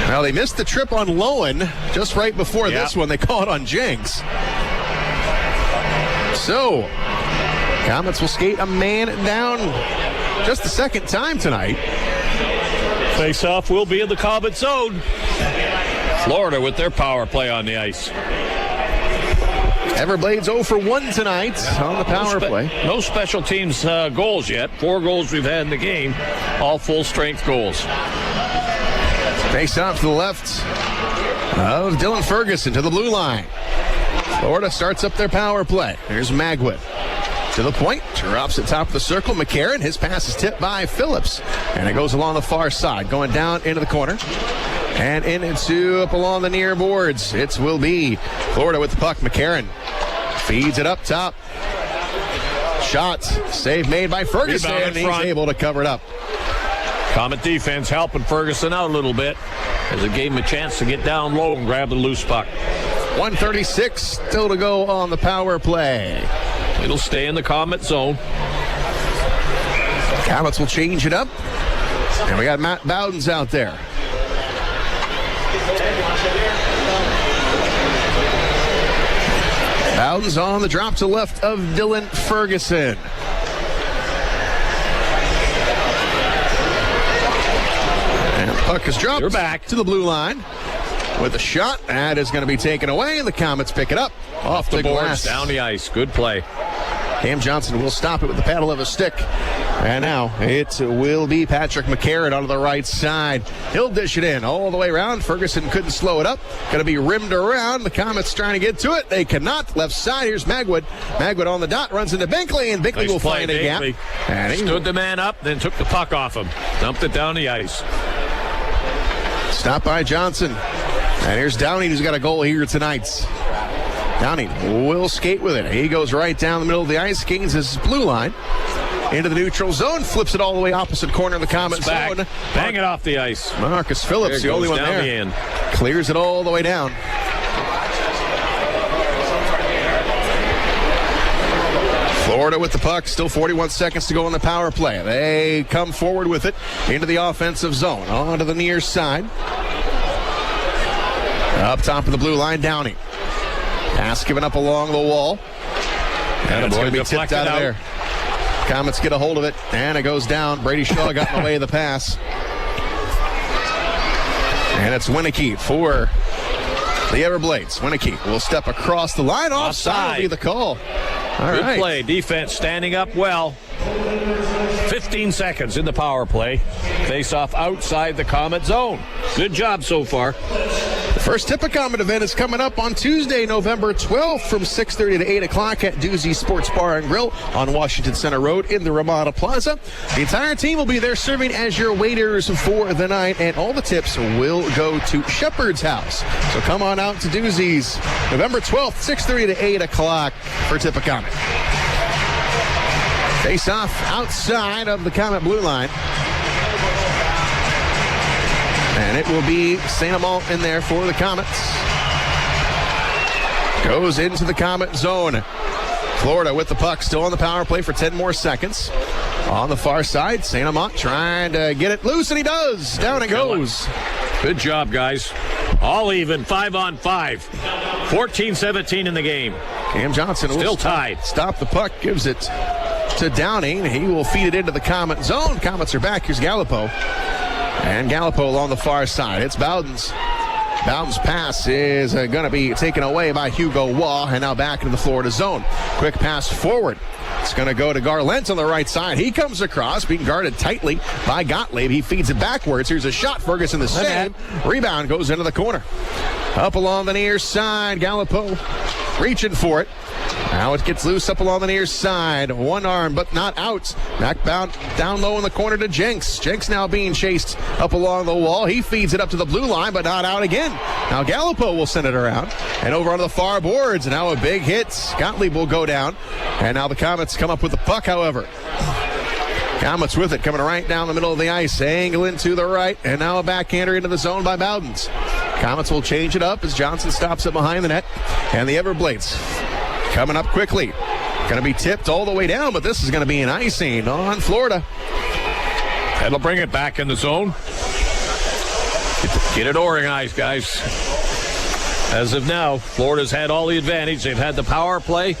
Now they missed the trip on Lowen just right before this one. They call it on Jenks. So, Komets will skate a man down just the second time tonight. Face-off will be in the Komets zone. Florida with their power play on the ice. Everblades 0 for 1 tonight on the power play. No special teams goals yet. 4 goals we've had in the game. All full-strength goals. Face off to the left of Dylan Ferguson to the blue line. Florida starts up their power play. Here's Magwood. To the point, drops at top of the circle. McCarron, his pass is tipped by Phillips. And it goes along the far side, going down into the corner. And in into up along the near boards. It will be Florida with the puck. McCarron feeds it up top. Shot, save made by Ferguson. And he's able to cover it up. Komet defense helping Ferguson out a little bit as it gave him a chance to get down low and grab the loose puck. 1:36 still to go on the power play. It'll stay in the Komet zone. Komets will change it up. And we got Matt Bowden's out there. Bowden's on the drop to left of Dylan Ferguson. And the puck is dropped. They're back to the blue line with a shot. That is going to be taken away, and the Komets pick it up off the boards, glass. down the ice. Good play. Cam Johnson will stop it with the paddle of a stick. And now it will be Patrick McCarron on the right side. He'll dish it in all the way around. Ferguson couldn't slow it up. Going to be rimmed around. The Komets trying to get to it. They cannot. Left side. Here's Magwood. Magwood on the dot. Runs into Binkley, and Binkley will find a gap. And he stood the man up, then took the puck off him. Dumped it down the ice. Stopped by Johnson. And here's Downey, who's got a goal here tonight. Downey will skate with it. He goes right down the middle of the ice, gains his blue line into the neutral zone, flips it all the way opposite corner of the Komets zone. Bang it off the ice. Marcus Phillips, the only one there. The end. Clears it all the way down. Florida with the puck, still 41 seconds to go on the power play. They come forward with it into the offensive zone, onto the near side. Up top of the blue line, Downey. Pass given up along the wall. And it's going to be tipped out of there. Komets get a hold of it, and it goes down. Brady Shaw got in the way of the pass. And it's Winicky for the Everblades. Winicky will step across the line. Offside will be the call. All right. Good play. Defense standing up well. 15 seconds in the power play. Face off outside the Komet zone. Good job so far. The first Tip of Komet event is coming up on Tuesday, November 12th from 6:30 to 8 o'clock at Doozy Sports Bar and Grill on Washington Center Road in the Ramada Plaza. The entire team will be there serving as your waiters for the night, and all the tips will go to Shepherd's House. So come on out to Doozy's November 12th, 6:30 to 8 o'clock for Tip of Komet. Face off outside of the Komet blue line. And it will be St-Amant in there for the Komets. Goes into the Komet zone. Florida with the puck, still on the power play for 10 more seconds. On the far side, St-Amant trying to get it loose, and he does. Down it goes. Good job, guys. All even, 5-on-5. 14-17 in the game. Cam Johnson still tied. Stop the puck, gives it to Downing. He will feed it into the Komet zone. Komets are back. Here's Gallipo. And Gallipo along the far side. It's Bowden's. Bowden's pass is going to be taken away by Hugo Waugh, and now back into the Florida zone. Quick pass forward. It's going to go to Garlent on the right side. He comes across, being guarded tightly by Gottlieb. He feeds it backwards. Here's a shot. Ferguson the save. Rebound goes into the corner. Up along the near side. Gallipo reaching for it. Now it gets loose up along the near side. One arm, but not out. Back down low in the corner to Jenks. Jenks now being chased up along the wall. He feeds it up to the blue line, but not out again. Now Gallipo will send it around and over onto the far boards. And now a big hit. Gottlieb will go down. And now the Komets come up with the puck, however. Komets with it, coming right down the middle of the ice. Angle into the right, and now a backhander into the zone by Bowdens. Komets will change it up as Johnson stops it behind the net. And the Everblades coming up quickly. Going to be tipped all the way down, but this is going to be an icing on Florida. That'll bring it back in the zone. Get it organized, guys. As of now, Florida's had all the advantage. They've had the power play,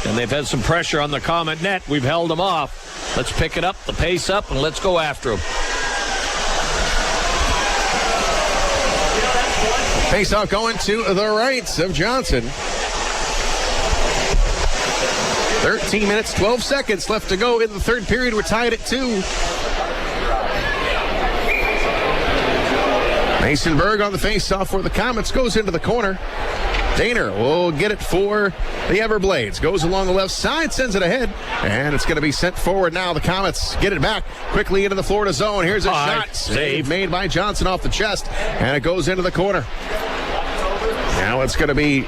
and they've had some pressure on the Komet net. We've held them off. Let's pick it up, the pace up, and let's go after them. Face off going to the right of Johnson. 13 minutes, 12 seconds left to go in the third period. We're tied at 2. Mason Bergh on the face-off for the Komets goes into the corner. Daner will get it for the Everblades. Goes along the left side, sends it ahead, and it's going to be sent forward now. The Komets get it back quickly into the Florida zone. Here's a shot. Save made by Johnson off the chest, and it goes into the corner. Now it's going to be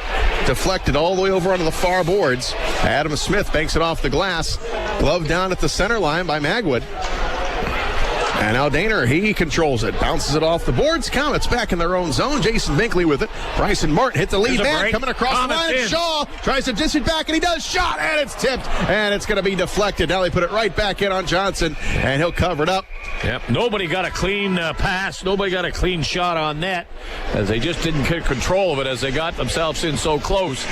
deflected all the way over onto the far boards. Adam Smith banks it off the glass. Glove down at the center line by Magwood. And now Daner, he controls it. Bounces it off the boards. Komets back in their own zone. Jason Binkley with it. Bryson Martin hit the lead man. Coming across the line. And Shaw tries to dish it back, and he does. Shot, and it's tipped. And it's going to be deflected. Now they put it right back in on Johnson, and he'll cover it up. Yep. Nobody got a clean pass. Nobody got a clean shot on net, as they just didn't get control of it as they got themselves in so close.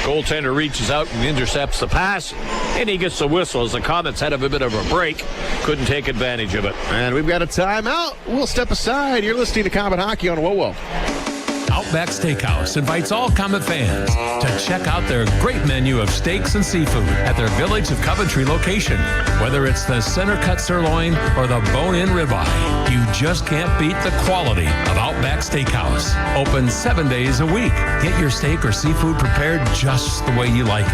Goaltender reaches out and intercepts the pass, and he gets the whistle as the Komets had a bit of a break. Couldn't take advantage of it. And we've got a timeout. We'll step aside. You're listening to Komet Hockey on WoWo. Out Outback Steakhouse invites all Comet fans to check out their great menu of steaks and seafood at their Village of Coventry location. Whether it's the center-cut sirloin or the bone-in ribeye, you just can't beat the quality of Outback Steakhouse. Open 7 days a week. Get your steak or seafood prepared just the way you like it.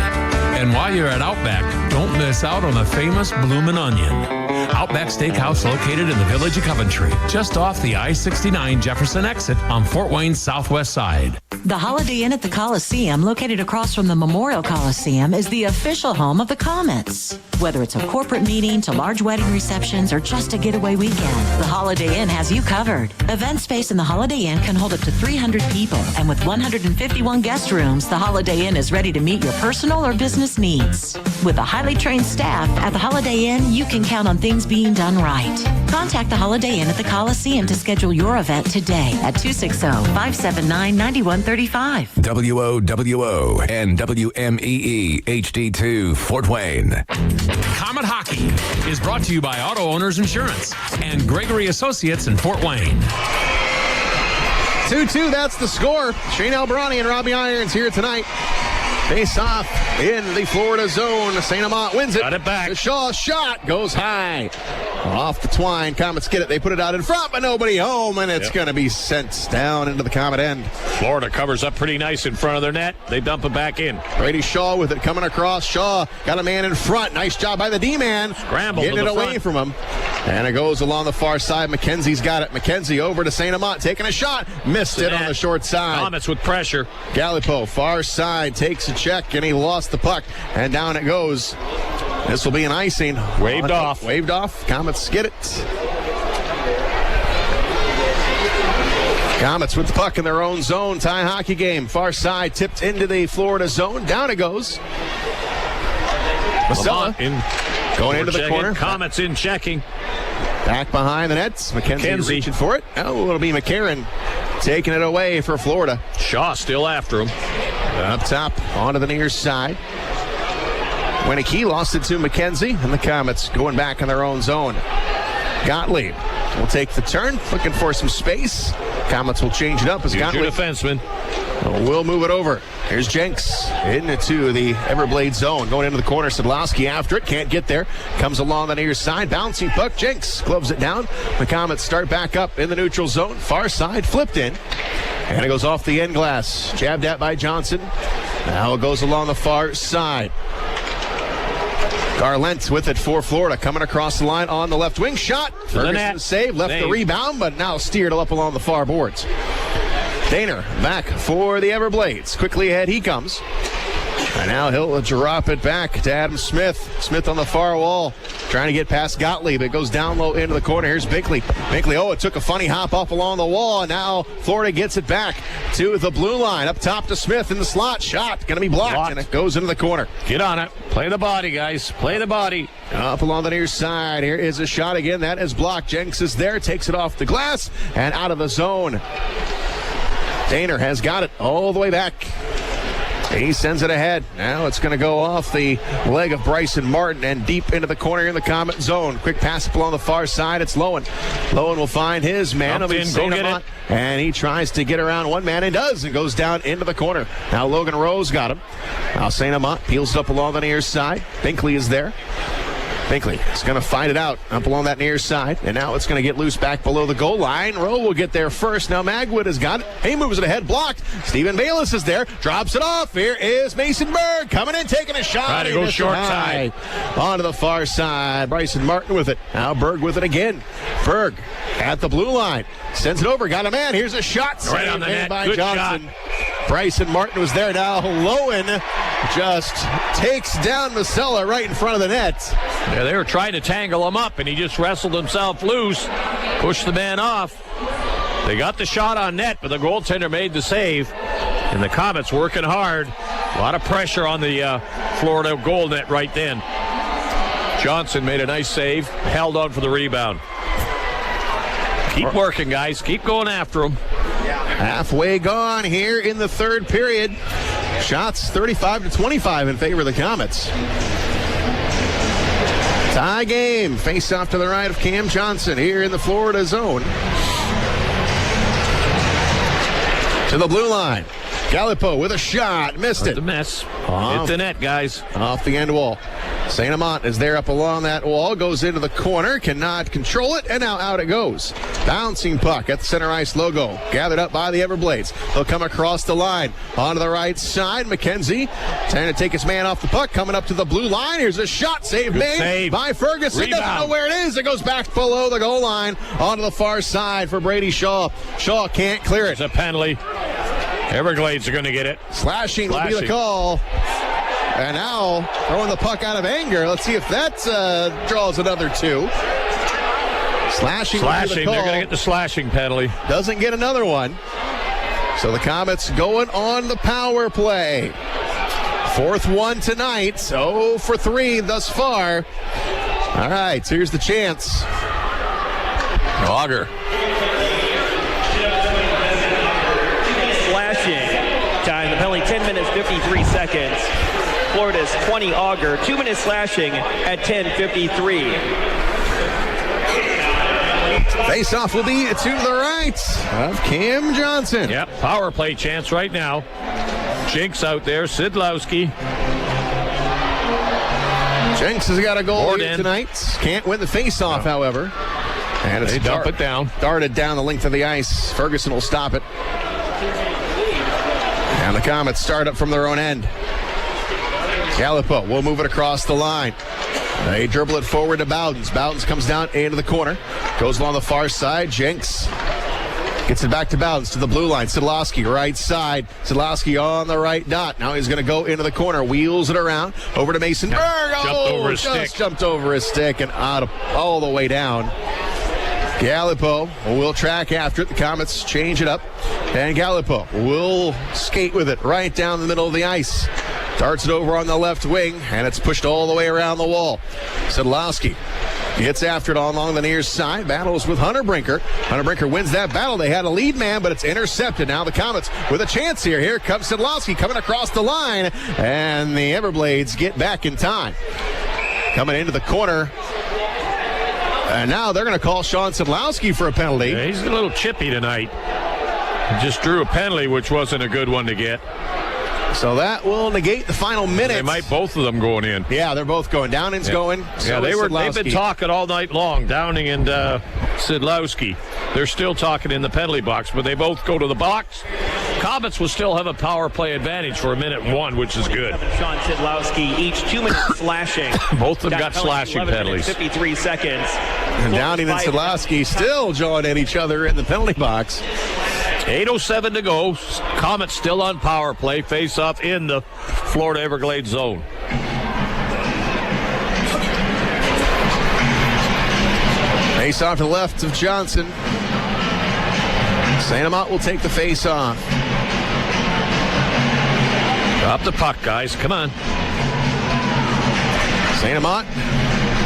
And while you're at Outback, don't miss out on the famous Bloomin' Onion. Outback Steakhouse located in the Village of Coventry, just off the I-69 Jefferson exit on Fort Wayne's southwest side. The Holiday Inn at the Coliseum, located across from the Memorial Coliseum, is the official home of the Komets. Whether it's a corporate meeting to large wedding receptions or just a getaway weekend, the Holiday Inn has you covered. Event space in the Holiday Inn can hold up to 300 people, and with 151 guest rooms, the Holiday Inn is ready to meet your personal or business needs. With a highly trained staff at the Holiday Inn, you can count on things being done right. Contact the Holiday Inn at the Coliseum to schedule your event today at 260-579-9135. WOWO and WMEE HD2 Fort Wayne. Comet Hockey is brought to you by Auto Owners Insurance and Gregory Associates in Fort Wayne. 2-2, that's the score. Shane Albarani and Robbie Irons here tonight. Face off in the Florida zone. St-Amant wins it. Got it back. The Shaw shot goes high. Off the twine. Comets get it. They put it out in front, but nobody home, and it's going to be sent down into the Comet end. Florida covers up pretty nice in front of their net. They dump it back in. Brady Shaw with it coming across. Shaw got a man in front. Nice job by the D-man. Scramble getting to it the away front. from him. And it goes along the far side. McKenzie's got it. McKenzie over to St-Amant, taking a shot. Missed it on the short side. Komets with pressure. Gallipo, far side, takes a check, and he lost the puck. And down it goes. This will be an icing. Waved off. Waved off. Komets get it. Komets with the puck in their own zone. Tie hockey game. Far side, tipped into the Florida zone. Down it goes. Masella going into the corner. Komets in checking. Back behind the nets. McKenzie reaching for it. Oh, it'll be McCarron taking it away for Florida. Shaw still after him. Up top, onto the near side. Winnicky lost it to McKenzie, and the Komets going back in their own zone. Gottlieb will take the turn, looking for some space. Komets will change it up as Gottlieb. Defenseman. We'll move it over. Here's Jenks into the Everblades zone. Going into the corner. Sadlowski after it. Can't get there. Comes along the near side. Bouncing puck. Jenks gloves it down. The Komets start back up in the neutral zone. Far side. Flipped in. And it goes off the end glass. Jabbed at by Johnson. Now it goes along the far side. Garlent with it for Florida. Coming across the line on the left wing. Shot. Ferguson save. Left the rebound, but now steered up along the far boards. Daner back for the Everblades. Quickly ahead he comes. And now he'll drop it back to Adam Smith. Smith on the far wall. Trying to get past Gottlieb. It goes down low into the corner. Here's Binkley. Binkley, it took a funny hop up along the wall. And now Florida gets it back to the blue line. Up top to Smith in the slot. Shot. Going to be blocked. And it goes into the corner. Get on it. Play the body, guys. Play the body. Up along the near side. Here is a shot again. That is blocked. Jenks is there. Takes it off the glass. And out of the zone. Daner has got it all the way back. He sends it ahead. Now it's going to go off the leg of Bryson Martin and deep into the corner in the Comet zone. Quick pass up along the far side. It's Lowen. Lowen will find his man. Go get it. And he tries to get around one man and does, and goes down into the corner. Now Logan Rose got him. Now St-Amant peels it up along the near side. Binkley is there. Binkley is going to fight it out up along that near side. And now it's going to get loose back below the goal line. Rowe will get there first. Now Magwood has got it. He moves it ahead, blocked. Stephen Bayless is there. Drops it off. Here is Mason Bergh coming in, taking a shot. Try to go short side. Onto the far side. Bryson Martin with it. Now Bergh with it again. Bergh at the blue line. Sends it over. Got a man. Here's a shot. Right on the net. By Good Johnson. shot. Bryson Martin was there. Now Lowen just takes down Masella right in front of the net. Yeah, they were trying to tangle him up, and he just wrestled himself loose, pushed the man off. They got the shot on net, but the goaltender made the save. And the Komets working hard. A lot of pressure on the Florida goal net right then. Johnson made a nice save, held on for the rebound. Keep working, guys. Keep going after them. Halfway gone here in the third period. Shots 35-25 in favor of the Komets. Tie game. Face off to the right of Cam Johnson here in the Florida zone. To the blue line. Gallipo with a shot. Missed it. A mess. Hit the net, guys. Off the end wall. St-Amant is there up along that wall. Goes into the corner. Cannot control it. And now out it goes. Bouncing puck at the center ice logo. Gathered up by the Everblades. They'll come across the line. Onto the right side. McKenzie trying to take his man off the puck. Coming up to the blue line. Here's a shot. Save made by Ferguson. Rebound. Doesn't know where it is. It goes back below the goal line. Onto the far side for Brady Shaw. Shaw can't clear it. It's a penalty. Everglades are going to get it. Slashing will be the call. And now throwing the puck out of anger. Let's see if that draws another 2. Slashing. They're going to get the slashing penalty. Doesn't get another one. So the Komets going on the power play. 4th one tonight. 0 for 3 thus far. All right, here's the chance. Auger. Time the penalty 10 minutes 53 seconds. Florida's 20 Auger, 2 minutes slashing at 10:53. Face-off will be to the right of Cam Johnson. Yep, power play chance right now. Jenks out there, Sidlowski. Jenks has got a goal here tonight. Can't win the face-off, however. And it's dump it down. Darted down the length of the ice. Ferguson will stop it. And the Komets start up from their own end. Gallipo will move it across the line. They dribble it forward to Bowdens. Bowdens comes down into the corner. Goes along the far side. Jenks gets it back to Bowdens to the blue line. Sidlowski right side. Sidlowski on the right dot. Now he's going to go into the corner. Wheels it around. Over to Mason Bergh. Jumped over his stick and out of all the way down. Gallipo will track after it. The Komets change it up. And Gallipo will skate with it right down the middle of the ice. Darts it over on the left wing, and it's pushed all the way around the wall. Sidlowski gets after it along the near side. Battles with Hunter Brinker. Hunter Brinker wins that battle. They had a lead man, but it's intercepted. Now the Komets with a chance here. Here comes Sidlowski coming across the line, and the Everblades get back in time. Coming into the corner. And now they're going to call Sean Sidlowski for a penalty. Yeah, he's a little chippy tonight. He just drew a penalty, which wasn't a good one to get. So that will negate the final minute. They might both of them going in. Yeah, they're both going. Downing's going. Yeah, they've been talking all night long, Downing and Sidlowski. They're still talking in the penalty box, but they both go to the box. Komets will still have a power play advantage for 1:01, which is good. Sean Sidlowski, each 2 minutes slashing. Both of them got slashing penalties. 53 seconds. And Downing and Sidlowski still jawing at each other in the penalty box. 8:07 to go. Komets still on power play. Face off in the Florida Everglades zone. Face off to the left of Johnson. St-Amant will take the face off. Drop the puck, guys. Come on. St-Amant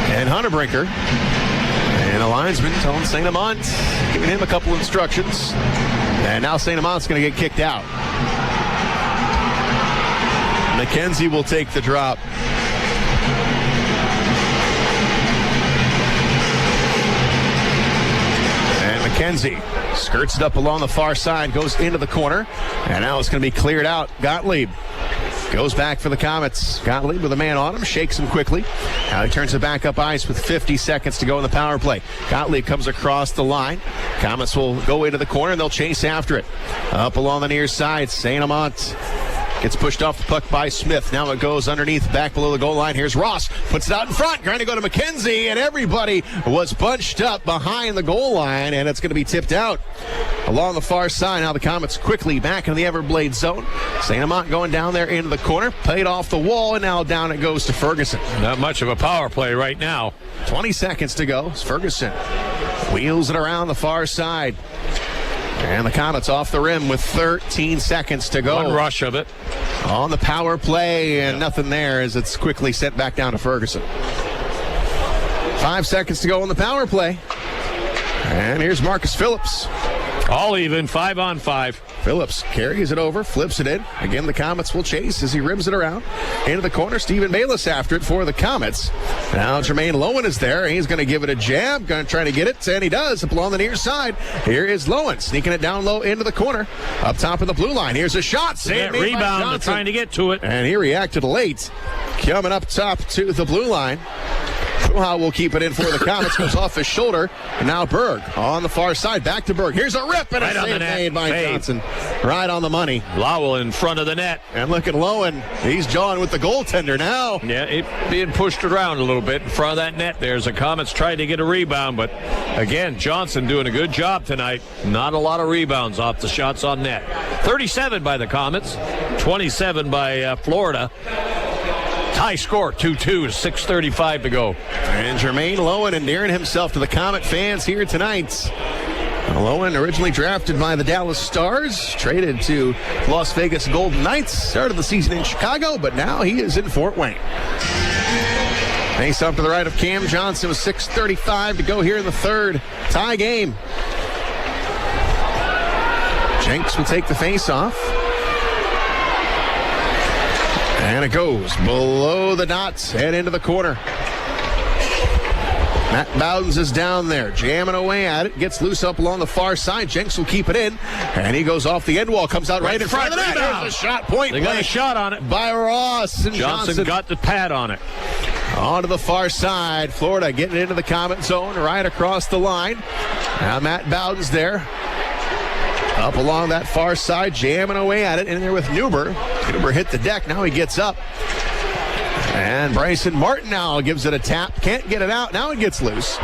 and Hunter Brinker. And a linesman telling St-Amant, giving him a couple instructions. And now St-Amant's going to get kicked out. McKenzie will take the drop. And McKenzie skirts it up along the far side, goes into the corner. And now it's going to be cleared out. Gottlieb goes back for the Komets. Gottlieb with a man on him, shakes him quickly. Now he turns it back up ice with 50 seconds to go in the power play. Gottlieb comes across the line. Komets will go into the corner and they'll chase after it. Up along the near side, St-Amant gets pushed off the puck by Smith. Now it goes underneath, back below the goal line. Here's Ross. Puts it out in front. Trying to go to McKenzie, and everybody was bunched up behind the goal line, and it's going to be tipped out along the far side. Now the Komets quickly back into the Everblades zone. St-Amant going down there into the corner. Played off the wall, and now down it goes to Ferguson. Not much of a power play right now. 20 seconds to go. Ferguson wheels it around the far side. And the Komets off the rim with 13 seconds to go. One rush of it. On the power play, and nothing there as it's quickly sent back down to Ferguson. 5 seconds to go on the power play. And here's Marcus Phillips. All even, 5-on-5. Phillips carries it over, flips it in. Again, the Komets will chase as he rims it around. Into the corner, Stephen Bayless after it for the Komets. Now Jermaine Lowen is there. He's going to give it a jab, going to try to get it, and he does, up along the near side. Here is Lowen, sneaking it down low into the corner. Up top of the blue line, here's a shot. That rebound, they're trying to get to it. And he reacted late. Coming up top to the blue line. Pachal will keep it in for the Komets. Goes off his shoulder. And now Bergh on the far side. Back to Bergh. Here's a rip and right a save made by Johnson. Right on the money. Lowell in front of the net. And look at Lowen. He's jawing with the goaltender now. Yeah, it being pushed around a little bit in front of that net. There's the Komets trying to get a rebound. But again, Johnson doing a good job tonight. Not a lot of rebounds off the shots on net. 37 by the Komets. 27 by Florida. High score, 2-2, 6:35 to go. And Jermaine Lowen endearing himself to the Komet fans here tonight. Lowen, originally drafted by the Dallas Stars, traded to Las Vegas Golden Knights, started the season in Chicago, but now he is in Fort Wayne. Face up to the right of Cam Johnson with 6:35 to go here in the third. Tie game. Jenks will take the face-off. And it goes below the dots and into the corner. Matt Bowdens is down there, jamming away at it. Gets loose up along the far side. Jenks will keep it in. And he goes off the end wall. Comes out right in front of the net. There's a shot, point They got a shot on it by Ross. And Johnson got the pad on it. On to the far side. Florida getting into the Komet zone right across the line. Now Matt Bowdens there. Up along that far side, jamming away at it. In there with Neuber. Neuber hit the deck. Now he gets up. And Bryson Martin now gives it a tap. Can't get it out. Now it gets loose.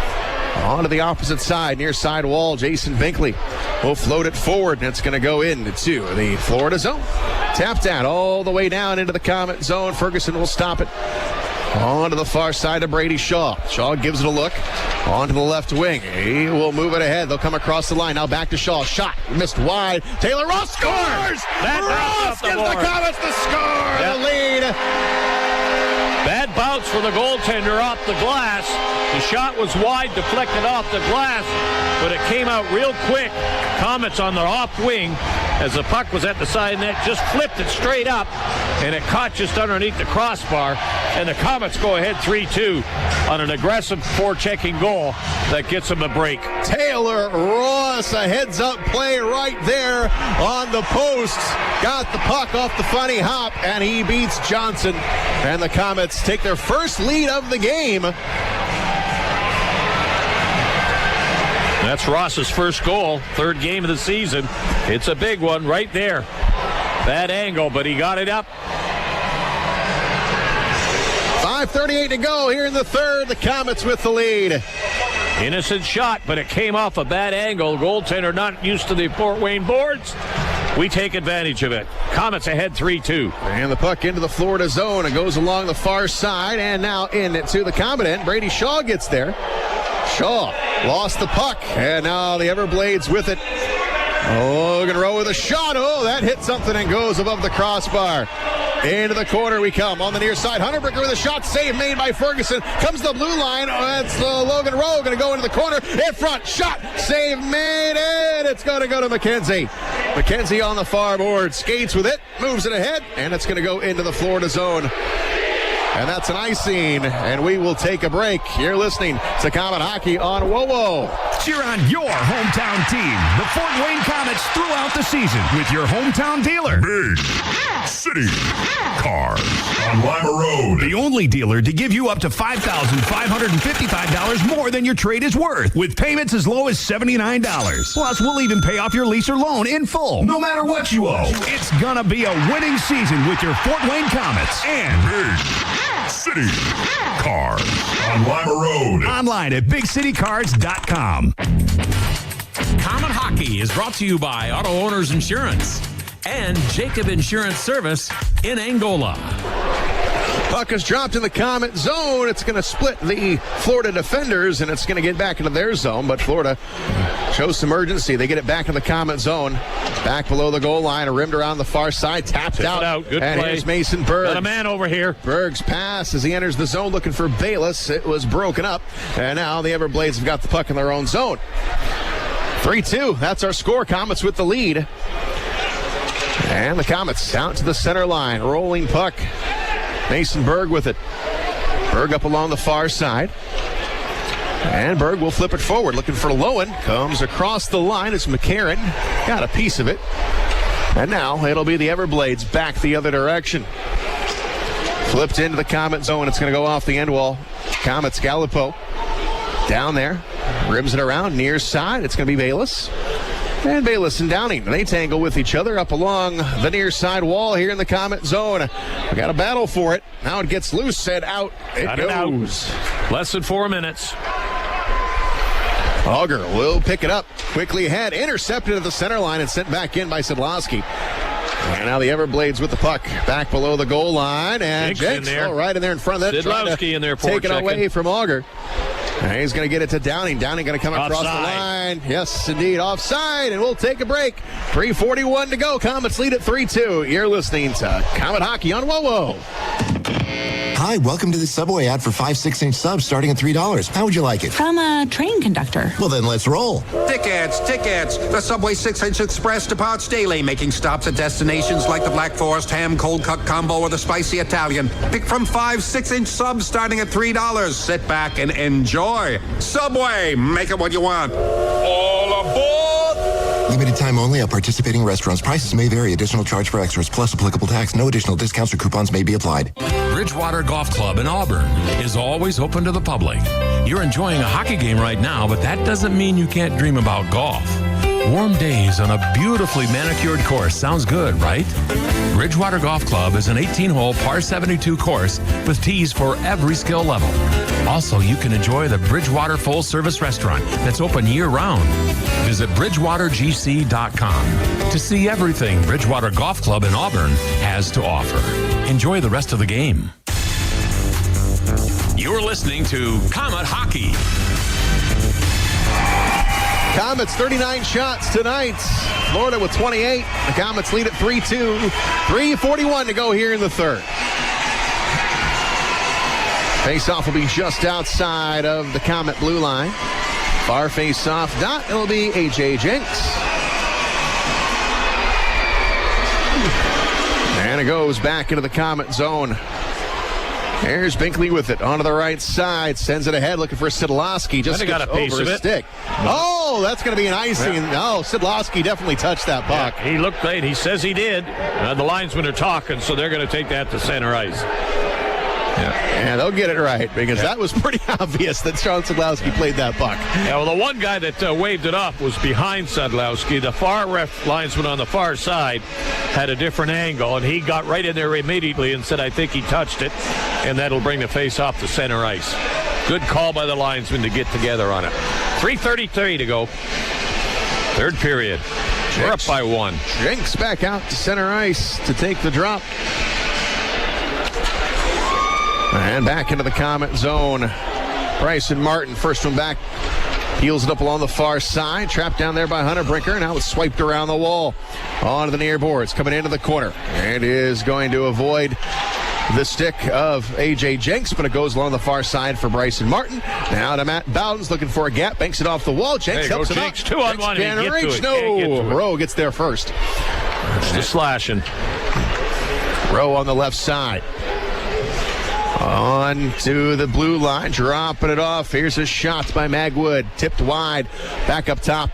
On to the opposite side, near side wall. Jason Binkley will float it forward, and it's going to go into the Florida zone. Tapped out all the way down into the Komet zone. Ferguson will stop it. On to the far side of Brady Shaw. Shaw gives it a look. On to the left wing. He will move it ahead. They'll come across the line. Now back to Shaw. Shot. Missed wide. Taylor Ross scores! Ross gives the Komets the score. Yep. The lead. Bad bounce for the goaltender off the glass. The shot was wide, deflected off the glass, but it came out real quick. Komets on the off wing as the puck was at the side net, just flipped it straight up, and it caught just underneath the crossbar, and the Komets go ahead 3-2 on an aggressive forechecking goal that gets them a break. Taylor Ross, a heads-up play right there on the post. Got the puck off the funny hop, and he beats Johnson. And the Komets take their first lead of the game. That's Ross's first goal, third game of the season. It's a big one right there. Bad angle, but he got it up. 5:38 to go here in the third. The Komets with the lead. Innocent shot, but it came off a bad angle. Goaltender not used to the Fort Wayne boards. We take advantage of it. Komets ahead 3-2. And the puck into the Florida zone. It goes along the far side and now into the Komet end. Brady Shaw gets there. Shaw lost the puck, and now the Everblades with it. Logan Rowe with a shot. Oh, that hit something and goes above the crossbar. Into the corner we come. On the near side, Hunterbricker with a shot. Save made by Ferguson. Comes to the blue line. That's Logan Rowe going to go into the corner. In front, shot. Save made, and it's going to go to McKenzie. McKenzie on the far board. Skates with it. Moves it ahead, and it's going to go into the Florida zone. And that's an icing, and we will take a break. You're listening to Komet Hockey on WoWo. Cheer on your hometown team, the Fort Wayne Komets, throughout the season with your hometown dealer. Big City Cars on Lima Road. The only dealer to give you up to $5,555 more than your trade is worth, with payments as low as $79. Plus, we'll even pay off your lease or loan in full, no matter what you owe. It's gonna be a winning season with your Fort Wayne Komets. And Big City Cars on Lima Road. Online at BigCityCars.com. Komet Hockey is brought to you by Auto Owners Insurance and Jacob Insurance Service in Angola. Puck is dropped in the Komet zone. It's going to split the Florida defenders, and it's going to get back into their zone. But Florida shows some urgency. They get it back in the Komet zone. Back below the goal line, rimmed around the far side, tapped out. Good and play. Here's Mason Bergh. Got a man over here. Bergh's pass as he enters the zone looking for Bayless. It was broken up. And now the Everblades have got the puck in their own zone. 3-2. That's our score. Komets with the lead. And the Komets out to the center line. Rolling puck. Mason Bergh with it. Bergh up along the far side. And Bergh will flip it forward. Looking for Lowen. Comes across the line as McCarron got a piece of it. And now it'll be the Everblades back the other direction. Flipped into the Komet zone. It's going to go off the end wall. Komets Gallipo down there. Rims it around near side. It's going to be Bayless. And Bayless and Downing, they tangle with each other up along the near side wall here in the Komet zone. We got a battle for it. Now it gets loose and out. It goes. Less than 4 minutes. Auger will pick it up. Quickly ahead. Intercepted at the center line and sent back in by Sedlowski. And now the Everblades with the puck back below the goal line. And Jenks right in there in front of that. Sedlowski in there for take it away from Auger. And he's going to get it to Downing. Downing going to come across the line. Yes, indeed, offside. And we'll take a break. 3:41 to go. Komets lead at 3-2. You're listening to Komet Hockey on WoWo. Hi, welcome to the Subway ad for 5 6-inch subs starting at $3. How would you like it? From a train conductor. Well, then let's roll. Tickets. The Subway 6-inch Express departs daily, making stops at destinations like the Black Forest Ham Cold Cut Combo or the Spicy Italian. Pick from 5 6-inch subs starting at $3. Sit back and enjoy. Subway, make it what you want. All aboard! Limited time only at participating restaurants. Prices may vary. Additional charge for extras plus applicable tax. No additional discounts or coupons may be applied. Bridgewater Golf Club in Auburn is always open to the public. You're enjoying a hockey game right now, but that doesn't mean you can't dream about golf. Warm days on a beautifully manicured course sounds good, right? Bridgewater Golf Club is an 18-hole par 72 course with tees for every skill level. Also, you can enjoy the Bridgewater full-service restaurant that's open year-round. Visit BridgewaterGC.com to see everything Bridgewater Golf Club in Auburn has to offer. Enjoy the rest of the game. You're listening to Komet Hockey. Komets 39 shots tonight. Florida with 28. The Komets lead at 3-2. 3:41 to go here in the third. Face-off will be just outside of the Komet blue line. Far face-off dot. It'll be A.J. Jenks. And it goes back into the Komet zone. There's Binkley with it onto the right side. Sends it ahead, looking for Sedlowski. Just got a piece over of his it. stick. Oh, that's going to be an icing. Yeah. Oh, Sedlowski definitely touched that puck. Yeah, he looked late. He says he did. The linesmen are talking, so they're going to take that to center ice. Yeah, they'll get it right because that was pretty obvious that Sean Sedlowski played that puck. Yeah, well, the one guy that waved it up was behind Sedlowski. The far ref linesman on the far side had a different angle, and he got right in there immediately and said, I think he touched it, and that'll bring the face off to center ice. Good call by the linesman to get together on it. 3:33 to go. Third period. We're up by 1. Jenks back out to center ice to take the drop. And back into the Komet zone. Bryson Martin, first one back. Heels it up along the far side. Trapped down there by Hunter Brinker. Now it's swiped around the wall. Onto the near boards. Coming into the corner. And is going to avoid the stick of A.J. Jenks, but it goes along the far side for Bryson Martin. Now to Matt Bowden's looking for a gap. Banks it off the wall. Jenks helps him Jenks, out. 2-on-1. Can't reach. No. Rowe gets there first. Just slashing. Rowe on the left side. On to the blue line, dropping it off. Here's a shot by Magwood, tipped wide, back up top.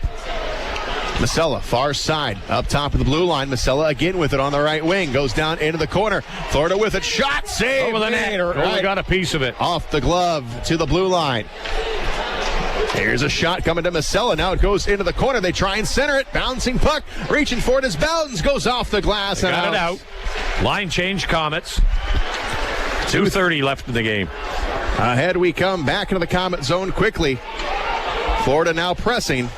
Masella, far side, up top of the blue line. Masella again with it on the right wing, goes down into the corner. Florida with it, shot, save. Over the net. Right. Got a piece of it. Off the glove to the blue line. Here's a shot coming to Masella. Now it goes into the corner. They try and center it. Bouncing puck, reaching for it as Bowden's goes off the glass. They got it out. Line change, Komets. 2:30 left in the game. Ahead we come, back into the Komet zone quickly. Florida now pressing,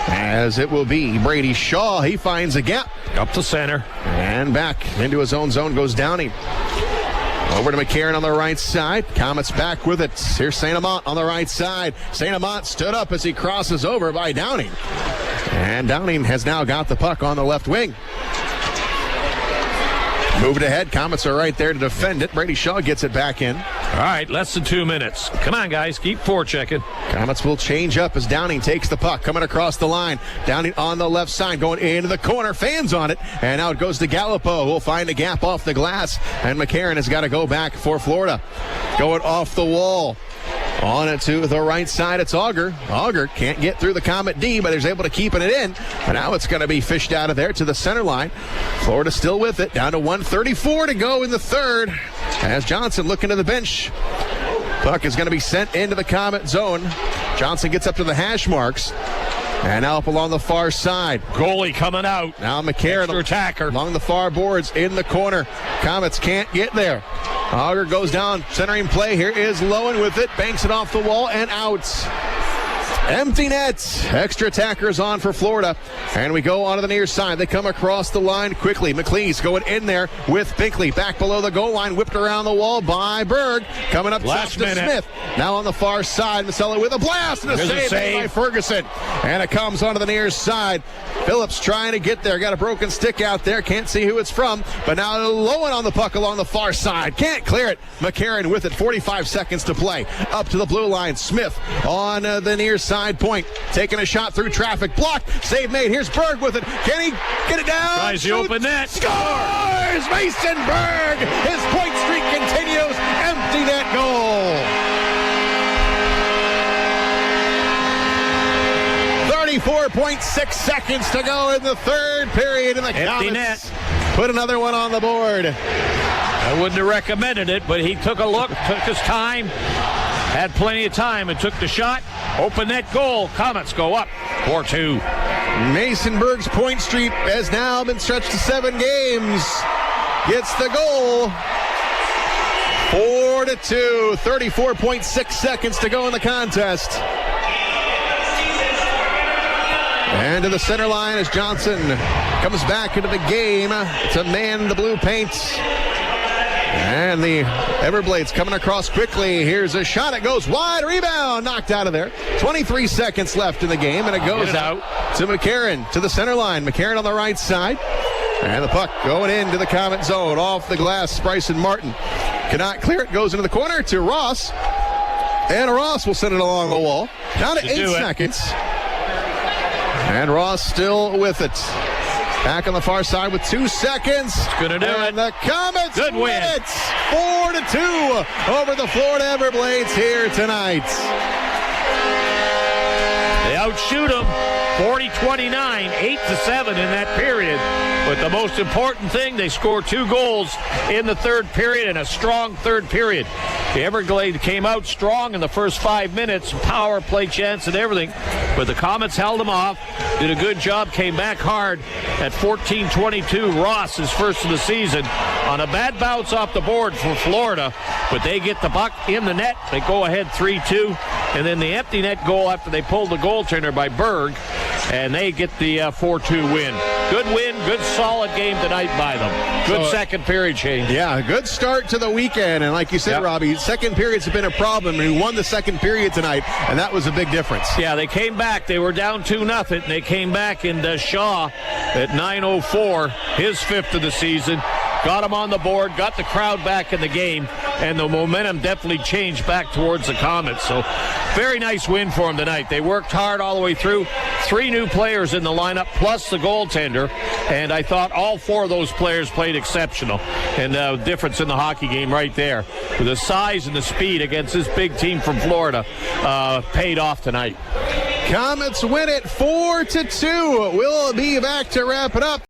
as it will be Brady Shaw. He finds a gap. Up to center. And back into his own zone goes Downing. Over to McCarron on the right side. Komets back with it. Here's St-Amant on the right side. St-Amant stood up as he crosses over by Downing. And Downing has now got the puck on the left wing. Move it ahead. Komets are right there to defend it. Brady Shaw gets it back in. All right, less than 2 minutes. Come on, guys. Keep forechecking. Komets will change up as Downing takes the puck. Coming across the line. Downing on the left side. Going into the corner. Fans on it. And now it goes to Gallipo. We'll find a gap off the glass. And McCarron has got to go back for Florida. Going off the wall. On it to the right side, it's Auger. Auger can't get through the Comet D, but he's able to keep it in. And now it's going to be fished out of there to the center line. Florida still with it. Down to 1:34 to go in the third. As Johnson looking to the bench. Puck is going to be sent into the Comet zone. Johnson gets up to the hash marks. And now up along the far side. Goalie coming out. Now McCarron attacker along the far boards in the corner. Komets can't get there. Auger goes down, centering play. Here is Lowen with it. Banks it off the wall and out. Empty net. Extra attackers on for Florida. And we go onto the near side. They come across the line quickly. McLeese going in there with Binkley. Back below the goal line. Whipped around the wall by Bergh. Coming up top to Smith. Now on the far side. Masella with a blast. And a save by Ferguson. And it comes onto the near side. Phillips trying to get there. Got a broken stick out there. Can't see who it's from. But now Lowen on the puck along the far side. Can't clear it. McCarron with it. 45 seconds to play. Up to the blue line. Smith on the near side point. Taking a shot through traffic. Blocked. Save made. Here's Bergh with it. Can he get it down? Tries the open net. Scores! Mason Bergh! His point streak continues. Empty net goal. 34.6 seconds to go in the third period. And the empty Komets net. Put another one on the board. I wouldn't have recommended it, but he took a look, took his time, had plenty of time, and took the shot. Open net goal. Komets go up 4-2. Mason Bergh's point streak has now been stretched to 7 games. Gets the goal. 4-2. 34.6 seconds to go in the contest. And to the center line as Johnson comes back into the game to man the blue paint. And the Everblades coming across quickly. Here's a shot. It goes wide. Rebound. Knocked out of there. 23 seconds left in the game. And it goes out to McCarron to the center line. McCarron on the right side. And the puck going into the Comet zone. Off the glass. Bryson Martin cannot clear it. Goes into the corner to Ross. And Ross will send it along the wall. Down to 8 seconds. And Ross still with it. Back on the far side with 2 seconds. Gonna do it. And the Komets Good win. It. 4-2 over the Florida Everblades here tonight. They outshoot them 40-29, 8-7 in that period. But the most important thing, they scored 2 goals in the third period and a strong third period. The Everglades came out strong in the first 5 minutes, power play chance and everything. But the Komets held them off, did a good job, came back hard at 14-22. Ross, his first of the season, on a bad bounce off the board for Florida. But they get the puck in the net. They go ahead 3-2. And then the empty net goal after they pulled the goaltender by Bergh. And they get the 4-2 win. Good win, good solid game tonight by them. Good second period, Shane. Yeah, good start to the weekend. And like you said, Robbie, second periods have been a problem. And he won the second period tonight, and that was a big difference. Yeah, they came back. They were down 2-0. They came back, and Shaw at 9:04, his 5th of the season. Got him on the board, got the crowd back in the game, and the momentum definitely changed back towards the Komets. So very nice win for them tonight. They worked hard all the way through. 3 new players in the lineup, plus the goaltender, and I thought all 4 of those players played exceptional. And the difference in the hockey game right there, with the size and the speed against this big team from Florida, paid off tonight. Komets win it 4-2. We'll be back to wrap it up.